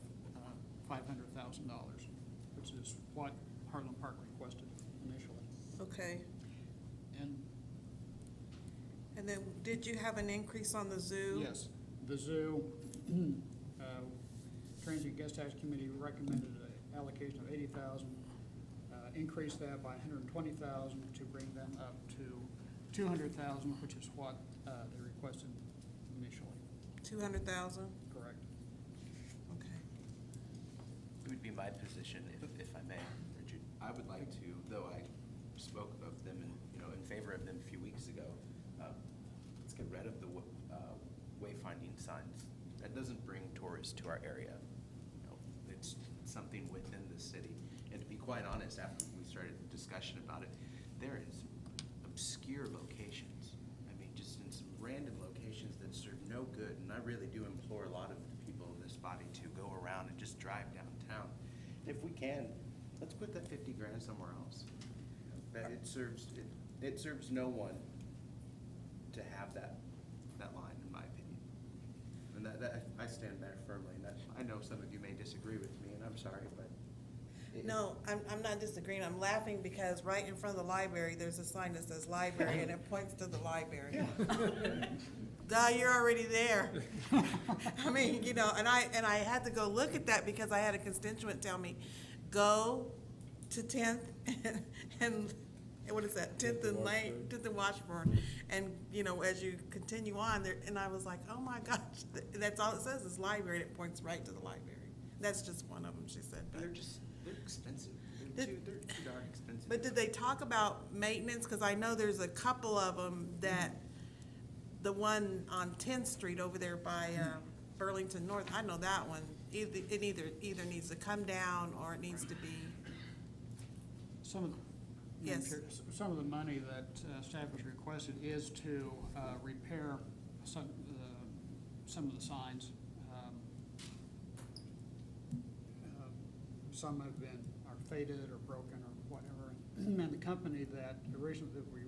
$500,000, which is what Heartland Park requested initially. Okay. And then, did you have an increase on the zoo? yes, the zoo, Transient Guest Tax Committee recommended an allocation of $80,000, increase that by $120,000 to bring them up to $200,000, which is what they requested initially. 200,000? Correct. Okay. It would be my position, if I may, Richard. I would like to, though I spoke of them in favor of them a few weeks ago, let's get rid of the wayfinding signs. That doesn't bring tourists to our area. It's something within the city. And to be quite honest, after we started the discussion about it, there is obscure locations. I mean, just in some random locations that serve no good. And I really do implore a lot of the people in this body to go around and just drive downtown. And if we can, let's put that 50 grand somewhere else. But it serves no one to have that line, in my opinion. And that I stand there firmly. And I know some of you may disagree with me, and I'm sorry, but. No, I'm not disagreeing. I'm laughing because right in front of the library, there's a sign that says library, and it points to the library. Duh, you're already there. I mean, and I had to go look at that because I had a constituent tell me, go to 10th and what is that, 10th and Lane, 10th and Washburn. And, as you continue on there, and I was like, oh my gosh, that's all it says is library, and it points right to the library. That's just one of them, she said. But They're expensive. They're too darn expensive. But did they talk about maintenance? Because I know there's a couple of them that, the one on 10th Street over there by Burlington North, I know that one. It either needs to come down or it needs to be, Some of, Yes. some of the money that staff has requested is to repair some of the signs. Some are faded or broken or whatever. And the company that we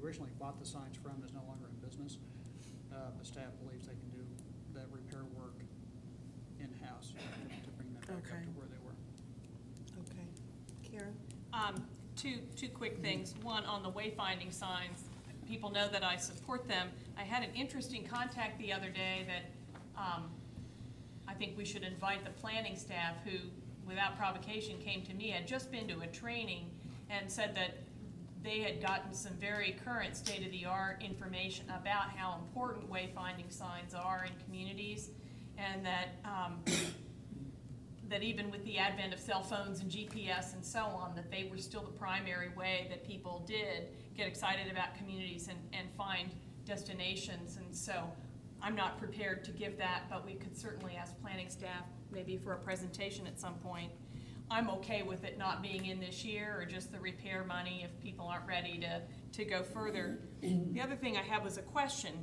originally bought the signs from is no longer in business. But staff believes they can do that repair work in-house to bring that back up Okay. to where they were. okay. Karen? Two quick things. One, on the wayfinding signs, people know that I support them. I had an interesting contact the other day that I think we should invite the planning staff who, without provocation, came to me, had just been to a training and said that they had gotten some very current state-of-the-art information about how important wayfinding signs are in communities, and that that even with the advent of cell phones and GPS and so on, that they were still the primary way that people did get excited about communities and find destinations. And so I'm not prepared to give that, but we could certainly ask planning staff maybe for a presentation at some point. I'm okay with it not being in this year, or just the repair money if people aren't ready to go further. The other thing I had was a question,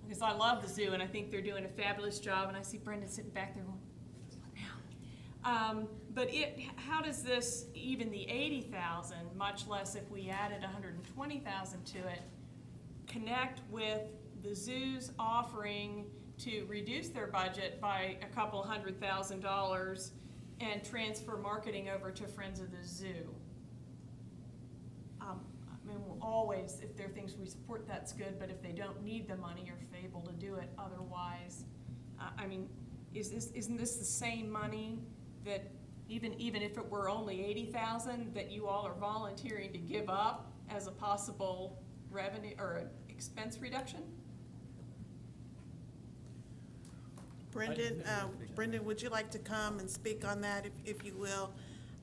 because I love the zoo and I think they're doing a fabulous job, and I see Brendan sitting back there going, what now? But how does this, even the 80,000, much less if we added 120,000 to it, connect with the zoo's offering to reduce their budget by a couple $100,000 and transfer marketing over to Friends of the Zoo. I mean, we'll always, if there are things we support, that's good, but if they don't need the money or if able to do it otherwise, I mean, isn't this the same money that, even if it were only $80,000, that you all are volunteering to give up as a possible revenue or expense reduction? Brendan, would you like to come and speak on that, if you will?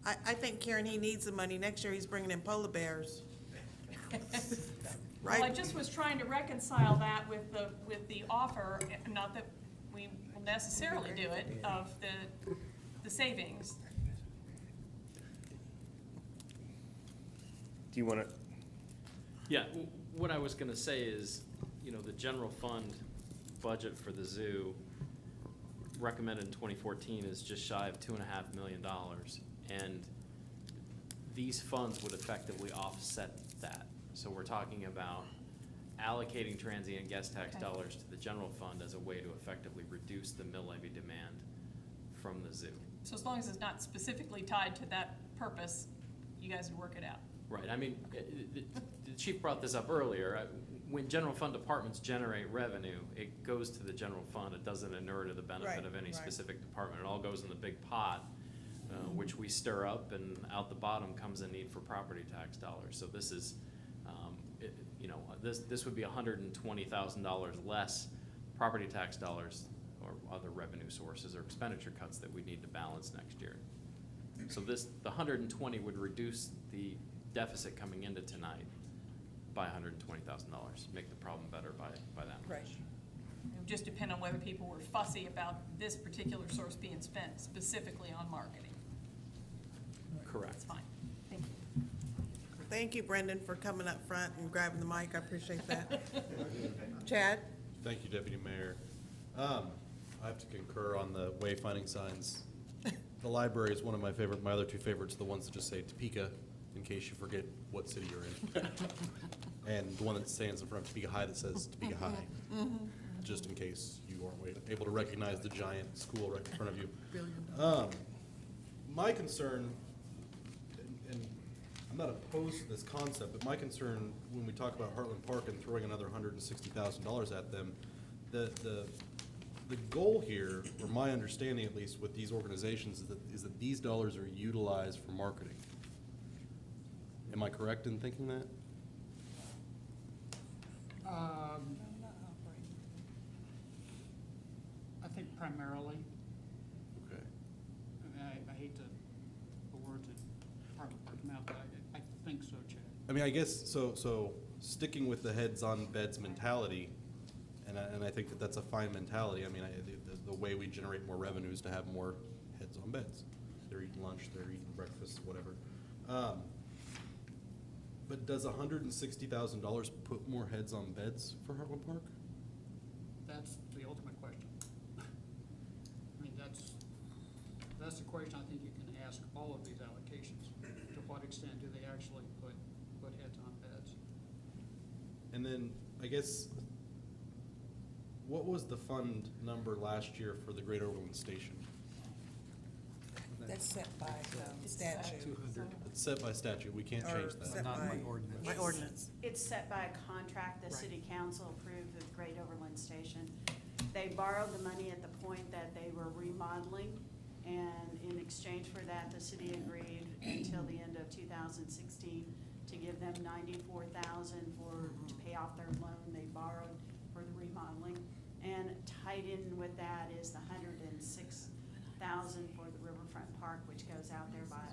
I think, Karen, he needs the money. Next year, he's bringing in polar bears. Well, I Right? just was trying to reconcile that with the offer, not that we will necessarily do it, of the savings. Do you want to? Yeah, what I was gonna say is, the general fund budget for the zoo recommended in 2014 is just shy of $2.5 million. And these funds would effectively offset that. So we're talking about allocating transient guest tax dollars to the general fund as a way to effectively reduce the mill levy demand from the zoo. So as long as it's not specifically tied to that purpose, you guys would work it out. Right, I mean, the chief brought this up earlier. When general fund departments generate revenue, it goes to the general fund. It doesn't inure to the benefit Right, of any right. specific department. It all goes in the big pot, which we stir up, and out the bottom comes a need for property tax dollars. So this is, this would be $120,000 less property tax dollars or other revenue sources or expenditure cuts that we need to balance next year. So the 120 would reduce the deficit coming into tonight by $120,000, make the problem better by that much. Right. It would just depend on whether people were fussy about this particular source being spent specifically on marketing. Correct. That's fine. Thank you. Thank you, Brendan, for coming up front and grabbing the mic. I appreciate that. Chad? Thank you, Deputy Mayor. I have to concur on the wayfinding signs. The library is one of my other two favorites, the ones that just say Topeka, in case you forget what city you're in. And the one that stands in front of Topeka High that says Topeka High, just in case you aren't able to recognize the giant school right in front of you. My concern, and I'm not opposed to this concept, but my concern when we talk about Heartland Park and throwing another $160,000 at them, the goal here, or my understanding at least with these organizations, is that these dollars are utilized for marketing. Am I correct in thinking that? I think primarily, Okay. I hate to put words in Park's mouth, but I think so, Chad. I mean, I guess, so sticking with the heads on beds mentality, and I think that that's a fine mentality. I mean, the way we generate more revenue is to have more heads on beds. They're eating lunch, they're eating breakfast, whatever. But does $160,000 put more heads on beds for Heartland Park? That's the ultimate question. I mean, that's the question I think you can ask all of these allocations. To what extent do they actually put heads on beds? And then, I guess, what was the fund number last year for the Great Overland Station? That's set by statute. It's set by statute, we can't change Or that. set Not by by ordinance. by ordinance. It's set by a contract the Right. city council approved with Great Overland Station. They borrowed the money at the point that they were remodeling, and in exchange for that, the city agreed until the end of 2016 to give them $94,000 to pay off their loan they borrowed for the remodeling. And tied in with that is the $106,000 for the Riverfront Park, which goes out there by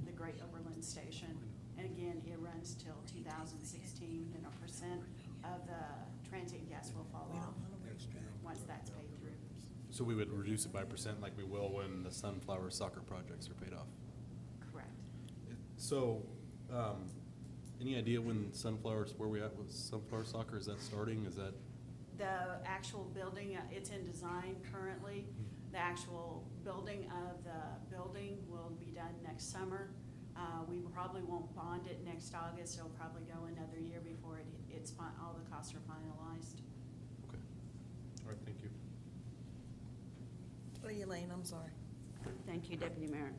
the Great Overland Station. And again, it runs till 2016, and a percent of the transient guests will fall off once that's paid through. So we would reduce it by percent like we will when the Sunflower soccer projects are paid off? Correct. So, any idea when Sunflowers, where we at with Sunflower soccer? Is that starting? Is that? The actual building, it's in design currently. The actual building of the building will be done next summer. We probably won't bond it next August. It'll probably go another year before all the costs are finalized. Okay. All right, thank you. Oh, Elaine, I'm sorry. Thank you, Deputy Mayor.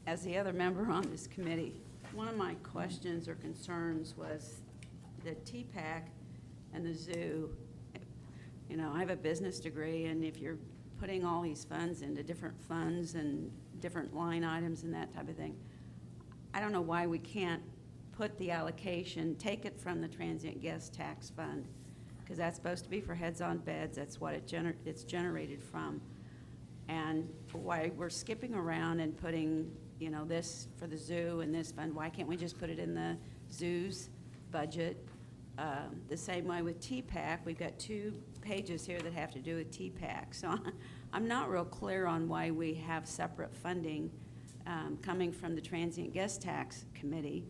As the other member on this committee, one of my questions or concerns was the TPAC and the zoo. You know, I have a business degree, and if you're putting all these funds into different funds and different line items and that type of thing, I don't know why we can't put the allocation, take it from the transient guest tax fund, because that's supposed to be for heads on beds. That's what it's generated from. And why we're skipping around and putting, you know, this for the zoo and this fund, why can't we just put it in the zoo's budget? The same way with TPAC, we've got 2 pages here that have to do with TPAC. So I'm not real clear on why we have separate funding coming from the Transient Guest Tax Committee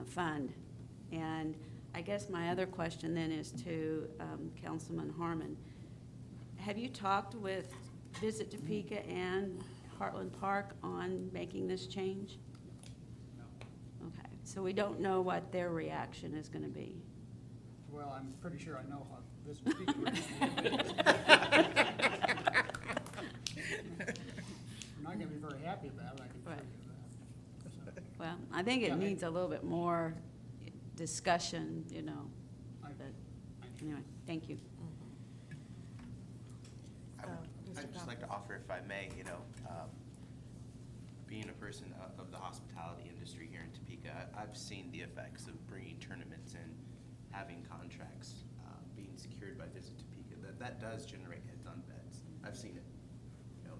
fund. And I guess my other question then is to Councilman Harmon. Have you talked with Visit Topeka and Heartland Park on making this change? No. Okay, so we don't know what their reaction is going to be. Well, I'm pretty sure I know how this speaker is. I'm not gonna be very happy about it, I can tell Right. you that. So, Well, I think it Yeah, needs a little bit more discussion, you know, I- but I- anyway, thank you. I'd just like to offer, if I may, being a person of the hospitality industry here in Topeka, I've seen the effects of bringing tournaments in, having contracts being secured by Visit Topeka. That does generate heads on beds. I've seen it.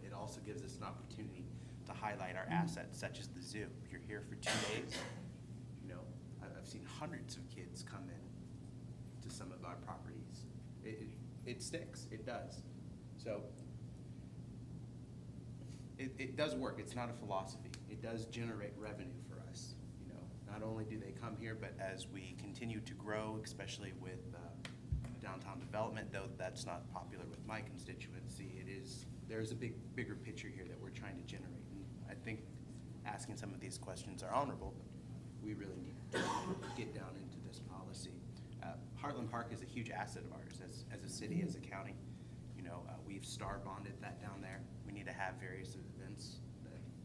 It also gives us an opportunity to highlight our assets, such as the zoo. If you're here for 2 days, I've seen hundreds of kids come in to some of our properties. It sticks. It does. So it does work. It's not a philosophy. It does generate revenue for us. Not only do they come here, but as we continue to grow, especially with downtown development, though that's not popular with my constituency, there's a bigger picture here that we're trying to generate. And I think asking some of these questions are honorable, but we really need to get down into this policy. Heartland Park is a huge asset of ours as a city, as a county. We've star bonded that down there. We need to have various events,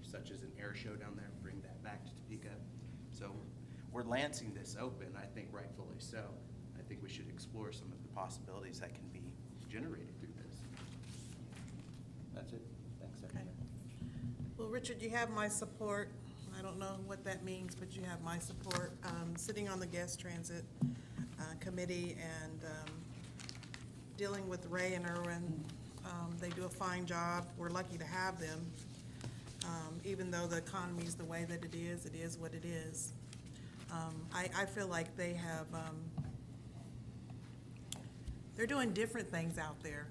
such as an air show down there, bring that back to Topeka. So we're lancing this open, I think rightfully so. I think we should explore some of the possibilities that can be generated through this. That's it. Thanks, Okay. Secretary. Well, Richard, you have my support. I don't know what that means, but you have my support. Sitting on the guest transit committee and dealing with Ray and Irwin, they do a fine job. We're lucky to have them. Even though the economy is the way that it is what it is. I feel like they have, they're doing different things out there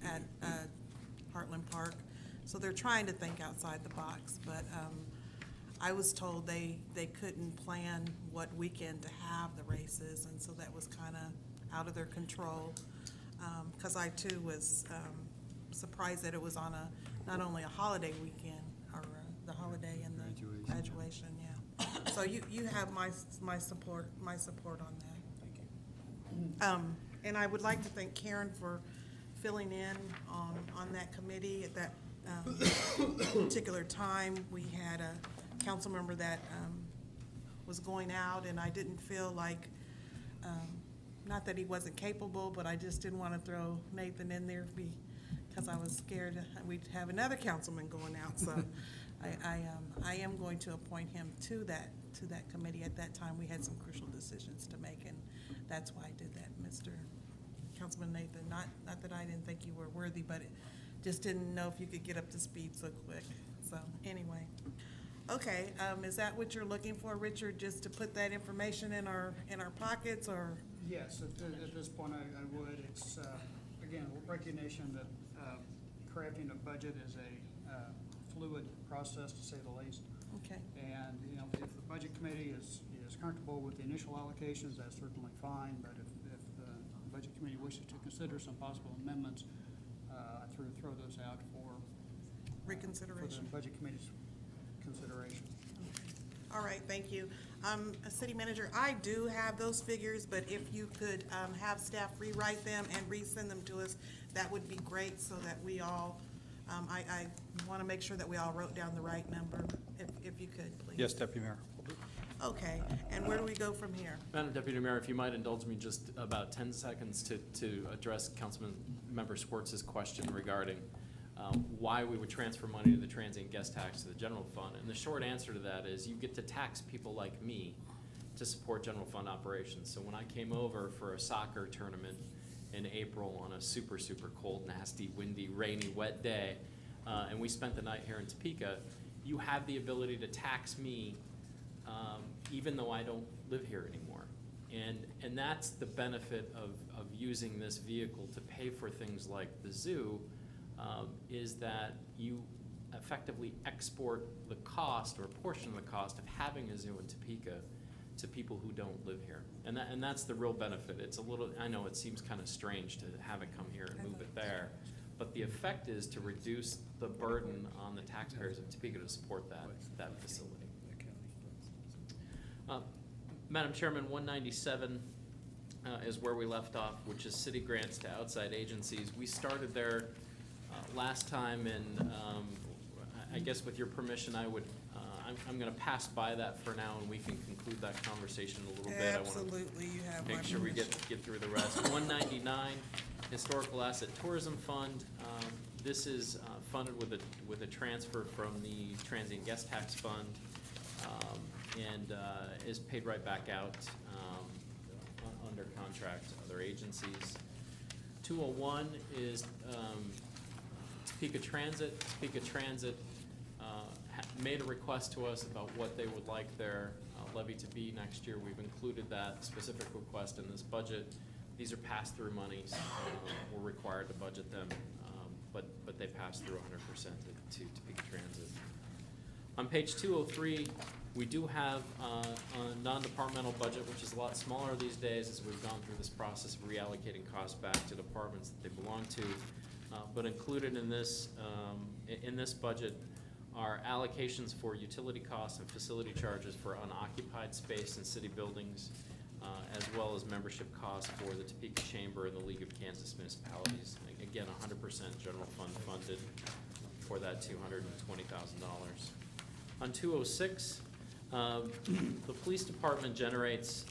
at Heartland Park. So they're trying to think outside the box, but I was told they couldn't plan what weekend to have the races, and so that was kind of out of their control. Because I too was surprised that it was on not only a holiday weekend, or the holiday and the graduation, yeah. So you have my support on that. And I would like to thank Karen for filling in on that committee at that particular time. We had a council member that was going out, and I didn't feel like, not that he wasn't capable, but I just didn't want to throw Nathan in there because I was scared we'd have another councilman going out. So I am going to appoint him to that committee. At that time, we had some crucial decisions to make, and that's why I did that, Mr. Councilman Nathan. Not that I didn't think you were worthy, but just didn't know if you could get up to speed so quick. So anyway, okay, is that what you're looking for, Richard? Just to put that information in our pockets, or? Yes, at this point, I would. It's, again, recognition that crafting a budget is a fluid process, to say the least. Okay. And, if the budget committee is comfortable with the initial allocations, that's certainly fine. But if the budget committee wishes to consider some possible amendments, I throw those out for Reconsideration. the budget committee's consideration. All right, thank you. City Manager, I do have those figures, but if you could, have staff rewrite them and resend them to us, that would be great, so that we all, I want to make sure that we all wrote down the right number, if you could, please. Yes, Deputy Mayor. Okay, and where do we go from here? Madam Deputy Mayor, if you might indulge me just about 10 seconds to address Councilman Member Schwartz's question regarding why we would transfer money to the transient guest tax to the general fund. And the short answer to that is you get to tax people like me to support general fund operations. So when I came over for a soccer tournament in April on a super, super cold, nasty, windy, rainy, wet day, and we spent the night here in Topeka, you have the ability to tax me even though I don't live here anymore. And that's the benefit of using this vehicle to pay for things like the zoo, is that you effectively export the cost or a portion of the cost of having a zoo in Topeka to people who don't live here. And that's the real benefit. It's a little, I know it seems kind of strange to have it come here and move it there, but the effect is to reduce the burden on the taxpayers of Topeka to support that facility. Madam Chairman, 197 is where we left off, which is city grants to outside agencies. We started there last time, and I guess with your permission, I'm going to pass by that for now, and we can conclude that conversation a little bit. Absolutely, you have I my want to make sure we permission. get through the rest. 199, Historical Asset Tourism Fund. This is funded with a transfer from the Transient Guest Tax Fund, and is paid right back out under contract to other agencies. 201 is Topeka Transit. Topeka Transit made a request to us about what they would like their levy to be next year. We've included that specific request in this budget. These are pass-through monies. We're required to budget them, but they pass through 100% to Topeka Transit. On page 203, we do have a non-departmental budget, which is a lot smaller these days as we've gone through this process of reallocating costs back to departments that they belong to. But included in this budget are allocations for utility costs and facility charges for unoccupied space in city buildings, as well as membership costs for the Topeka Chamber and the League of Kansas Municipalities. Again, 100% general fund funded for that $220,000. On 206, the police department generates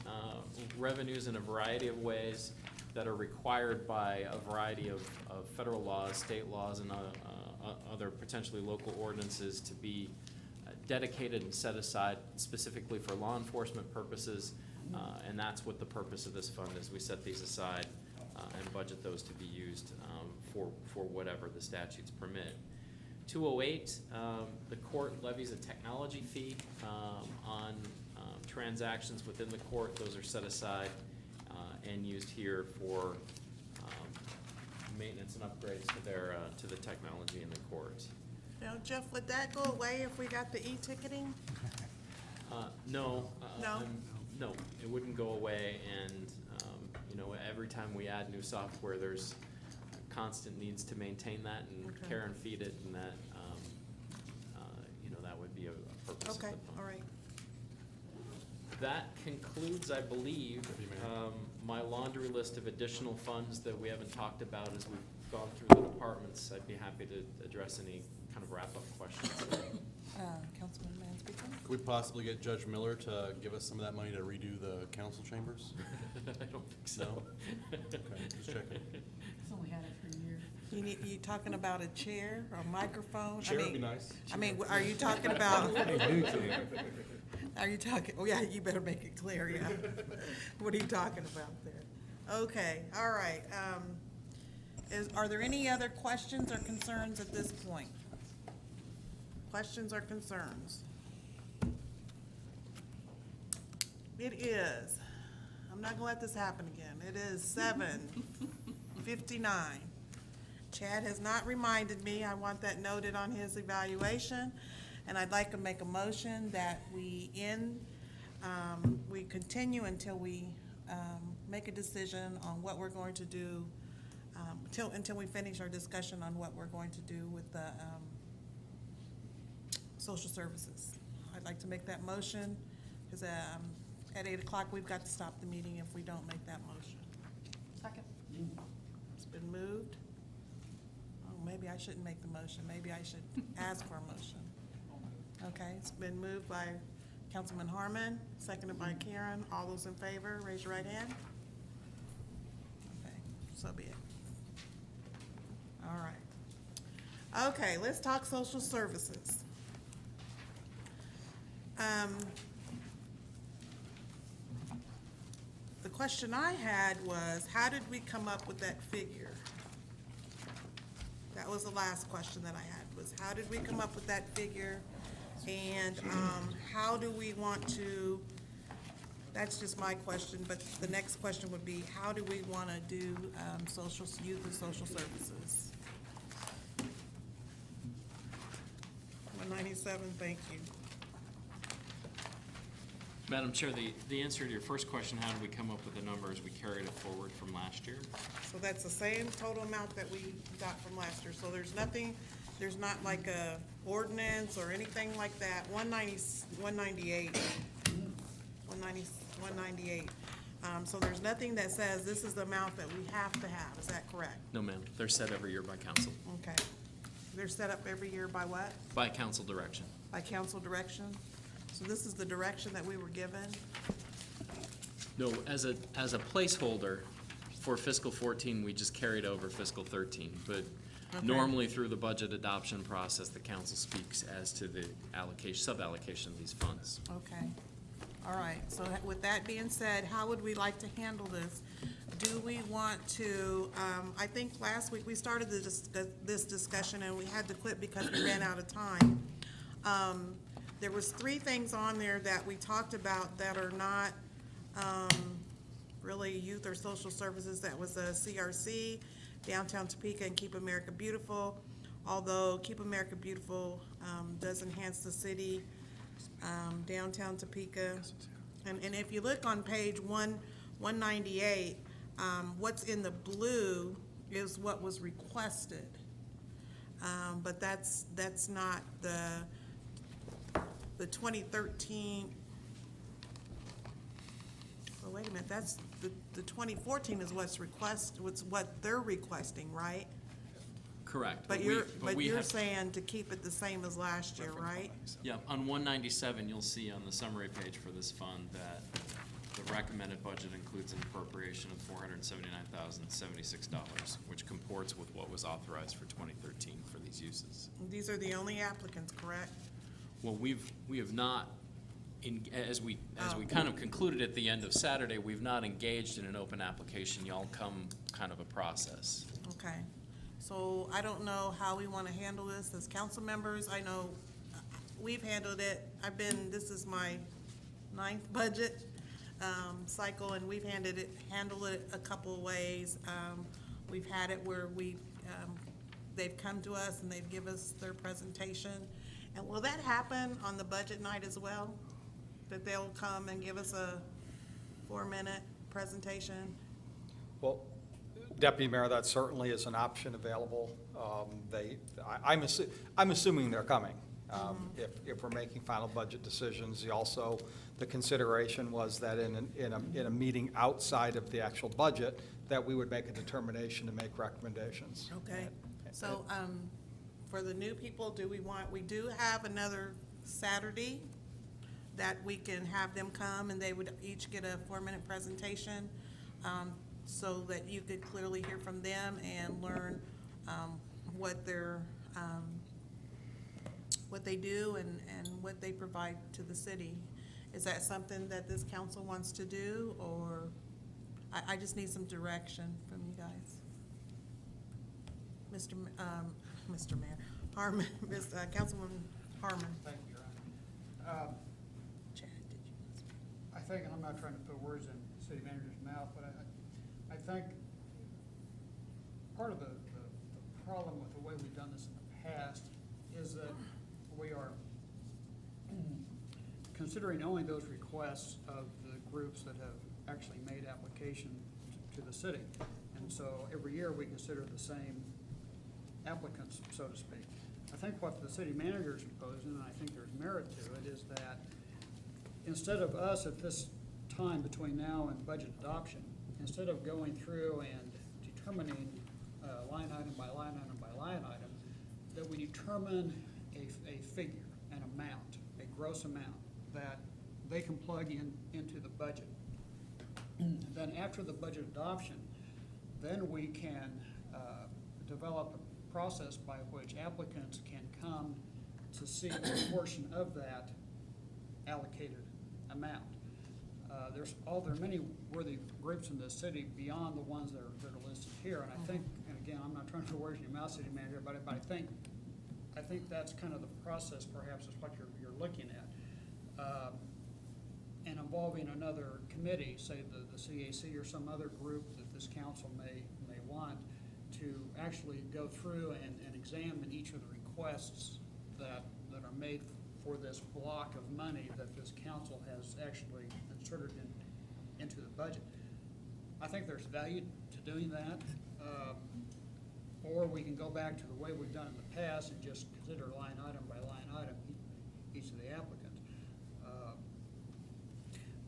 revenues in a variety of ways that are required by a variety of federal laws, state laws, and other potentially local ordinances to be dedicated and set aside specifically for law enforcement purposes, and that's what the purpose of this fund is. We set these aside and budget those to be used for whatever the statutes permit. 208, the court levies a technology fee on transactions within the court. Those are set aside and used here for maintenance and upgrades to the technology in the court. Now, Jeff, would that go away if we got the e-ticketing? No. No? No, it wouldn't go away, and, every time we add new software, there's constant needs to maintain that and Okay. care and feed it, and that, that would be a purpose of the Okay, fund. all right. That concludes, I believe, my laundry list of additional funds that we haven't talked about as we've gone through the departments. I'd be happy to address any kind of wrap-up questions. Councilman Mansbridge? Could we possibly get Judge Miller to give us some of that money to redo the council chambers? I don't think so. No? Okay, just checking. It's only had it for a year. You talking about a chair or a microphone? Chair I would be mean, nice. I mean, are you talking about? Are you talking, oh yeah, you better make it clear, yeah. What are you talking about there? Okay, all right. Are there any other questions or concerns at this point? Questions or concerns? It is, I'm not gonna let this happen again. It is 7:59. Chad has not reminded me. I want that noted on his evaluation. And I'd like to make a motion that we continue until we make a decision on what we're going to do, until we finish our discussion on what we're going to do with the social services. I'd like to make that motion, because at 8 o'clock, we've got to stop the meeting if we don't make that motion. Second. It's been moved. Oh, maybe I shouldn't make the motion. Maybe I should ask for a motion. Okay, it's been moved by Councilman Harmon, seconded by Karen. All those in favor, raise your right hand. Okay, so be it. All right. Okay, let's talk social services. The question I had was, how did we come up with that figure? That was the last question that I had, was how did we come up with that figure? And how do we want to, that's just my question, but the next question would be, how do we want to do youth and social services? 197, thank you. Madam Chair, the answer to your first question, how did we come up with the number, is we carried it forward from last year. So that's the same total amount that we got from last year. So there's nothing, there's not like a ordinance or anything like that. 198. So there's nothing that says this is the amount that we have to have. Is that correct? No, ma'am. They're set every year by council, Okay. They're set up every year by what? by council direction. By council direction? So this is the direction that we were given? No, as a placeholder for fiscal 14, we just carried over fiscal 13. But Okay. normally through the budget adoption process, the council speaks as to the allocation, sub-allocation of these funds. Okay. All right. So with that being said, how would we like to handle this? Do we want to, I think last week we started this discussion and we had to quit because we ran out of time. There was 3 things on there that we talked about that are not really youth or social services. That was a CRC, Downtown Topeka, and Keep America Beautiful. Although Keep America Beautiful does enhance the city, Downtown Topeka. And if you look on page 198, what's in the blue is what was requested. But that's not the 2013, oh, wait a minute, that's, the 2014 is what's what they're requesting, right? Correct. But we you're have- saying to keep it the same as last year, right? Yeah, on 197, you'll see on the summary page for this fund that the recommended budget includes an appropriation of $479,076, which comports with what was authorized for 2013 for these uses. These are the only applicants, correct? Well, we have not, as we kind of concluded at the end of Saturday, we've not engaged in an open application. Y'all come kind of a process. Okay. So I don't know how we want to handle this as council members. I know we've handled it. This is my 9th budget cycle, and we've handled it a couple of ways. We've had it where they've come to us and they've given us their presentation. And will that happen on the budget night as well? That they'll come and give us a 4-minute presentation? Well, Deputy Mayor, that certainly is an option available. I'm assuming they're coming. If we're making final budget decisions, the consideration was that in a meeting outside of the actual budget, that we would make a determination to make recommendations. Okay. So, for the new people, we do have another Saturday that we can have them come and they would each get a 4-minute presentation, so that you could clearly hear from them and learn, what they do and what they provide to the city. Is that something that this council wants to do, or I just need some direction from you guys? Mr. Mayor, Harmon, Councilwoman Harmon. Thank you, Your Honor. Chad, did you? I think, and I'm not trying to put words in the city manager's mouth, but I think part of the problem with the way we've done this in the past is that we are considering only those requests of the groups that have actually made application to the city. And so every year we consider the same applicants, so to speak. I think what the city manager is proposing, and I think there's merit to it, is that instead of us at this time between now and budget adoption, instead of going through and determining line item by line item by line item, that we determine a figure, an amount, a gross amount that they can plug into the budget. Then after the budget adoption, then we can develop a process by which applicants can come to see a portion of that allocated amount. There are many worthy groups in this city beyond the ones that are listed here, and I think, and again, I'm not trying to put words in your mouth, city manager, but I think that's kind of the process, perhaps, is what you're looking at. And involving another committee, say the CAC or some other group that this council may want to actually go through and examine each of the requests that are made for this block of money that this council has actually inserted into the budget. I think there's value to doing that. Or we can go back to the way we've done in the past and just consider line item by line item each of the applicants.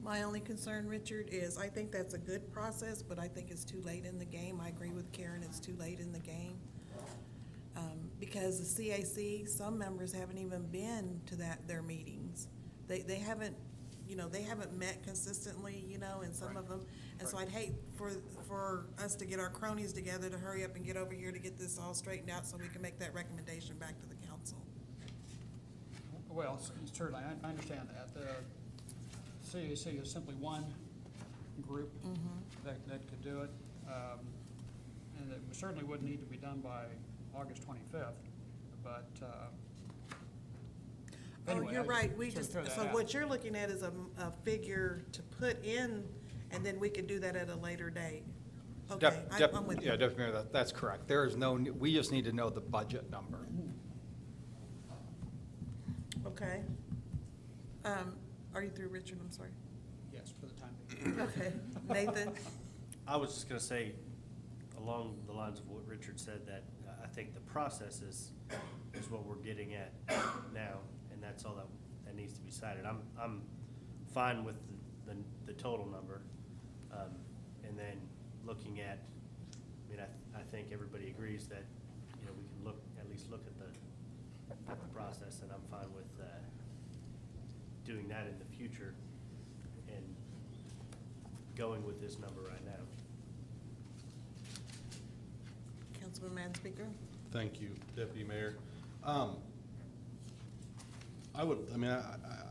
My only concern, Richard, is I think that's a good process, but I think it's too late in the game. I agree with Karen, it's too late in the game. Because the CAC, some members haven't even been to their meetings. They haven't, they haven't met consistently, in some of them. And so I'd hate for us to get our cronies together to hurry up and get over here to get this all straightened out so we can make that recommendation back to the council. Well, certainly, I understand that. The CAC is simply one group that could do it. And it certainly wouldn't need to be done by August 25th, but anyway, You're I right, just throw that so out. what you're looking at is a figure to put in, and then we could do that at a later date. Okay, I'm with you. Yeah, Deputy Mayor, that's correct. There is we just need to know the budget number. Okay. Are you through, Richard? I'm sorry. Yes, for the time being. Okay. Nathan? I was just gonna say, along the lines of what Richard said, that I think the process is what we're getting at now, and that's all that needs to be cited. I'm fine with the total number, and then looking at, I think everybody agrees that, we can at least look at the process, and I'm fine with doing that in the future and going with this number right now. Councilman Manspeaker? Thank you, Deputy Mayor. I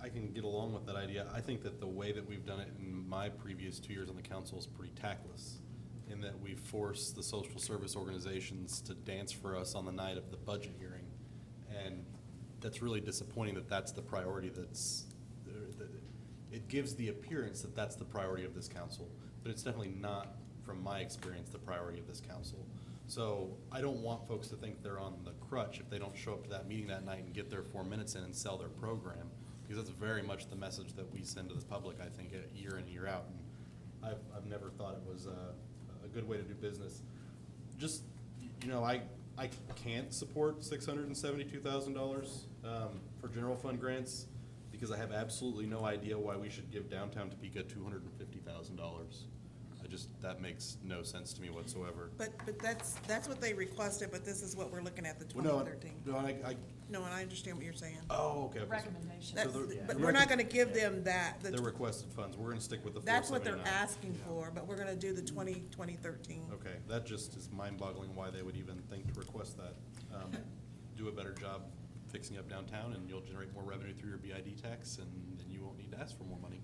can get along with that idea. I think that the way that we've done it in my previous 2 years on the council is pretty tactless, in that we force the social service organizations to dance for us on the night of the budget hearing. And that's really disappointing that that's the priority it gives the appearance that that's the priority of this council, but it's definitely not, from my experience, the priority of this council. So I don't want folks to think they're on the crutch if they don't show up to that meeting that night and get their 4 minutes in and sell their program, because that's very much the message that we send to the public, I think, year in, year out. And I've never thought it was a good way to do business. Just, I can't support $672,000 for general fund grants, because I have absolutely no idea why we should give downtown Topeka $250,000. That makes no sense to me whatsoever. But that's what they requested, but this is what we're looking at, the Well, 2013. No, and I understand what you're saying. Oh, okay. Recommendation. But we're not gonna give them that. The requested funds, we're gonna stick with the 479. That's what they're asking for, but we're gonna do the 2013. Okay, that just is mind-boggling why they would even think to request that. Do a better job fixing up downtown, and you'll generate more revenue through your BID tax, and then you won't need to ask for more money.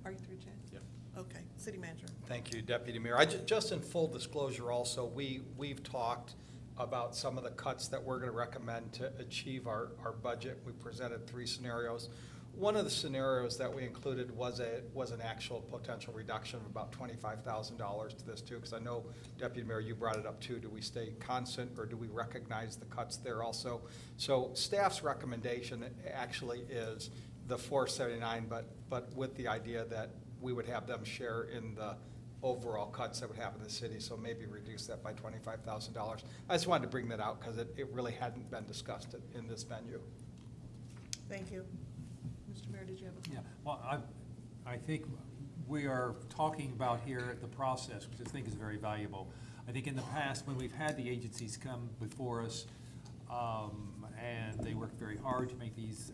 Are you through, Chad? Yep. Okay, city manager. Thank you, Deputy Mayor. Just in full disclosure also, we've talked about some of the cuts that we're going to recommend to achieve our budget. We presented 3 scenarios. One of the scenarios that we included was an actual potential reduction of about $25,000 to this too, because I know, Deputy Mayor, you brought it up too. Do we stay constant, or do we recognize the cuts there also? So staff's recommendation actually is the 479, but with the idea that we would have them share in the overall cuts that would happen in the city, so maybe reduce that by $25,000. I just wanted to bring that out because it really hadn't been discussed in this venue. Thank you. Mr. Mayor, did you have a? Yeah, well, I think we are talking about here the process, which I think is very valuable. I think in the past, when we've had the agencies come before us, and they work very hard to make these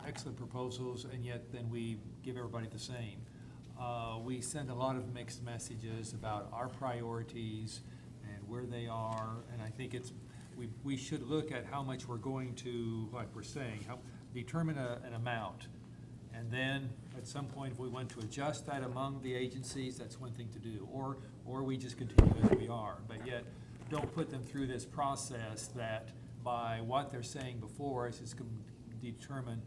excellent proposals, and yet then we give everybody the same. We send a lot of mixed messages about our priorities and where they are, and I think we should look at how much we're going to, like we're saying, determine an amount. And then, at some point, if we want to adjust that among the agencies, that's one thing to do. Or we just continue as we are. But yet, don't put them through this process that by what they're saying before us is going to determine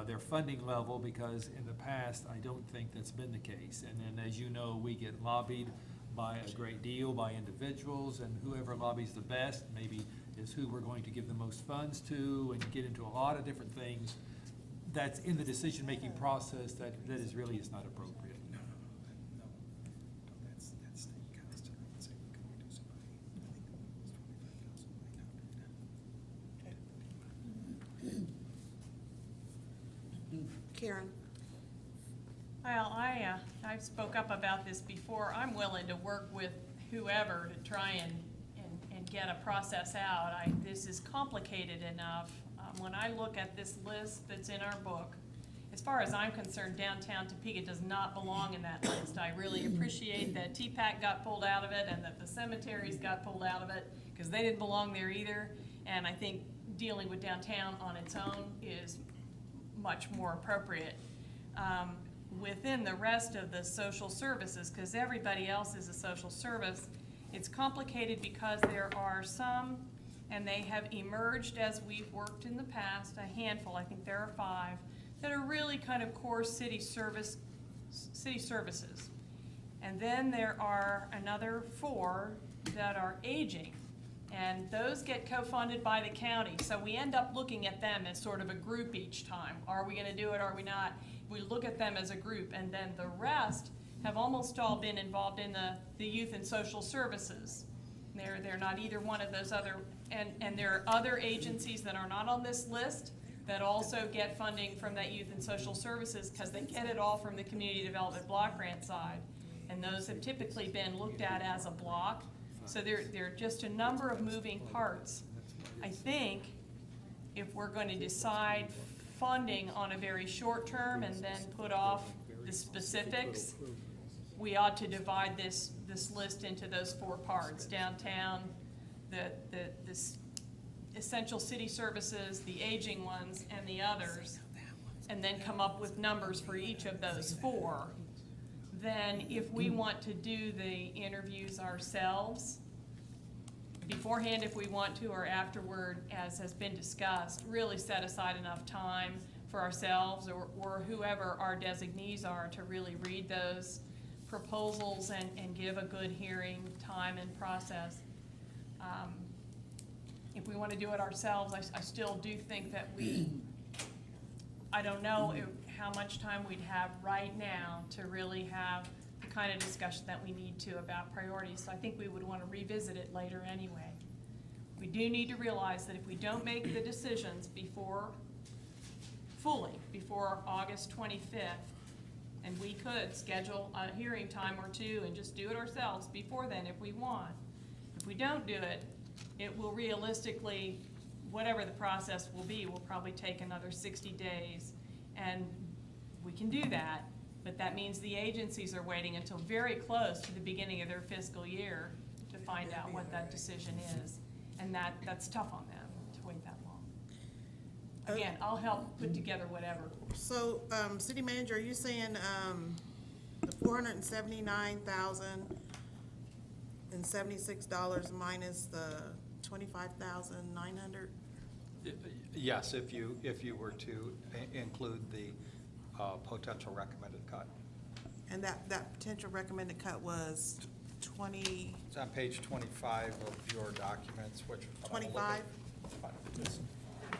their funding level, because in the past, I don't think that's been the case. And then, as you know, we get lobbied by a great deal by individuals, and whoever lobbies the best maybe is who we're going to give the most funds to, and get into a lot of different things that's in the decision-making process that is really is not appropriate. Karen? Well, I spoke up about this before. I'm willing to work with whoever to try and get a process out. This is complicated enough. When I look at this list that's in our book, as far as I'm concerned, downtown Topeka does not belong in that list. I really appreciate that TPAC got pulled out of it and that the cemeteries got pulled out of it, because they didn't belong there either. And I think dealing with downtown on its own is much more appropriate. Within the rest of the social services, because everybody else is a social service, it's complicated because there are some, and they have emerged as we've worked in the past, a handful, I think there are 5, that are really kind of core city services. And then there are another 4 that are aging, and those get co-funded by the county. So we end up looking at them as sort of a group each time. Are we gonna do it, are we not? We look at them as a group, and then the rest have almost all been involved in the youth and social services. They're not either one of those other, and there are other agencies that are not on this list that also get funding from that youth and social services, because they get it all from the community development block grant side. And those have typically been looked at as a block. So there are just a number of moving parts. I think if we're going to decide funding on a very short term and then put off the specifics, we ought to divide this list into those 4 parts: downtown, the essential city services, the aging ones, and the others, and then come up with numbers for each of those 4. Then if we want to do the interviews ourselves, beforehand if we want to, or afterward, as has been discussed, really set aside enough time for ourselves or whoever our designees are to really read those proposals and give a good hearing time and process. If we want to do it ourselves, I still do think that I don't know how much time we'd have right now to really have the kind of discussion that we need to about priorities. So I think we would want to revisit it later anyway. We do need to realize that if we don't make the decisions before August 25th, and we could schedule a hearing time or 2 and just do it ourselves before then if we want. If we don't do it, it will realistically, whatever the process will be, will probably take another 60 days. And we can do that, but that means the agencies are waiting until very close to the beginning of their fiscal year to find out what that decision is. And that's tough on them to wait that long. Again, I'll help put together whatever. So, City Manager, are you saying, the $479,076 minus the $25,900? Yes, if you were to include the potential recommended cut. And that potential recommended cut was 20, It's on page 25 of your documents, which. 25? It's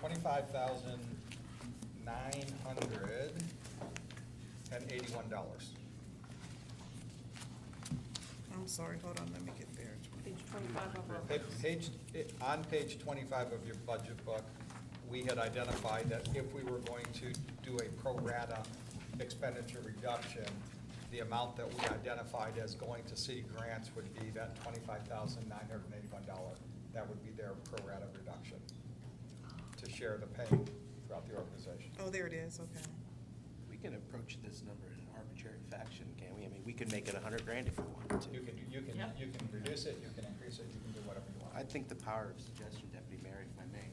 $25,981. I'm sorry, hold on, let me get there. Page 25 of our On page 25 of your budget book, we had identified that if we were going to do a pro rata expenditure reduction, the amount that we identified as going to city grants would be that $25,981. That would be their pro rata reduction to share the pain throughout the organization. Oh, there it is, okay. We can approach this number in an arbitrary fashion, can't we? I mean, we could make it 100 grand if we wanted to. You can reduce it, you can increase it, you can do whatever you want. I think the power of suggestion, Deputy Mayor, if I may.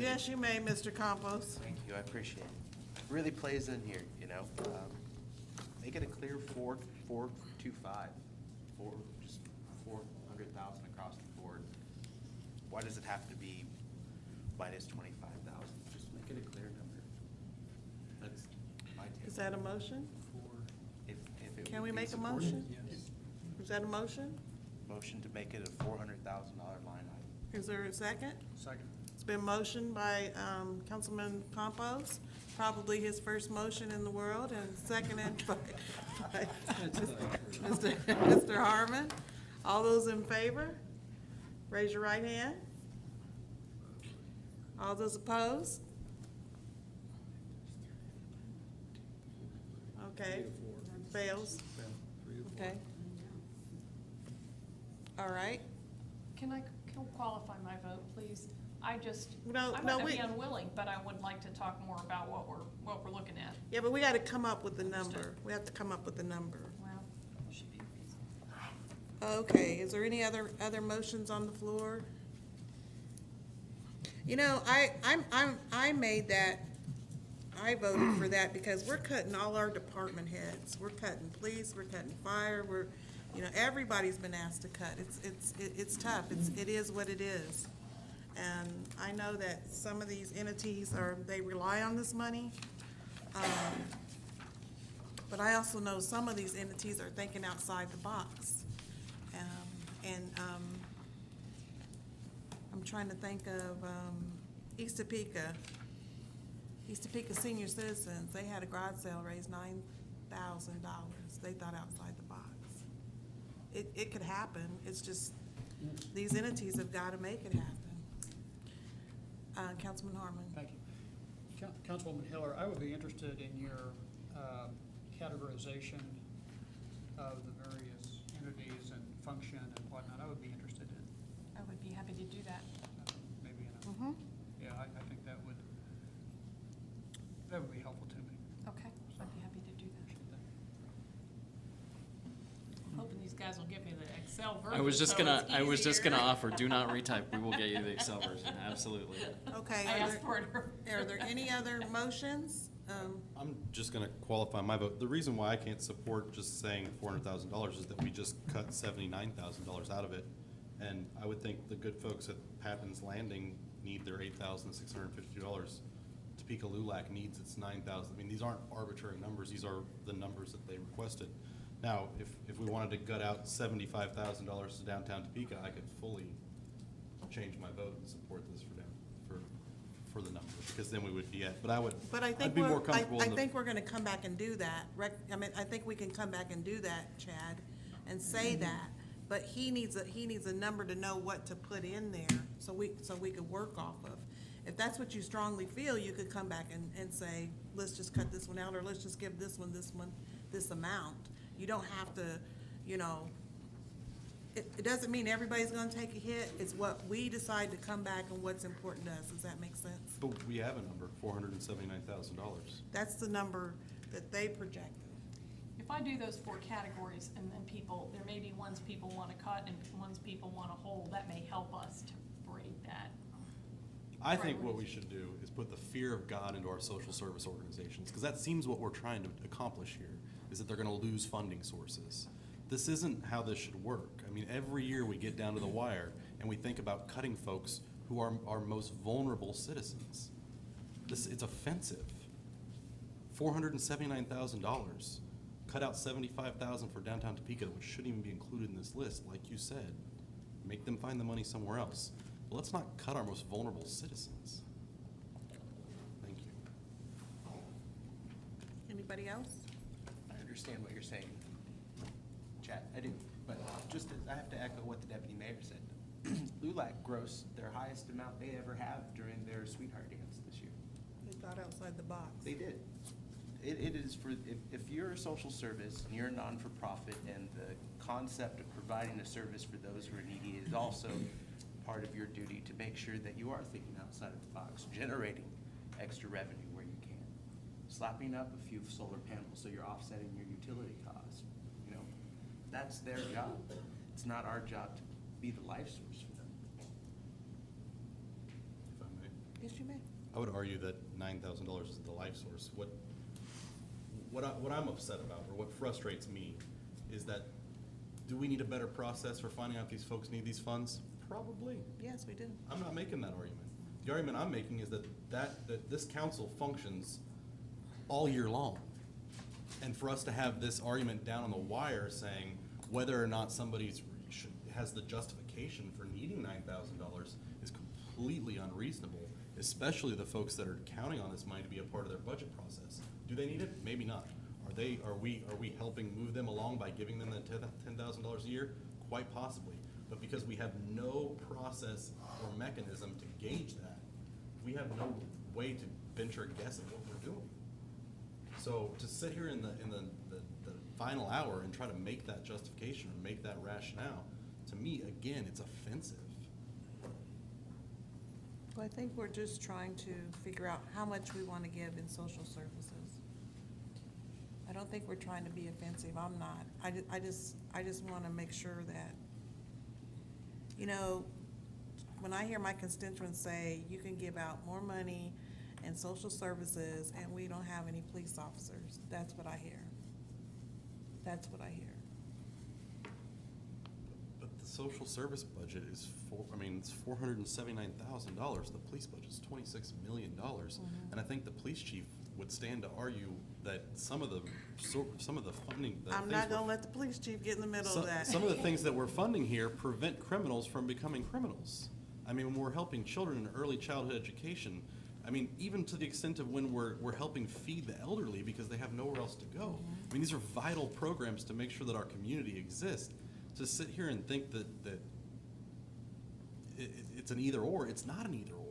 Yes, you may, Mr. Campos. Thank you, I appreciate it. Really plays in here, you know? Make it a clear 425, just 400,000 across the board. Why does it have to be minus 25,000? Just make it a clear number. That's my take. Is that a motion? If it Can would we be make a supported. motion? Is that a motion? Motion to make it a $400,000 line item. Is there a second? Second. It's been motioned by Councilman Campos, probably his first motion in the world, and seconded by Mr. Harmon. All those in favor, raise your right hand. All those opposed? Okay, fails. Okay. All right. Can I qualify my vote, please? I just, No, I'm no, not to be we- unwilling, but I would like to talk more about what we're looking at. Yeah, but we gotta come up with the number. Understood. We have to come up with the number. Well, should be reasonable. Okay, is there any other motions on the floor? You know, I made that, I voted for that because we're cutting all our department heads. We're cutting police, we're cutting fire, everybody's been asked to cut. It's tough. It is what it is. And I know that some of these entities they rely on this money. But I also know some of these entities are thinking outside the box. I'm trying to think of East Topeka. East Topeka Senior Citizens, they had a garage sale raise $9,000. They thought outside the box. It could happen. It's just, these entities have got to make it happen. Councilman Harmon. Thank you. Councilwoman Hiller, I would be interested in your categorization of the various entities and function and whatnot. I would be interested in, I would be happy to do that. maybe in a, Mm-hmm. yeah, I think that would be helpful to me. Okay, I'd be happy to do that. Hoping these guys will give me the Excel version. I was just so gonna, it's I was just gonna easier. offer, do not retype, we will get you the Excel version, absolutely. Okay, I are asked for it. there any other motions? I'm just gonna qualify my vote. The reason why I can't support just saying $400,000 is that we just cut $79,000 out of it. And I would think the good folks at Pappin's Landing need their $8,650. Topeka Lulac needs its $9,000. I mean, these aren't arbitrary numbers. These are the numbers that they requested. Now, if we wanted to gut out $75,000 to downtown Topeka, I could fully change my vote and support this for the number, because then we would be at, but I But I'd be more comfortable in the. I think we're gonna come back and do that. I think we can come back and do that, Chad, and say that. But he needs a number to know what to put in there, so we could work off of. If that's what you strongly feel, you could come back and say, let's just cut this one out, or let's just give this one, this amount. You don't have to, it doesn't mean everybody's gonna take a hit. It's what we decide to come back and what's important to us. Does that make sense? But we have a number, $479,000. That's the number that they projected. If I do those 4 categories and then there may be ones people want to cut and ones people want to hold, that may help us to break that. I think what we should do is put the fear of God into our social service organizations, because that seems what we're trying to accomplish here, is that they're gonna lose funding sources. This isn't how this should work. I mean, every year we get down to the wire and we think about cutting folks who are our most vulnerable citizens. It's offensive. $479,000. Cut out $75,000 for downtown Topeka, which shouldn't even be included in this list, like you said. Make them find the money somewhere else. But let's not cut our most vulnerable citizens. Thank you. Anybody else? I understand what you're saying, Chad, I do. But just as, I have to echo what the deputy mayor said. LULAC grossed their highest amount they ever have during their Sweetheart Dance this year. They thought outside the box. They did. It is for, if you're a social service and you're a non-for-profit and the concept of providing a service for those who are needy is also part of your duty to make sure that you are thinking outside of the box, generating extra revenue where you can. Slapping up a few solar panels so you're offsetting your utility costs, you know, that's their job. It's not our job to be the life source for them. If I may. Yes, you may. I would argue that $9,000 is the life source. What I'm upset about, or what frustrates me, is that, do we need a better process for finding out if these folks need these funds? Probably. Yes, we do. I'm not making that argument. The argument I'm making is that this council functions all year long. And for us to have this argument down on the wire saying whether or not somebody has the justification for needing $9,000 is completely unreasonable, especially the folks that are counting on this money to be a part of their budget process. Do they need it? Maybe not. Are we helping move them along by giving them the $10,000 a year? Quite possibly. But because we have no process or mechanism to gauge that, we have no way to venture a guess at what we're doing. So to sit here in the final hour and try to make that justification or make that rationale, to me, again, it's offensive. Well, I think we're just trying to figure out how much we want to give in social services. I don't think we're trying to be offensive. I'm not. I just want to make sure that, you know, when I hear my constituents say you can give out more money in social services and we don't have any police officers, that's what I hear. That's what I hear. But the social service budget is it's $479,000. The police budget is $26 million. And I think the police chief would stand to argue that some of the funding. I'm not gonna let the police chief get in the middle of that. Some of the things that we're funding here prevent criminals from becoming criminals. I mean, when we're helping children in early childhood education, I mean, even to the extent of when we're helping feed the elderly because they have nowhere else to go. I mean, these are vital programs to make sure that our community exists. To sit here and think that it's an either or, it's not an either or.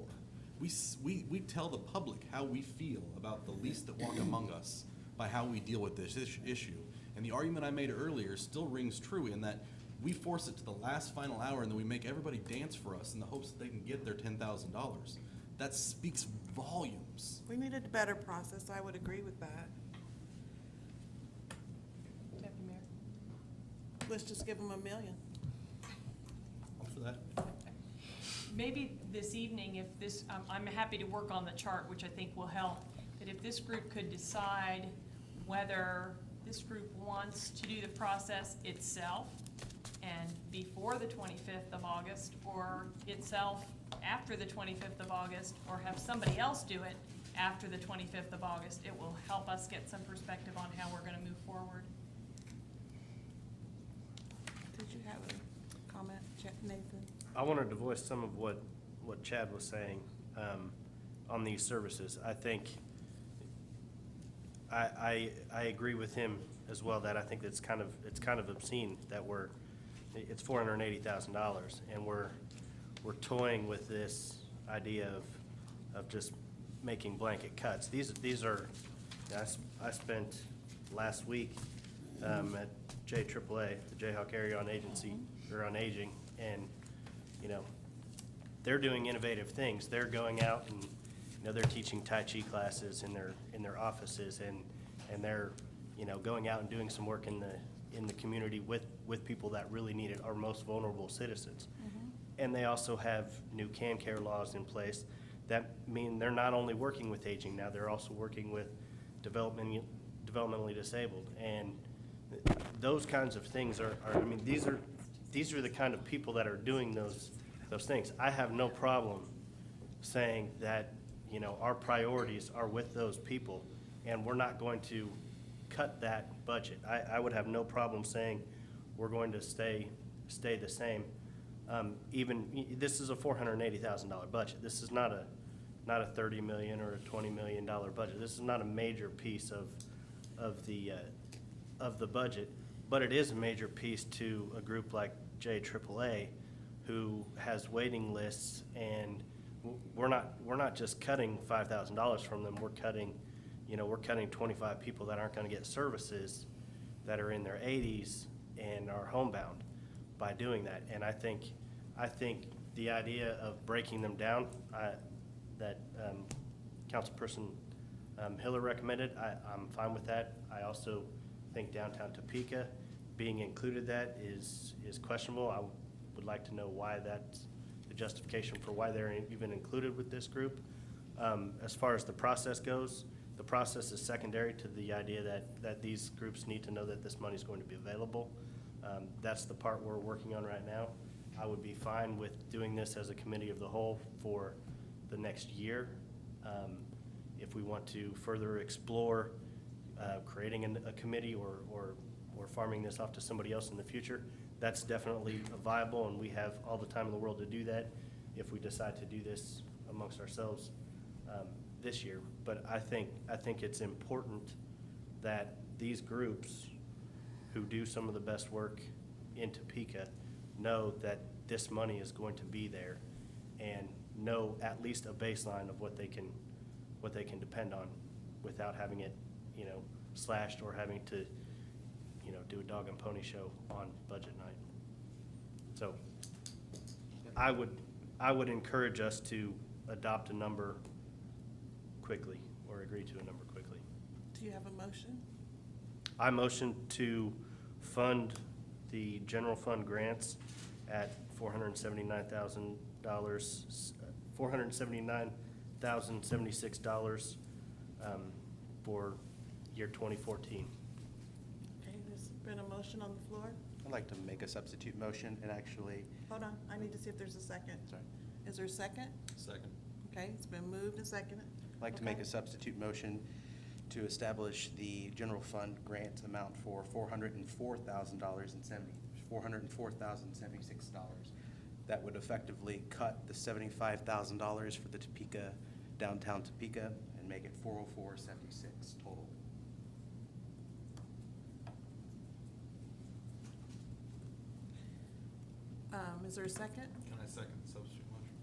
We tell the public how we feel about the least that walk among us by how we deal with this issue. And the argument I made earlier still rings true in that we force it to the last final hour and then we make everybody dance for us in the hopes that they can get their $10,000. That speaks volumes. We needed a better process. I would agree with that. Deputy Mayor? Let's just give them $1 million. I'm for that. Maybe this evening, if this, I'm happy to work on the chart, which I think will help, that if this group could decide whether this group wants to do the process itself and before the 25th of August, or itself after the 25th of August, or have somebody else do it after the 25th of August, it will help us get some perspective on how we're gonna move forward. Did you have a comment, Nathan? I wanted to voice some of what Chad was saying on these services. I think I agree with him as well that I think it's kind of obscene that it's $480,000 and we're toying with this idea of just making blanket cuts. These are I spent last week at JAAA, the Jayhawk Area on Aging, and you know, they're doing innovative things. They're going out and, you know, they're teaching Tai Chi classes in their offices, and they're, you know, going out and doing some work in the community with people that really need it, our most vulnerable citizens. And they also have new CAN-CARE laws in place that mean they're not only working with aging now, they're also working with developmentally disabled. And those kinds of things are I mean, these are the kind of people that are doing those things. I have no problem saying that, you know, our priorities are with those people, and we're not going to cut that budget. I would have no problem saying we're going to stay the same. This is a $480,000 budget. This is not a $30 million or a $20 million budget. This is not a major piece of the budget, But it is a major piece to a group like JAAA, who has waiting lists, and we're not just cutting $5,000 from them, we're cutting 25 people that aren't gonna get services, that are in their 80s and are homebound by doing that. And I think the idea of breaking them down, that Councilperson Hiller recommended, I'm fine with that. I also think downtown Topeka being included that is questionable. I would like to know why that's the justification for why they're even included with this group. As far as the process goes, the process is secondary to the idea that these groups need to know that this money is going to be available. That's the part we're working on right now. I would be fine with doing this as a committee of the whole for the next year. If we want to further explore creating a committee or farming this off to somebody else in the future, that's definitely viable, and we have all the time in the world to do that if we decide to do this amongst ourselves this year. But I think it's important that these groups who do some of the best work in Topeka know that this money is going to be there, and know at least a baseline of what they can depend on without having it, slashed or having to, do a dog and pony show on budget night. So I would encourage us to adopt a number quickly, or agree to a number quickly. Do you have a motion? I motion to fund the general fund grants at $479,000, $479,076 for year 2014. Okay, there's been a motion on the floor. I'd like to make a substitute motion and actually, Hold on, I need to see if there's a second. sorry, Is there a second? Second. Okay, it's been moved and seconded. I'd like to make Okay. a substitute motion to establish the general fund grant amount for $404,076. That would effectively cut the $75,000 for the Topeka, downtown Topeka, and make it $404,76 total. Is there a second? Can I second the substitute motion?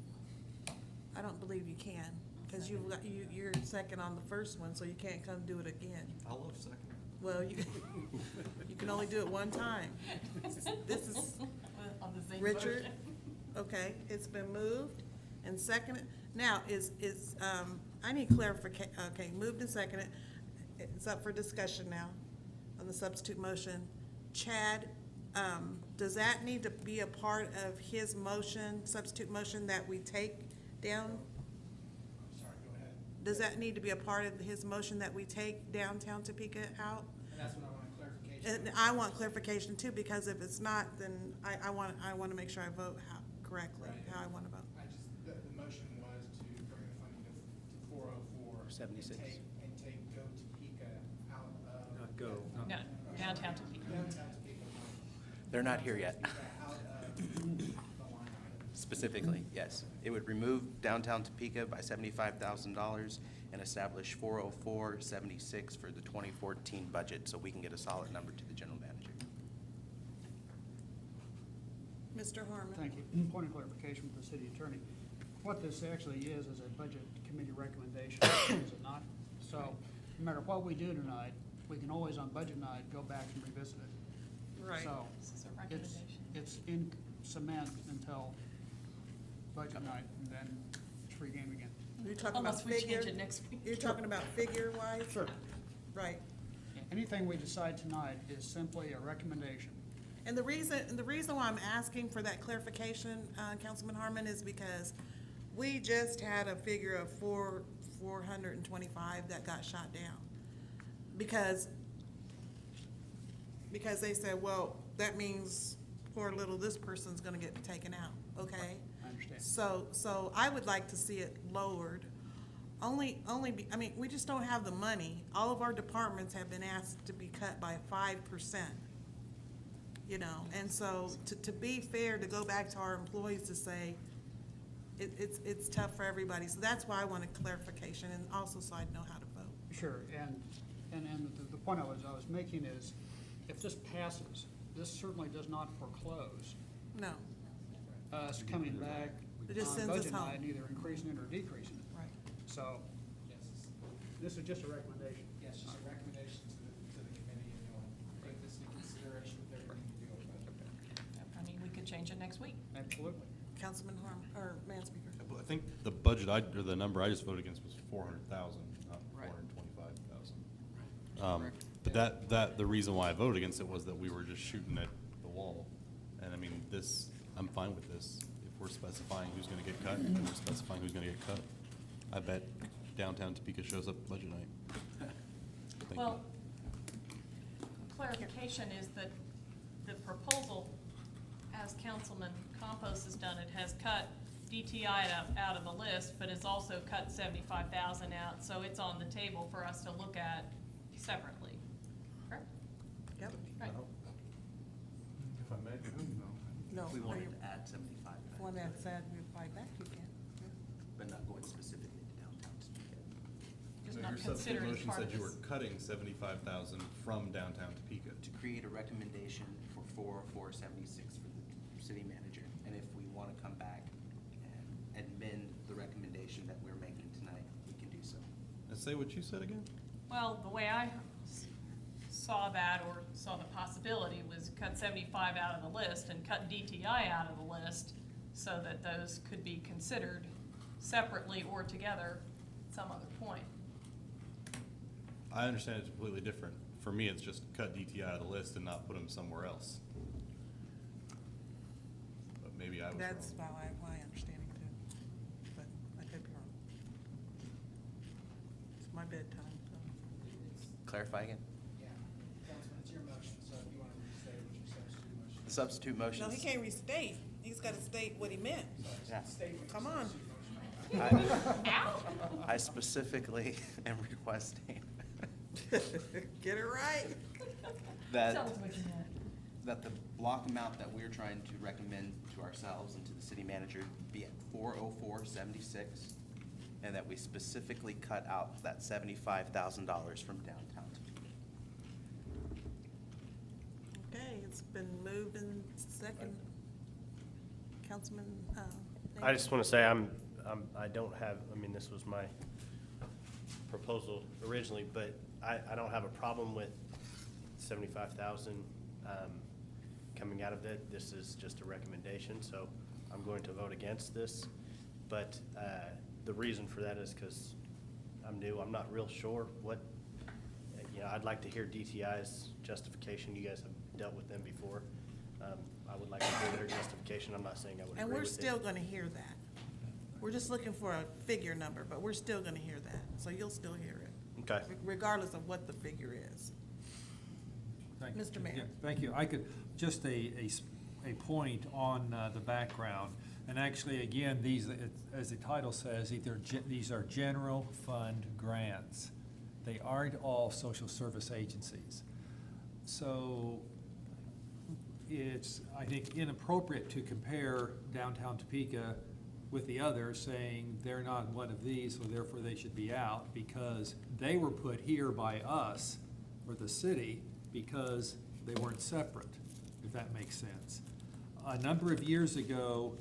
I don't believe you can, because you're second on the first one, so you can't come do it again. I love second. Well, you can only do it one time. This is On the same Richard. motion. Okay, it's been moved and seconded. Now, I need clarification, okay, moved and seconded. It's up for discussion now on the substitute motion. Chad, does that need to be a part of his motion, substitute motion that we take down? Sorry, go ahead. Does that need to be a part of his motion that we take downtown Topeka out? And that's what I want clarification. And I want clarification too, because if it's not, then I want to make sure I vote correctly, Right. how I want to vote. The motion was to bring the funding to 404. 76. And take Go Topeka out of. Not go. No, downtown Topeka. Downtown Topeka. They're not here yet. Out of the line item. Specifically, yes. It would remove downtown Topeka by $75,000 and establish $404,76 for the 2014 budget, so we can get a solid number to the general manager. Mr. Harmon? Thank you. Point of clarification with the city attorney. What this actually is a budget committee recommendation, is it not? So, no matter what we do tonight, we can always on budget night go back and revisit it. Right. So, This is a it's, recommendation. it's in cement until budget night, and then it's free game again. You're talking about Unless we change figure? it next week. You're talking about figure-wise? Sure. Right. Anything we decide tonight is simply a recommendation. And the reason why I'm asking for that clarification, Councilman Harmon, is because we just had a figure of 425 that got shot down. Because they said, well, that means poor little this person's gonna get taken out, okay? I understand. So I would like to see it lowered. We just don't have the money. All of our departments have been asked to be cut by 5%. And so to be fair, to go back to our employees to say, it's tough for everybody. So that's why I want a clarification, and also so I know how to vote. Sure, and the point I was making is, if this passes, this certainly does not foreclose No, us coming back It just on sends us budget home. night and either increasing it or decreasing it. right. So, this is just a recommendation. Yes, just a recommendation to the committee, and you'll take this into consideration with everything you do about it. I mean, we could change it next week. Absolutely. Councilman Harm, or Manspeaker. I think the budget or the number I just voted against was 400,000, not Right. 425,000. But the reason why I voted against it was that we were just shooting at the wall. And I mean, I'm fine with this. If we're specifying who's gonna get cut, and we're specifying who's gonna get cut, I bet downtown Topeka shows up budget night. Thank you. Well, clarification is that the proposal, as Councilman Campos has done it, has cut DTI out of the list, but it's also cut 75,000 out, so it's on the table for us to look at separately. Correct? Yep. Right. If I may. No. If we are wanted you- to add 75, One that said we fight back, you can. but not going specifically to downtown Topeka. Just No, not your substitute considered as motion part said of you were this. cutting 75,000 from downtown Topeka. To create a recommendation for 40476 for the city manager. And if we want to come back and amend the recommendation that we're making tonight, we can do so. And say what you said again? Well, the way I saw that, or saw the possibility, was cut 75 out of the list and cut DTI out of the list so that those could be considered separately or together at some other point. I understand it's completely different. For me, it's just cut DTI out of the list and not put them somewhere else. But maybe I was wrong. That's my understanding too, but I could be wrong. It's my bedtime, so. Clarify again? Yeah, Councilman, it's your motion, so if you want to restate what your substitute motion. The substitute motion. No, he can't restate. He's gotta state what he meant. Yeah. Come on. I specifically am requesting Get it right. that, Tell us what you meant. that the block amount that we're trying to recommend to ourselves and to the city manager be at 40476, and that we specifically cut out that $75,000 from downtown Topeka. Okay, it's been moved in second. Councilman, I just want to say I don't have, I mean, this was my proposal originally, but I don't have a problem with 75,000 coming out of it. This is just a recommendation, so I'm going to vote against this. But the reason for that is because I'm new. I'm not real sure what, I'd like to hear DTI's justification. You guys have dealt with them before. I would like to hear their justification. I'm not saying I would and agree we're with it. still gonna hear that. We're just looking for a figure number, but we're still gonna hear that, so you'll still hear it. Okay. Regardless of what the figure is. Thank you. Mr. Mayor. Yeah, thank you. I could, just a point on the background. And actually, again, these, as the title says, these are general fund grants. They aren't all social service agencies. So it's, I think, inappropriate to compare downtown Topeka with the others, saying they're not one of these, so therefore they should be out, because they were put here by us, or the city, because they weren't separate, if that makes sense. A number of years ago,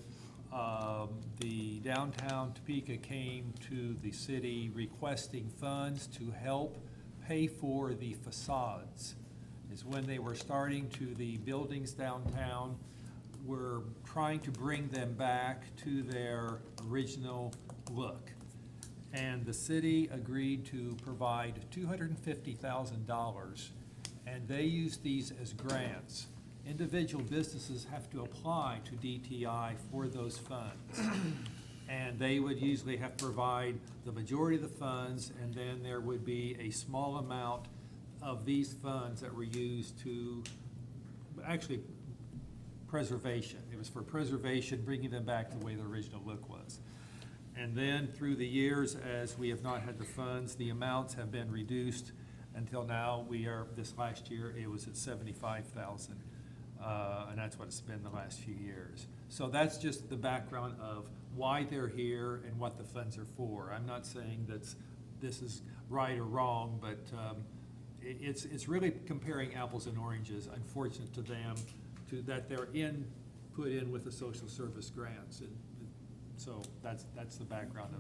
the downtown Topeka came to the city requesting funds to help pay for the facades. Is when they were starting to, the buildings downtown were trying to bring them back to their original look. And the city agreed to provide $250,000, and they used these as grants. Individual businesses have to apply to DTI for those funds. And they would usually have to provide the majority of the funds, and then there would be a small amount of these funds that were used to, actually, preservation. It was for preservation, bringing them back to the way the original look was. And then through the years, as we have not had the funds, the amounts have been reduced until now. This last year, it was at 75,000. And that's what it's been the last few years. So that's just the background of why they're here and what the funds are for. I'm not saying that this is right or wrong, but it's really comparing apples and oranges, unfortunate to them, that they're put in with the social service grants. And so that's the background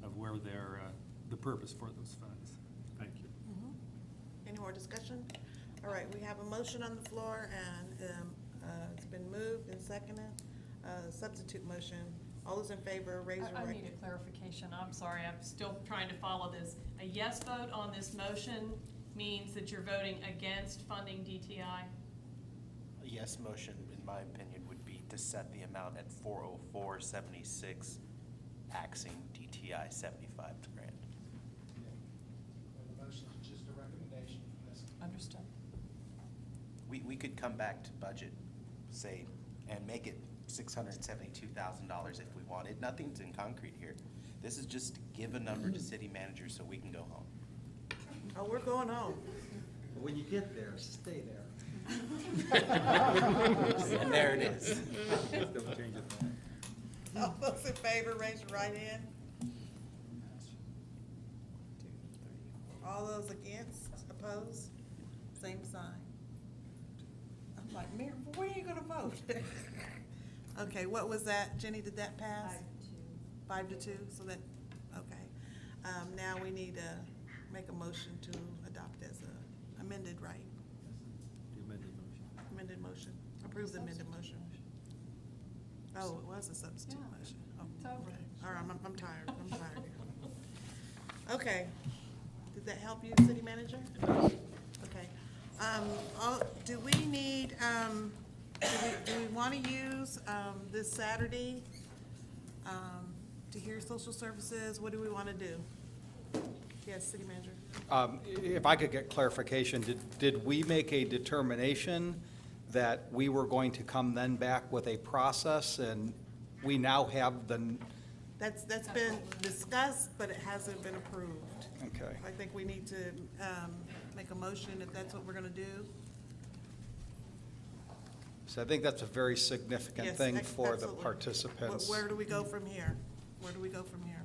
of where they're, the purpose for those funds. Thank you. Any more discussion? All right, we have a motion on the floor, and it's been moved and seconded. Substitute motion. All those in favor, raise your I right. need a clarification, I'm sorry, I'm still trying to follow this. A yes vote on this motion means that you're voting against funding DTI? A yes motion, in my opinion, would be to set the amount at 404.76, axing DTI 75 grand. The motion is just a recommendation. Understood. We could come back to budget, say, and make it $672,000 if we wanted. Nothing's in concrete here. This is just to give a number to city manager so we can go home. Oh, we're going home. When you get there, stay there. And there it is. All those in favor, raise your right hand. All those against, opposed, same sign. I'm like, Mayor, where are you gonna vote? Okay, what was that? Jenny, did that pass? 5-2, so that, okay. Now we need to make a motion to adopt as a amended, right? The amended motion. Amended motion, approve the amended motion. Oh, it was a substitute Yeah. motion. Oh, It's over. okay. All right, I'm tired, I'm tired. Okay, did that help you, city manager? Okay. Do we need, do we want to use, this Saturday, to hear social services? What do we want to do? Yes, city manager. If I could get clarification, did we make a determination that we were going to come then back with a process, and we now have the, That's been discussed, but it hasn't been approved. okay. I think we need to, make a motion if that's what we're gonna do. So I think that's a very significant Yes, thing for the absolutely. participants. Where do we go from here? Where do we go from here?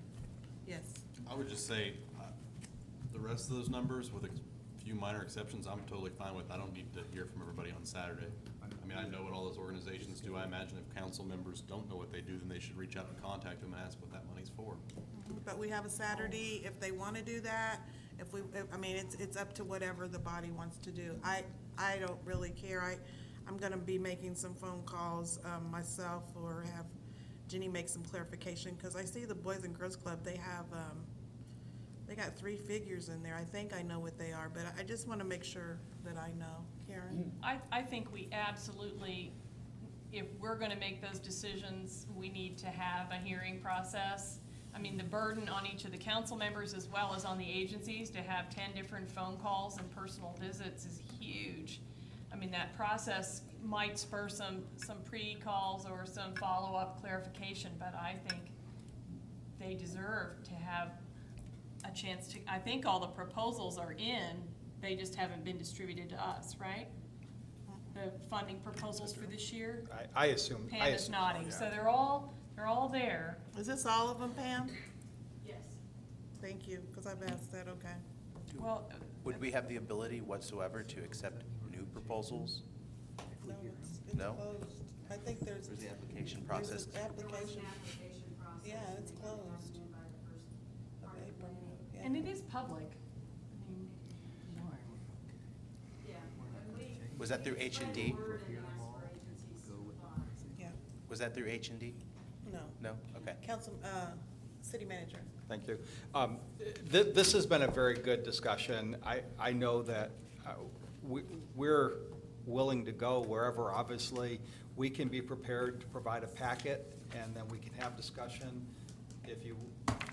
Yes. I would just say, the rest of those numbers, with a few minor exceptions, I'm totally fine with. I don't need to hear from everybody on Saturday. I mean, I know what all those organizations do. I imagine if council members don't know what they do, then they should reach out and contact them and ask what that money's for. But we have a Saturday, if they wanna do that, I mean, it's up to whatever the body wants to do. I don't really care. I'm gonna be making some phone calls, myself, or have Jenny make some clarification, cause I see the Boys and Girls Club, they have, they got 3 figures in there. I think I know what they are, but I just wanna make sure that I know. Karen? I think we absolutely, if we're gonna make those decisions, we need to have a hearing process. I mean, the burden on each of the council members as well as on the agencies to have 10 different phone calls and personal visits is huge. I mean, that process might spur some pre-calls or some follow-up clarification, but I think they deserve to have a chance to, I think all the proposals are in, they just haven't been distributed to us, right? The funding proposals for this year? I assume. Pam is nodding, so they're all there. Is this all of them, Pam? Yes. Thank you, cause I've asked that, okay. Well, Would we have the ability whatsoever to accept new proposals? No, it's No? closed. I think there's. There's the application there's process. an application. Yeah, it's closed. Of April, yeah. and it is public. I mean, Was that through H&D? Yeah, Was that through H&D? no. No? Okay. Council, city manager. Thank you. This has been a very good discussion. I know that we're willing to go wherever, obviously. We can be prepared to provide a packet, and then we can have discussion if you,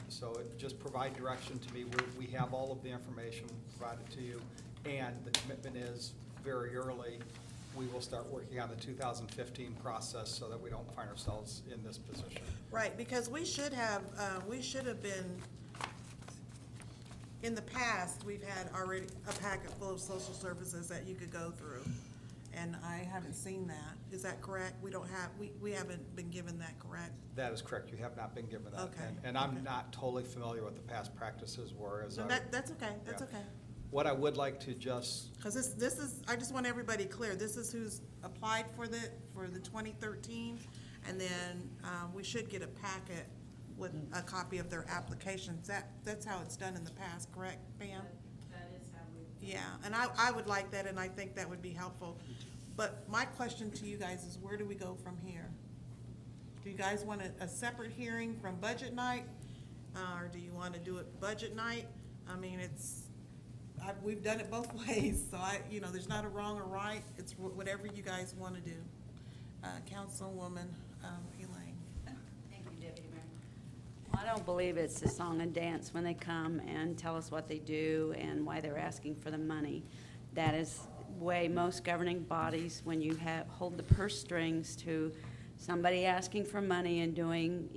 so just provide direction to me. We have all of the information provided to you, and the commitment is very early, we will start working on the 2015 process so that we don't find ourselves in this position. Right, because we should have been, in the past, we've had already a packet full of social services that you could go through. And I haven't seen that. Is that correct? We don't have, we haven't been given that, correct? That is correct. You have not been given that. Okay. And I'm not totally familiar what the past practices were as No, our. that's okay, that's Yeah. okay. What I would like to just, Because this is, I just want everybody clear, this is who's applied for the 2013, and then we should get a packet with a copy of their applications. That's how it's done in the past, correct, Pam? That is how we. Yeah, and I would like that, and I think that would be helpful. But my question to you guys is, where do we go from here? Do you guys want a separate hearing from budget night? Or do you want to do it budget night? I mean, we've done it both ways, so there's not a wrong or right. It's whatever you guys want to do. Councilwoman Elaine. Thank you, Deputy Mayor. Well, I don't believe it's a song and dance when they come and tell us what they do and why they're asking for the money. That is way most governing bodies, when you hold the purse strings to somebody asking for money and doing,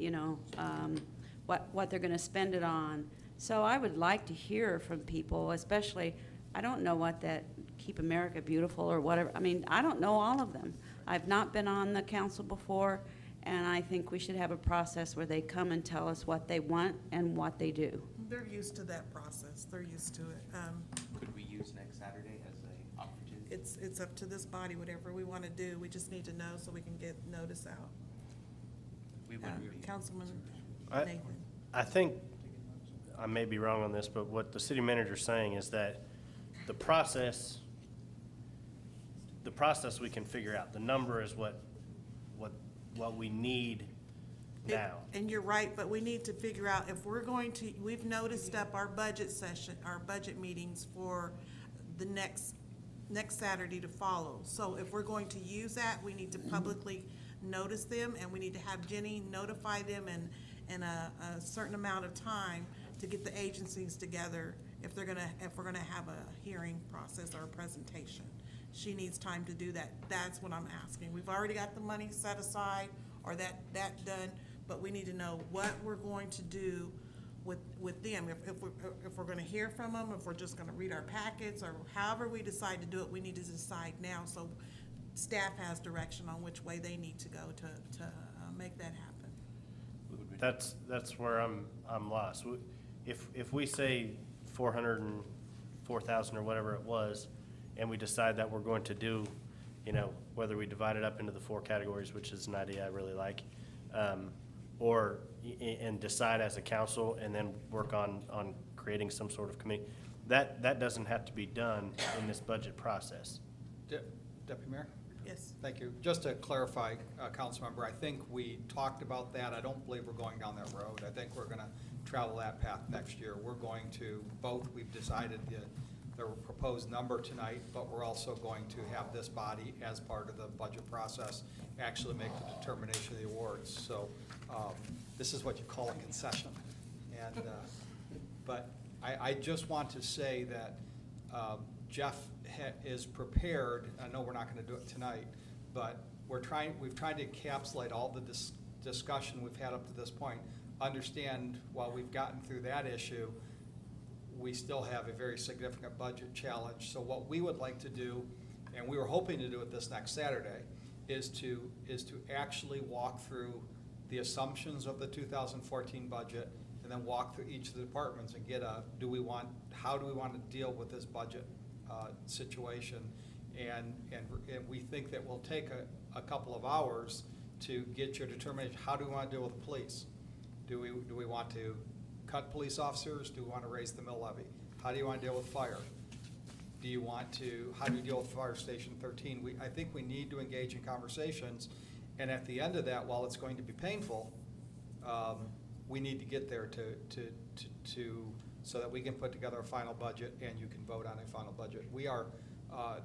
what they're gonna spend it on. So I would like to hear from people, especially, I don't know what that Keep America Beautiful or whatever, I don't know all of them. I've not been on the council before, and I think we should have a process where they come and tell us what they want and what they do. They're used to that process. They're used to it. Could we use next Saturday as a opportunity? It's up to this body, whatever we want to do. We just need to know so we can get notice out. We wouldn't be. Councilman I- Nathan. I think, I may be wrong on this, but what the city manager's saying is that the process we can figure out. The number is what we need now. And you're right, but we need to figure out if we're going to, we've noticed up our budget session, our budget meetings for the next Saturday to follow. So if we're going to use that, we need to publicly notice them, and we need to have Jenny notify them in a certain amount of time to get the agencies together if we're gonna have a hearing process or a presentation. She needs time to do that. That's what I'm asking. We've already got the money set aside or that done, but we need to know what we're going to do with them. If we're gonna hear from them, if we're just gonna read our packets, or however we decide to do it, we need to decide now so staff has direction on which way they need to go to make that happen. That's where I'm lost. If we say 404,000 or whatever it was, and we decide that we're going to do, whether we divide it up into the 4 categories, which is an idea I really like, and decide as a council and then work on creating some sort of committee, that doesn't have to be done in this budget process. Deputy Mayor? Yes. Thank you. Just to clarify, Councilmember, I think we talked about that. I don't believe we're going down that road. I think we're gonna travel that path next year. We're going to we've decided the proposed number tonight, but we're also going to have this body, as part of the budget process, actually make the determination of the awards. So this is what you call a concession. And but I just want to say that Jeff is prepared. I know we're not going to do it tonight, but we've tried to encapsulate all the discussion we've had up to this point. Understand, while we've gotten through that issue, we still have a very significant budget challenge. So what we would like to do, and we were hoping to do it this next Saturday, is to actually walk through the assumptions of the 2014 budget, and then walk through each of the departments and get how do we want to deal with this budget situation. And we think that will take a couple of hours to get your determination. How do we want to deal with the police? Do we want to cut police officers? Do we want to raise the mill levy? How do you want to deal with fire? How do you deal with Fire Station 13? I think we need to engage in conversations, and at the end of that, while it's going to be painful, we need to get there so that we can put together a final budget and you can vote on a final budget.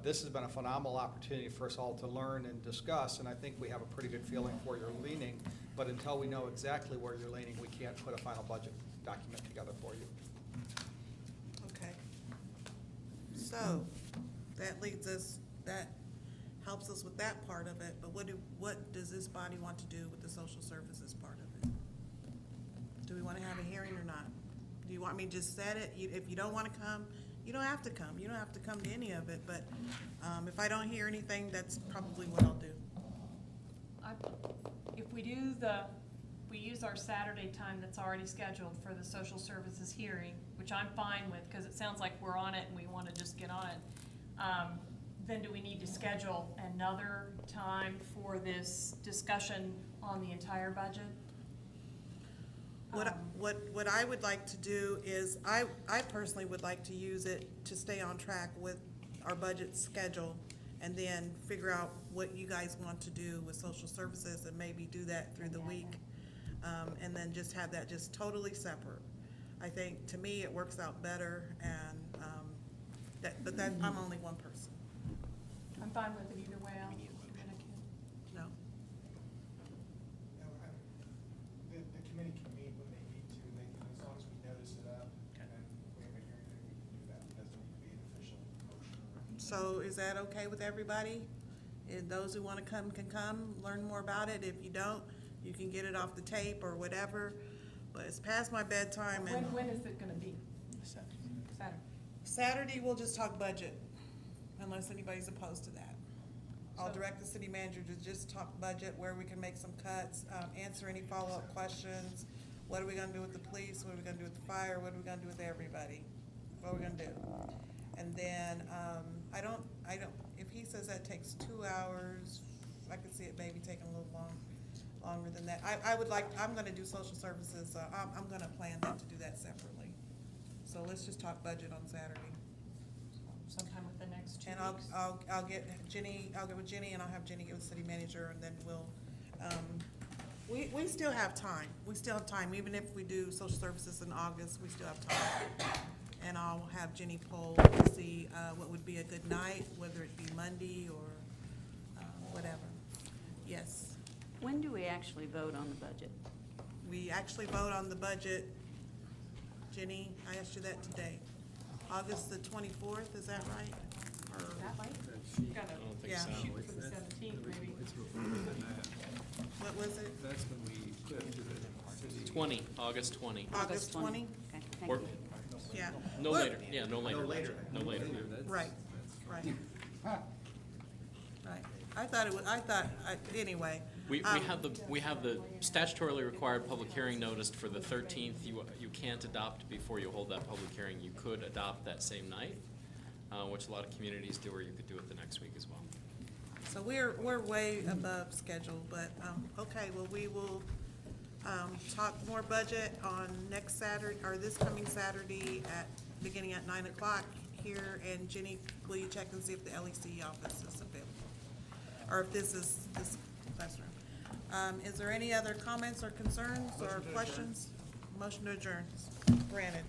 This has been a phenomenal opportunity for us all to learn and discuss, and I think we have a pretty good feeling where you're leaning, but until we know exactly where you're leaning, we can't put a final budget document together for you. Okay. So, that helps us with that part of it, but what does this body want to do with the social services part of it? Do we want to have a hearing or not? Do you want me to just set it? If you don't want to come, you don't have to come. You don't have to come to any of it, but if I don't hear anything, that's probably what I'll do. If we do the we use our Saturday time that's already scheduled for the social services hearing, which I'm fine with, because it sounds like we're on it and we want to just get on it, then do we need to schedule another time for this discussion on the entire budget? What I would like to do is, I personally would like to use it to stay on track with our budget schedule, and then figure out what you guys want to do with social services, and maybe do that through the week. And then just have that just totally separate. I think, to me, it works out better, and, but that, I'm only one person, I'm fine with it either way. no? The committee can meet when they need to, they can, as long as we notice it up, and then we have a hearing, then we can do that, it doesn't need to be an official motion or anything. So is that okay with everybody? And those who wanna come can come, learn more about it. If you don't, you can get it off the tape or whatever. But it's past my bedtime, and When is it gonna be? Saturday. Saturday, we'll just talk budget, unless anybody's opposed to that. I'll So- direct the city manager to just talk budget, where we can make some cuts, answer any follow-up questions. What are we gonna do with the police? What are we gonna do with the fire? What are we gonna do with everybody? What are we gonna do? And then, I don't, if he says that takes 2 hours, I could see it maybe taking a little longer than that. I would like, I'm gonna do social services, I'm gonna plan that to do that separately. So let's just talk budget on Saturday. Sometime with the next 2 And weeks. I'll get Jenny, I'll get with Jenny, and I'll have Jenny get with city manager, and then we'll, we still have time. We still have time, even if we do social services in August, we still have time. And I'll have Jenny poll to see, what would be a good night, whether it be Monday or, whatever. Yes, When do we actually vote on the budget? we actually vote on the budget. Jenny, I asked you that today. August the 24th, is that right? Or, That late? Gotta I don't think Yeah. so. shoot for the 17th, maybe. what was it? That's when we put to the city. 20, August 20. August 20? Okay, thank Or, you. Yeah. no Well, later, yeah, no later. No later. Right, right. Right. Anyway. We have the statutorily required public hearing noticed for the 13th. You can't adopt before you hold that public hearing. You could adopt that same night, which a lot of communities do, or you could do it the next week as well. So we're way above schedule, but, okay, well, we will, talk more budget on next Saturday, or this coming Saturday beginning at 9 o'clock here. And Jenny, will you check and see if the LEC office is available? Or if this is this classroom? Is there any other comments or concerns or questions? Motion to adjourn. Granted.